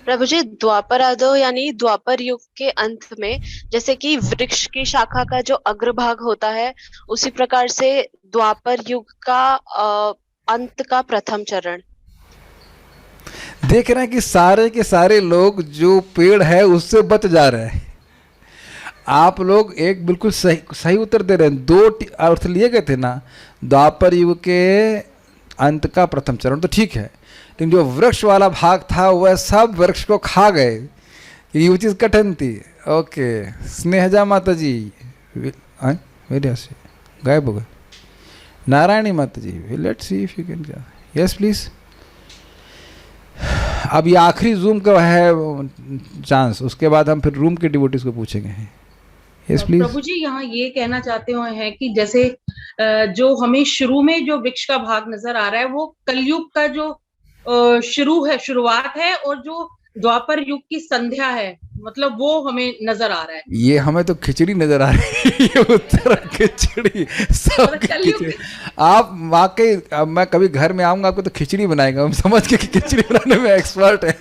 प्रभु जी, द्वापर आदो यानी द्वापर युग के अंत में, जैसे कि वृक्ष की शाखा का जो अग्रभाग होता है, उसी प्रकार से द्वापर युग का अंत का प्रथम चरण। देख रहे हैं कि सारे के सारे लोग जो पेड़ है उससे बच जा रहे हैं। आप लोग एक बिल्कुल सही उत्तर दे रहे हैं। 2 अर्थ लिए गए थे ना, द्वापर युग के अंत का प्रथम चरण तो ठीक है, लेकिन जो वृक्ष वाला भाग था वह सब वृक्ष को खा गए, ये चीज़ कठिन थी। ओके, स्नेहजा माता जी मेरे से गायब हो गए। नारायणी माता जी, let's see if you can. Yes please. अब ये आखिरी जूम का है चांस, उसके बाद हम फिर रूम के डिवोटीज को पूछेंगे। Yes please. प्रभु जी, यहाँ ये कहना चाहते हैं कि जैसे जो हमें शुरू में जो वृक्ष का भाग नजर आ रहा है वो कलयुग का जो शुरुआत है, और जो द्वापर युग की संध्या है, मतलब वो हमें नजर आ रहा है। ये हमें तो खिचड़ी नजर आ रही है, ये उत्तर खिचड़ी सब खिचड़ी। आप वाकई, अब मैं कभी घर में आऊंगा आपको तो खिचड़ी बनाएगा, हम समझ के कि खिचड़ी बनाने में एक्सपर्ट है।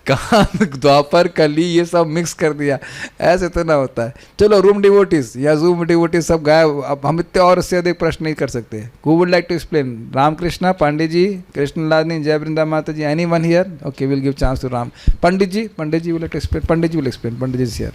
कहाँ द्वापर कली ये सब मिक्स कर दिया, ऐसे तो ना होता है। चलो रूम डिवोटीज या जूम डिवोटीज सब गायब। अब हम इतने और इससे अधिक प्रश्न नहीं कर सकते। Who would like to explain? Ramakrishna, Pandey ji, Krishnalani, Jaya Vrinda माता जी, anyone here? Okay, will give chance to Ram. पंडित जी विल लाइक टू एक्सप्लेन? पंडित जी विल एक्सप्लेन। पंडित जी हियर।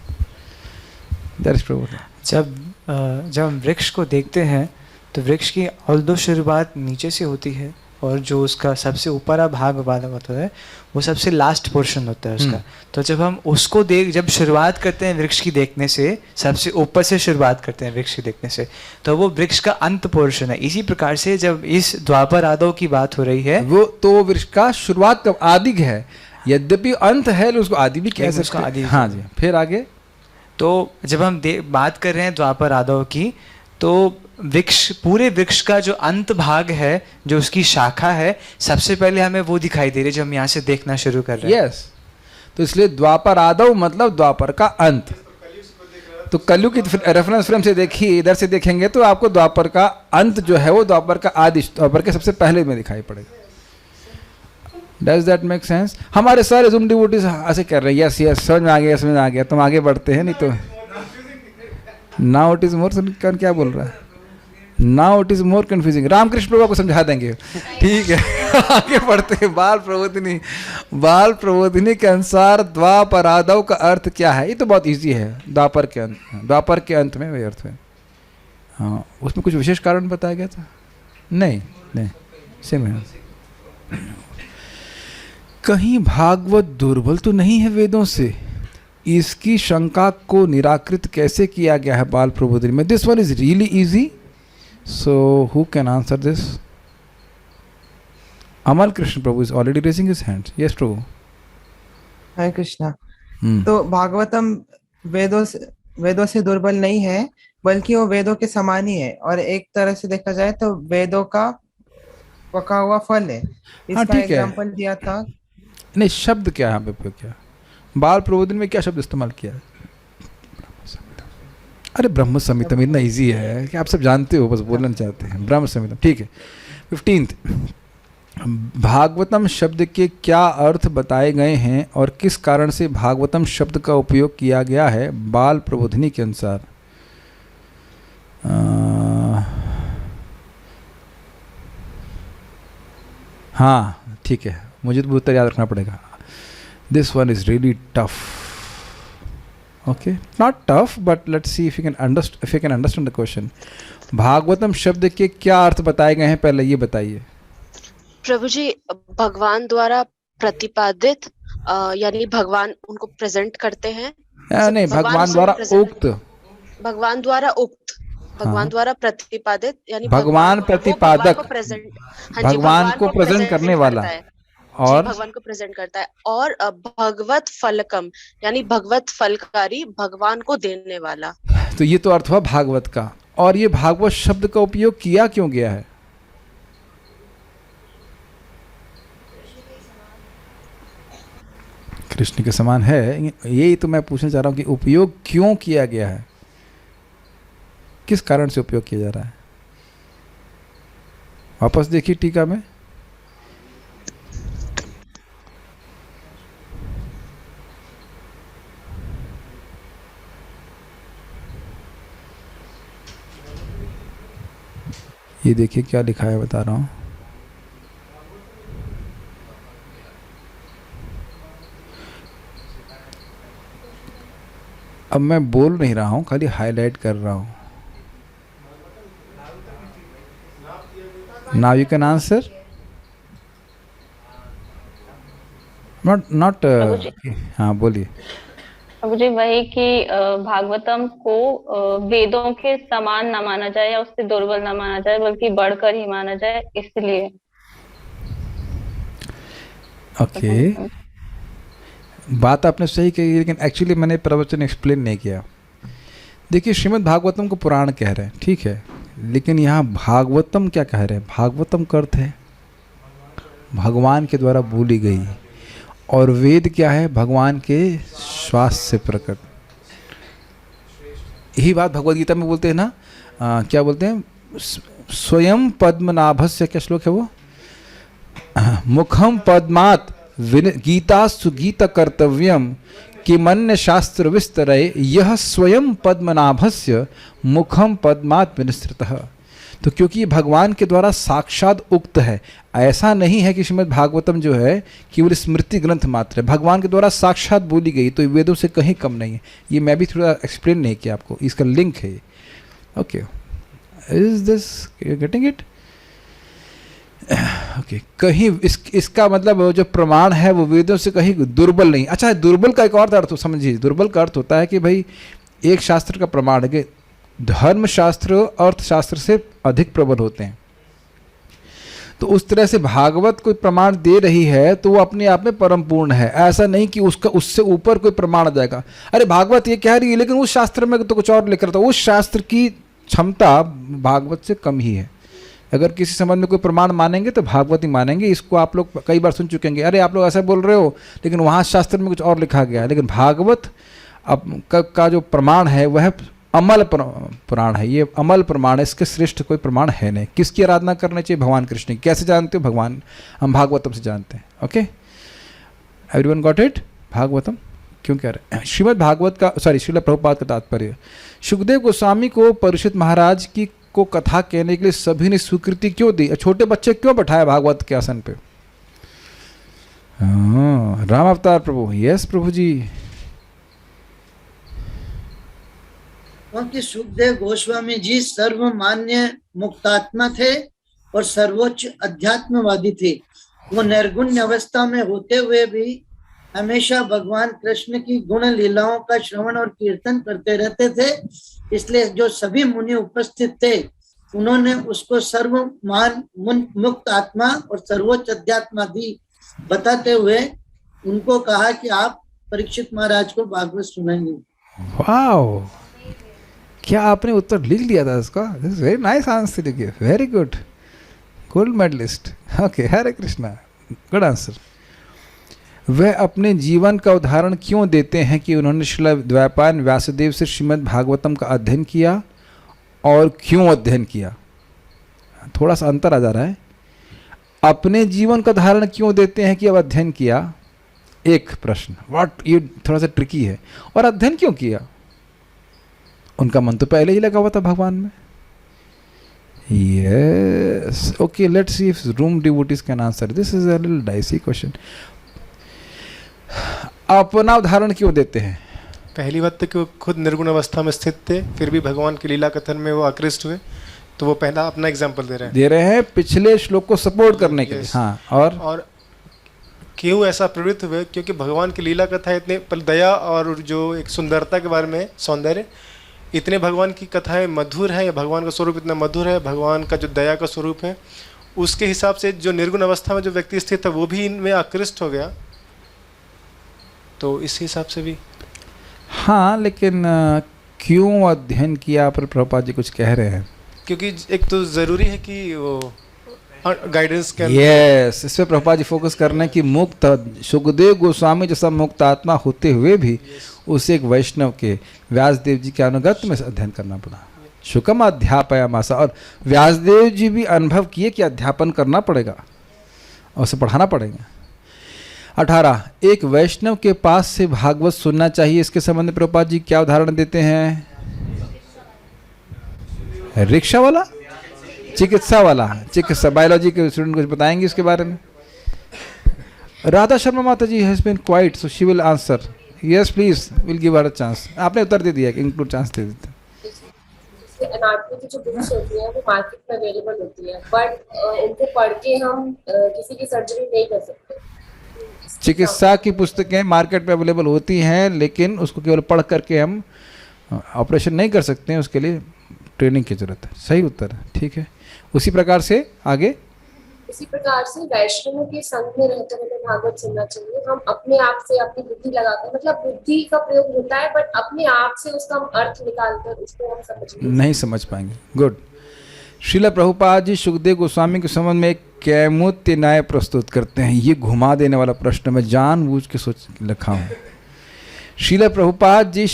दैट इज प्रभु। जब हम वृक्ष को देखते हैं तो वृक्ष की ऑल्दो शुरुआत नीचे से होती है, और जो उसका सबसे ऊपरा भाग वाला होता है वो सबसे लास्ट पोर्शन होता है उसका। तो जब हम उसको जब शुरुआत करते हैं वृक्ष की देखने से, सबसे ऊपर से शुरुआत करते हैं वृक्ष की देखने से, तो वो वृक्ष का अंत पोर्शन है। इसी प्रकार से जब इस द्वापर आदव की बात हो रही है, वो वृक्ष का शुरुआत का आदि है, यद्यपि अंत है, उसको आदि भी कह सकते हैं। आदि, हाँ जी। फिर आगे तो जब हम बात कर रहे हैं द्वापर आदव की, तो पूरे वृक्ष का जो अंत भाग है, जो उसकी शाखा है, सबसे पहले हमें वो दिखाई दे रही है जो हम यहाँ से देखना शुरू कर रहे हैं। यस, तो इसलिए द्वापर आदव मतलब द्वापर का अंत। तो कलयुग की रेफरेंस फ्रेम से देखिए, इधर से देखेंगे तो आपको द्वापर का अंत जो है वो द्वापर का आदि, द्वापर के सबसे पहले में दिखाई पड़ेगा। Does that make sense? हमारे सारे जूम डिवोटीज ऐसे कर रहे हैं। यस यस, समझ में आ गया, समझ में आ गया। तुम आगे बढ़ते हैं, नहीं तो नाउ इट इज मोर। क्या बोल रहा है? Now it is more confusing. Ramakrishna प्रभु को समझा देंगे, ठीक है। आगे बढ़ते हैं। बाल प्रबोधिनी के अनुसार द्वापर आदव का अर्थ क्या है? ये तो बहुत इजी है। द्वापर के अंत में वही अर्थ है। हाँ, उसमें कुछ विशेष कारण बताया गया था? नहीं, सेम है। कहीं भागवत दुर्बल तो नहीं है वेदों से? इसकी शंका को निराकृत कैसे किया गया है बाल प्रबोधिनी में? This one is really easy. So who can answer this? Amal Krishna Prabhu is already raising his hand. Yes, Prabhu. हरे कृष्णा। तो भागवतम वेदों से दुर्बल नहीं है, बल्कि वो वेदों के समान ही है, और एक तरह से देखा जाए तो वेदों का पका हुआ फल है। इसका एग्जांपल दिया था। नहीं, शब्द क्या है यहाँ पे? क्या बाल प्रबोधन में क्या शब्द इस्तेमाल किया है? अरे ब्रह्म संहितम इतना इजी है कि आप सब जानते हो, बस बोलना चाहते हैं। ब्रह्म संहितम, ठीक है। 15th, भागवतम शब्द के क्या अर्थ बताए गए हैं और किस कारण से भागवतम शब्द का उपयोग किया गया है बाल प्रबोधिनी के अनुसार? हाँ ठीक है, मुझे तो उत्तर याद रखना पड़ेगा। This one is really tough. Okay, not tough, but let's see if you can understand the question. Bhagavatam शब्द के क्या अर्थ बताए गए हैं, पहले ये बताइए। प्रभु जी, भगवान द्वारा प्रतिपादित, यानी भगवान उनको प्रेजेंट करते हैं। नहीं, भगवान द्वारा उक्त। भगवान द्वारा उक्त, भगवान द्वारा प्रतिपादित, यानी भगवान प्रतिपादक, भगवान को प्रेजेंट करने वाला, और भगवान को प्रेजेंट करता है। और भगवत फलकम, यानी भगवत फलकारी, भगवान को देने वाला। तो ये तो अर्थ हुआ भागवत का। और ये भागवत शब्द का उपयोग किया क्यों गया है? कृष्ण के समान है, यही तो मैं पूछना चाह रहा हूं कि उपयोग क्यों किया गया है, किस कारण से उपयोग किया जा रहा है? वापस देखिए टीका में। ये देखिए क्या लिखा है, बता रहा हूँ। अब मैं बोल नहीं रहा हूँ, खाली हाईलाइट कर रहा हूँ. Now you can answer. Not. हाँ बोलिए. प्रभु जी वही कि भागवतम को वेदों के समान ना माना जाए या उससे दुर्बल ना माना जाए, बल्कि बढ़कर ही माना जाए, इसलिए. ओके, बात आपने सही कही, लेकिन एक्चुअली मैंने प्रवचन एक्सप्लेन नहीं किया. देखिए, श्रीमद् भागवतम को पुराण कह रहे हैं, ठीक है, लेकिन यहाँ भागवतम क्या कह रहे हैं? भागवतम का अर्थ है भगवान के द्वारा बोली गई, और वेद क्या है? भगवान के श्वास से प्रकट. यही बात भगवद गीता में बोलते हैं ना, क्या बोलते हैं? स्वयं पद्मनाभस्य, क्या श्लोक है वो? मुखम पद्मात् गीतास्तु गीत कर्तव्यम किमन्य शास्त्र विस्तरे यह स्वयं पद्मनाभस्य मुखम पद्मात् विनिसृतः. तो क्योंकि ये भगवान के द्वारा साक्षात उक्त है, ऐसा नहीं है कि श्रीमद् भागवतम जो है केवल स्मृति ग्रंथ मात्र है, भगवान के द्वारा साक्षात बोली गई, तो वेदों से कहीं कम नहीं है. ये मैं भी थोड़ा एक्सप्लेन नहीं किया आपको, इसका लिंक है ये. Okay, is this getting it? Okay, कहीं इसका मतलब जो प्रमाण है वो वेदों से कहीं दुर्बल नहीं. अच्छा, दुर्बल का एक और अर्थ समझिए. दुर्बल का अर्थ होता है कि भाई एक शास्त्र का प्रमाण है कि धर्मशास्त्र अर्थशास्त्र से अधिक प्रबल होते हैं, तो उस तरह से भागवत कोई प्रमाण दे रही है तो वो अपने आप में परम पूर्ण है. ऐसा नहीं कि उसका उससे ऊपर कोई प्रमाण आ जाएगा. अरे भागवत ये कह रही है लेकिन उस शास्त्र में तो कुछ और लिख रहा था, उस शास्त्र की क्षमता भागवत से कम ही है. अगर किसी संबंध में कोई प्रमाण मानेंगे तो भागवत ही मानेंगे. इसको आप लोग कई बार सुन चुकेंगे, अरे आप लोग ऐसा बोल रहे हो लेकिन वहाँ शास्त्र में कुछ और लिखा गया है. लेकिन भागवत का जो प्रमाण है वह अमल पुराण है. ये अमल प्रमाण है, इसके श्रेष्ठ कोई प्रमाण है नहीं. किसकी आराधना करनी चाहिए? भगवान कृष्ण की. कैसे जानते हो? भगवान, हम भागवतम से जानते हैं. Okay, everyone got it? Bhagavatam क्यों कह रहे हैं? श्रीमद् भागवत का, सॉरी, श्रील प्रभुपाद का तात्पर्य, सुखदेव गोस्वामी को परीक्षित महाराज की को कथा कहने के लिए सभी ने स्वीकृति क्यों दी? छोटे बच्चे क्यों बैठाए भागवत के आसन पे? राम अवतार प्रभु. यस प्रभु जी. क्योंकि सुखदेव गोस्वामी जी सर्वमान्य मुक्तात्मा थे और सर्वोच्च अध्यात्मवादी थे. वो निर्गुण अवस्था में होते हुए भी हमेशा भगवान कृष्ण की गुण लीलाओं का श्रवण और कीर्तन करते रहते थे. इसलिए जो सभी मुनि उपस्थित थे उन्होंने उसको सर्वमान मुक्त आत्मा और सर्वोच्च अध्यात्मादि बताते हुए उनको कहा कि आप परीक्षित महाराज को भागवत सुनाएंगे. वाओ, क्या आपने उत्तर लिख लिया था इसका? This is very nice answer. देखिए, very good, gold medalist. Okay, Hare Krishna, good answer. वह अपने जीवन का उदाहरण क्यों देते हैं कि उन्होंने श्रील द्वैपायन व्यासदेव से श्रीमद् भागवतम का अध्ययन किया और क्यों अध्ययन किया? थोड़ा सा अंतर आ जा रहा है. अपने जीवन का उदाहरण क्यों देते हैं कि अब अध्ययन किया? एक प्रश्न, व्हाट, ये थोड़ा सा ट्रिकी है. और अध्ययन क्यों किया? उनका मन तो पहले ही लगा हुआ था भगवान में. Yes, okay, let's see if room devotees can answer. This is a little dicey question. अपना उदाहरण क्यों देते हैं? पहली बात तो कि वो खुद निर्गुण अवस्था में स्थित थे, फिर भी भगवान की लीला कथन में वो आकृष्ट हुए, तो वो पहला अपना एग्जाम्पल दे रहे हैं पिछले श्लोक को सपोर्ट करने के लिए. हाँ, और क्यों ऐसा प्रवृत्त हुए? क्योंकि भगवान की लीला कथा इतने दया और जो एक सुंदरता के बारे में, सौंदर्य, इतने भगवान की कथाएं मधुर है, या भगवान का स्वरूप इतना मधुर है, भगवान का जो दया का स्वरूप है, उसके हिसाब से जो निर्गुण अवस्था में जो व्यक्ति स्थित है वो भी इनमें आकृष्ट हो गया. तो इस हिसाब से भी. हाँ, लेकिन क्यों अध्ययन किया पर प्रभुपाद जी कुछ कह रहे हैं? क्योंकि एक तो जरूरी है कि वो गाइडेंस के. यस, इस पे प्रभुपाद जी फोकस कर रहे हैं कि मुक्त सुखदेव गोस्वामी जैसा मुक्त आत्मा होते हुए भी उसे एक वैष्णव के व्यासदेव जी के अनुगत में अध्ययन करना पड़ा. शुकम अध्यापयामासा. और व्यासदेव जी भी अनुभव किए कि अध्यापन करना पड़ेगा और उसे पढ़ाना पड़ेगा. 18, एक वैष्णव के पास से भागवत सुनना चाहिए. इसके संबंध में प्रभुपाद जी क्या उदाहरण देते हैं? रिक्शा वाला, चिकित्सा वाला, चिकित्सा, बायोलॉजी के स्टूडेंट कुछ बताएंगे इसके बारे में? राधा शर्मा माता जी has been quite, so she will answer. Yes please, will give her a chance. आपने उत्तर दे दिया, इंक्लूड चांस दे देते। एनाटॉमी की जो बुक्स होती है वो मार्केट में अवेलेबल होती है, बट उनको पढ़ के हम किसी की सर्जरी नहीं कर सकते। चिकित्सा की पुस्तकें मार्केट में अवेलेबल होती हैं, लेकिन उसको केवल पढ़ करके हम ऑपरेशन नहीं कर सकते हैं, उसके लिए ट्रेनिंग की जरूरत है। सही उत्तर है, ठीक है। उसी प्रकार से आगे, इसी प्रकार से वैष्णवों के संग में रहते हुए भागवत सुनना चाहिए। हम अपने आप से अपनी बुद्धि लगाते हैं, मतलब बुद्धि का प्रयोग होता है, बट अपने आप से उसका हम अर्थ निकालकर उसको हम नहीं समझ पाएंगे। गुड। श्रील प्रभुपाद जी सुखदेव गोस्वामी के संबंध में एक कैमुत्य न्याय प्रस्तुत करते हैं। ये घुमा देने वाला प्रश्न मैं जानबूझ के सोच लिखा हूँ। श्रील प्रभुपाद जी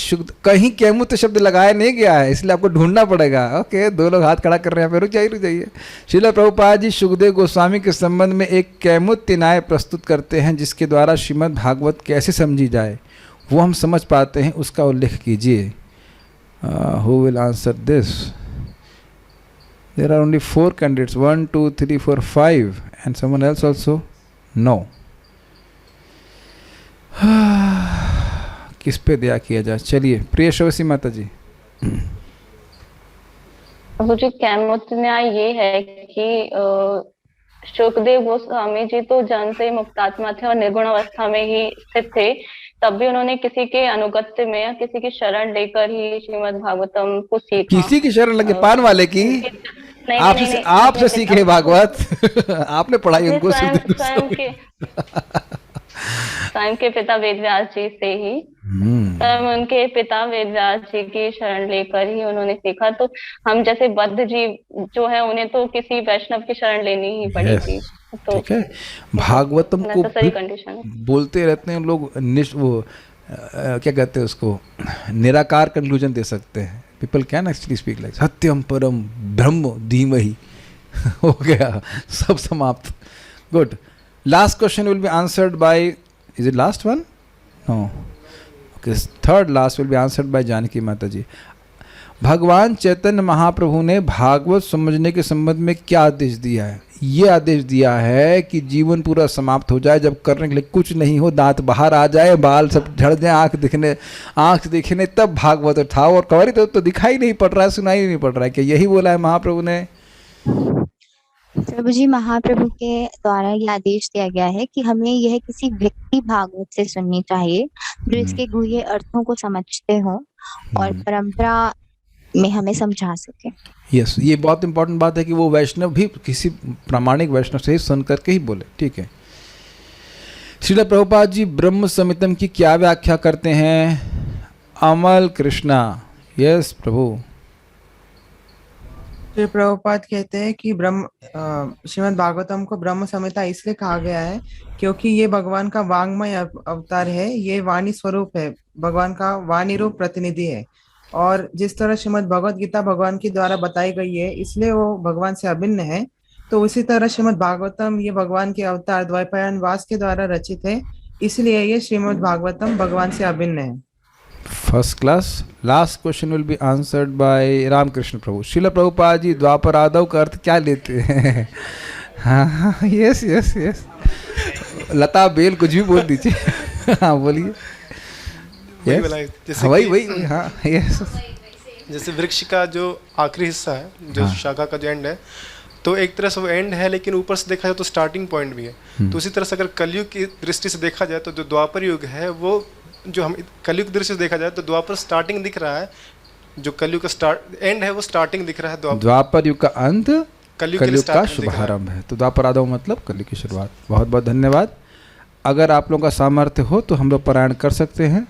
कहीं कैमुत्य शब्द लगाया नहीं गया है, इसलिए आपको ढूंढना पड़ेगा। ओके, 2 लोग हाथ खड़ा कर रहे हैं, रुक जाइए। श्रील प्रभुपाद जी सुखदेव गोस्वामी के संबंध में एक कैमुत्य न्याय प्रस्तुत करते हैं, जिसके द्वारा श्रीमद् भागवत कैसे समझी जाए वो हम समझ पाते हैं, उसका उल्लेख कीजिए। Who will answer this? There are only 4 candidates, 1, 2, 3, 4, 5, and someone else also? No. किस पे दया किया जाए? चलिए, प्रिय श्रवसी माता जी। मुझे कैमुत्य न्याय ये है कि सुखदेव गोस्वामी जी तो जन्म से मुक्तात्मा थे और निर्गुण अवस्था में ही स्थित थे, तब भी उन्होंने किसी के अनुगत्य में या किसी की शरण लेकर ही श्रीमद् भागवतम को सीखा। किसी की शरण लगे? पान वाले की? आपसे सीखे भागवत? आपने पढ़ाई उनको? स्वयं के पिता वेदव्यास जी से ही, उनके पिता वेदव्यास जी की शरण लेकर ही उन्होंने सीखा। तो हम जैसे बद्ध जीव जो है, उन्हें तो किसी वैष्णव की शरण लेनी ही पड़ेगी। तो ठीक है, भागवतम को बोलते रहते हैं लोग, वो क्या कहते हैं उसको, निराकार कंक्लूजन दे सकते हैं। People can actually speak like सत्यम परम ब्रह्म धीमहि। हो गया, सब समाप्त। Good. Last question will be answered by, is it last one? No, okay, third last will be answered by Janaki माता जी। भगवान चैतन्य महाप्रभु ने भागवत समझने के संबंध में क्या आदेश दिया है? ये आदेश दिया है कि जीवन पूरा समाप्त हो जाए, जब करने के लिए कुछ नहीं हो, दांत बाहर आ जाए, बाल सब झड़ जाए, आंख दिखने तब भागवत उठाओ। और कवरी तो दिखाई नहीं पड़ रहा है, सुनाई नहीं पड़ रहा है। क्या यही बोला है महाप्रभु ने? प्रभु जी, महाप्रभु के द्वारा ये आदेश दिया गया है कि हमें यह किसी व्यक्ति भागवत से सुननी चाहिए जो इसके गूढ़ अर्थों को समझते हो और परंपरा में हमें समझा सके। यस, ये बहुत इंपॉर्टेंट बात है कि वो वैष्णव भी किसी प्रामाणिक वैष्णव से ही सुन करके ही बोले। ठीक है। श्रील प्रभुपाद जी ब्रह्म संहितम की क्या व्याख्या करते हैं? अमल कृष्णा। यस प्रभु। श्री प्रभुपाद कहते हैं कि श्रीमद् भागवतम को ब्रह्म संहिता इसलिए कहा गया है क्योंकि ये भगवान का वांग्मय अवतार है, ये वाणी स्वरूप है, भगवान का वाणी रूप प्रतिनिधि है। और जिस तरह श्रीमद् भगवद गीता भगवान के द्वारा बताई गई है, इसलिए वो भगवान से अभिन्न है। तो उसी तरह श्रीमद् भागवतम ये भगवान के अवतार द्वैपायन वास के द्वारा रचित है, इसलिए ये श्रीमद् भागवतम भगवान से अभिन्न है। First class. Last question will be answered by Ramakrishna प्रभु। श्रील प्रभुपाद जी द्वापर आदव का अर्थ क्या लेते हैं? हाँ, यस यस यस, लता बेल कुछ भी बोल दीजिए। हाँ बोलिए। वही हाँ यस। जैसे वृक्ष का जो आखिरी हिस्सा है, जो शाखा का जो एंड है, तो एक तरह से वो एंड है, लेकिन ऊपर से देखा जाए तो स्टार्टिंग पॉइंट भी है। तो उसी तरह से अगर कलयुग की दृष्टि से देखा जाए तो जो द्वापर युग है, वो जो हम कलयुग की दृष्टि से देखा जाए तो द्वापर स्टार्टिंग दिख रहा है, जो कलयुग का एंड है वो स्टार्टिंग दिख रहा है। द्वापर युग का अंत कलयुग का शुभारंभ है। तो द्वापर आदव मतलब कलयुग की शुरुआत। बहुत बहुत धन्यवाद। अगर आप लोगों का सामर्थ्य हो तो हम लोग पारायण कर सकते हैं।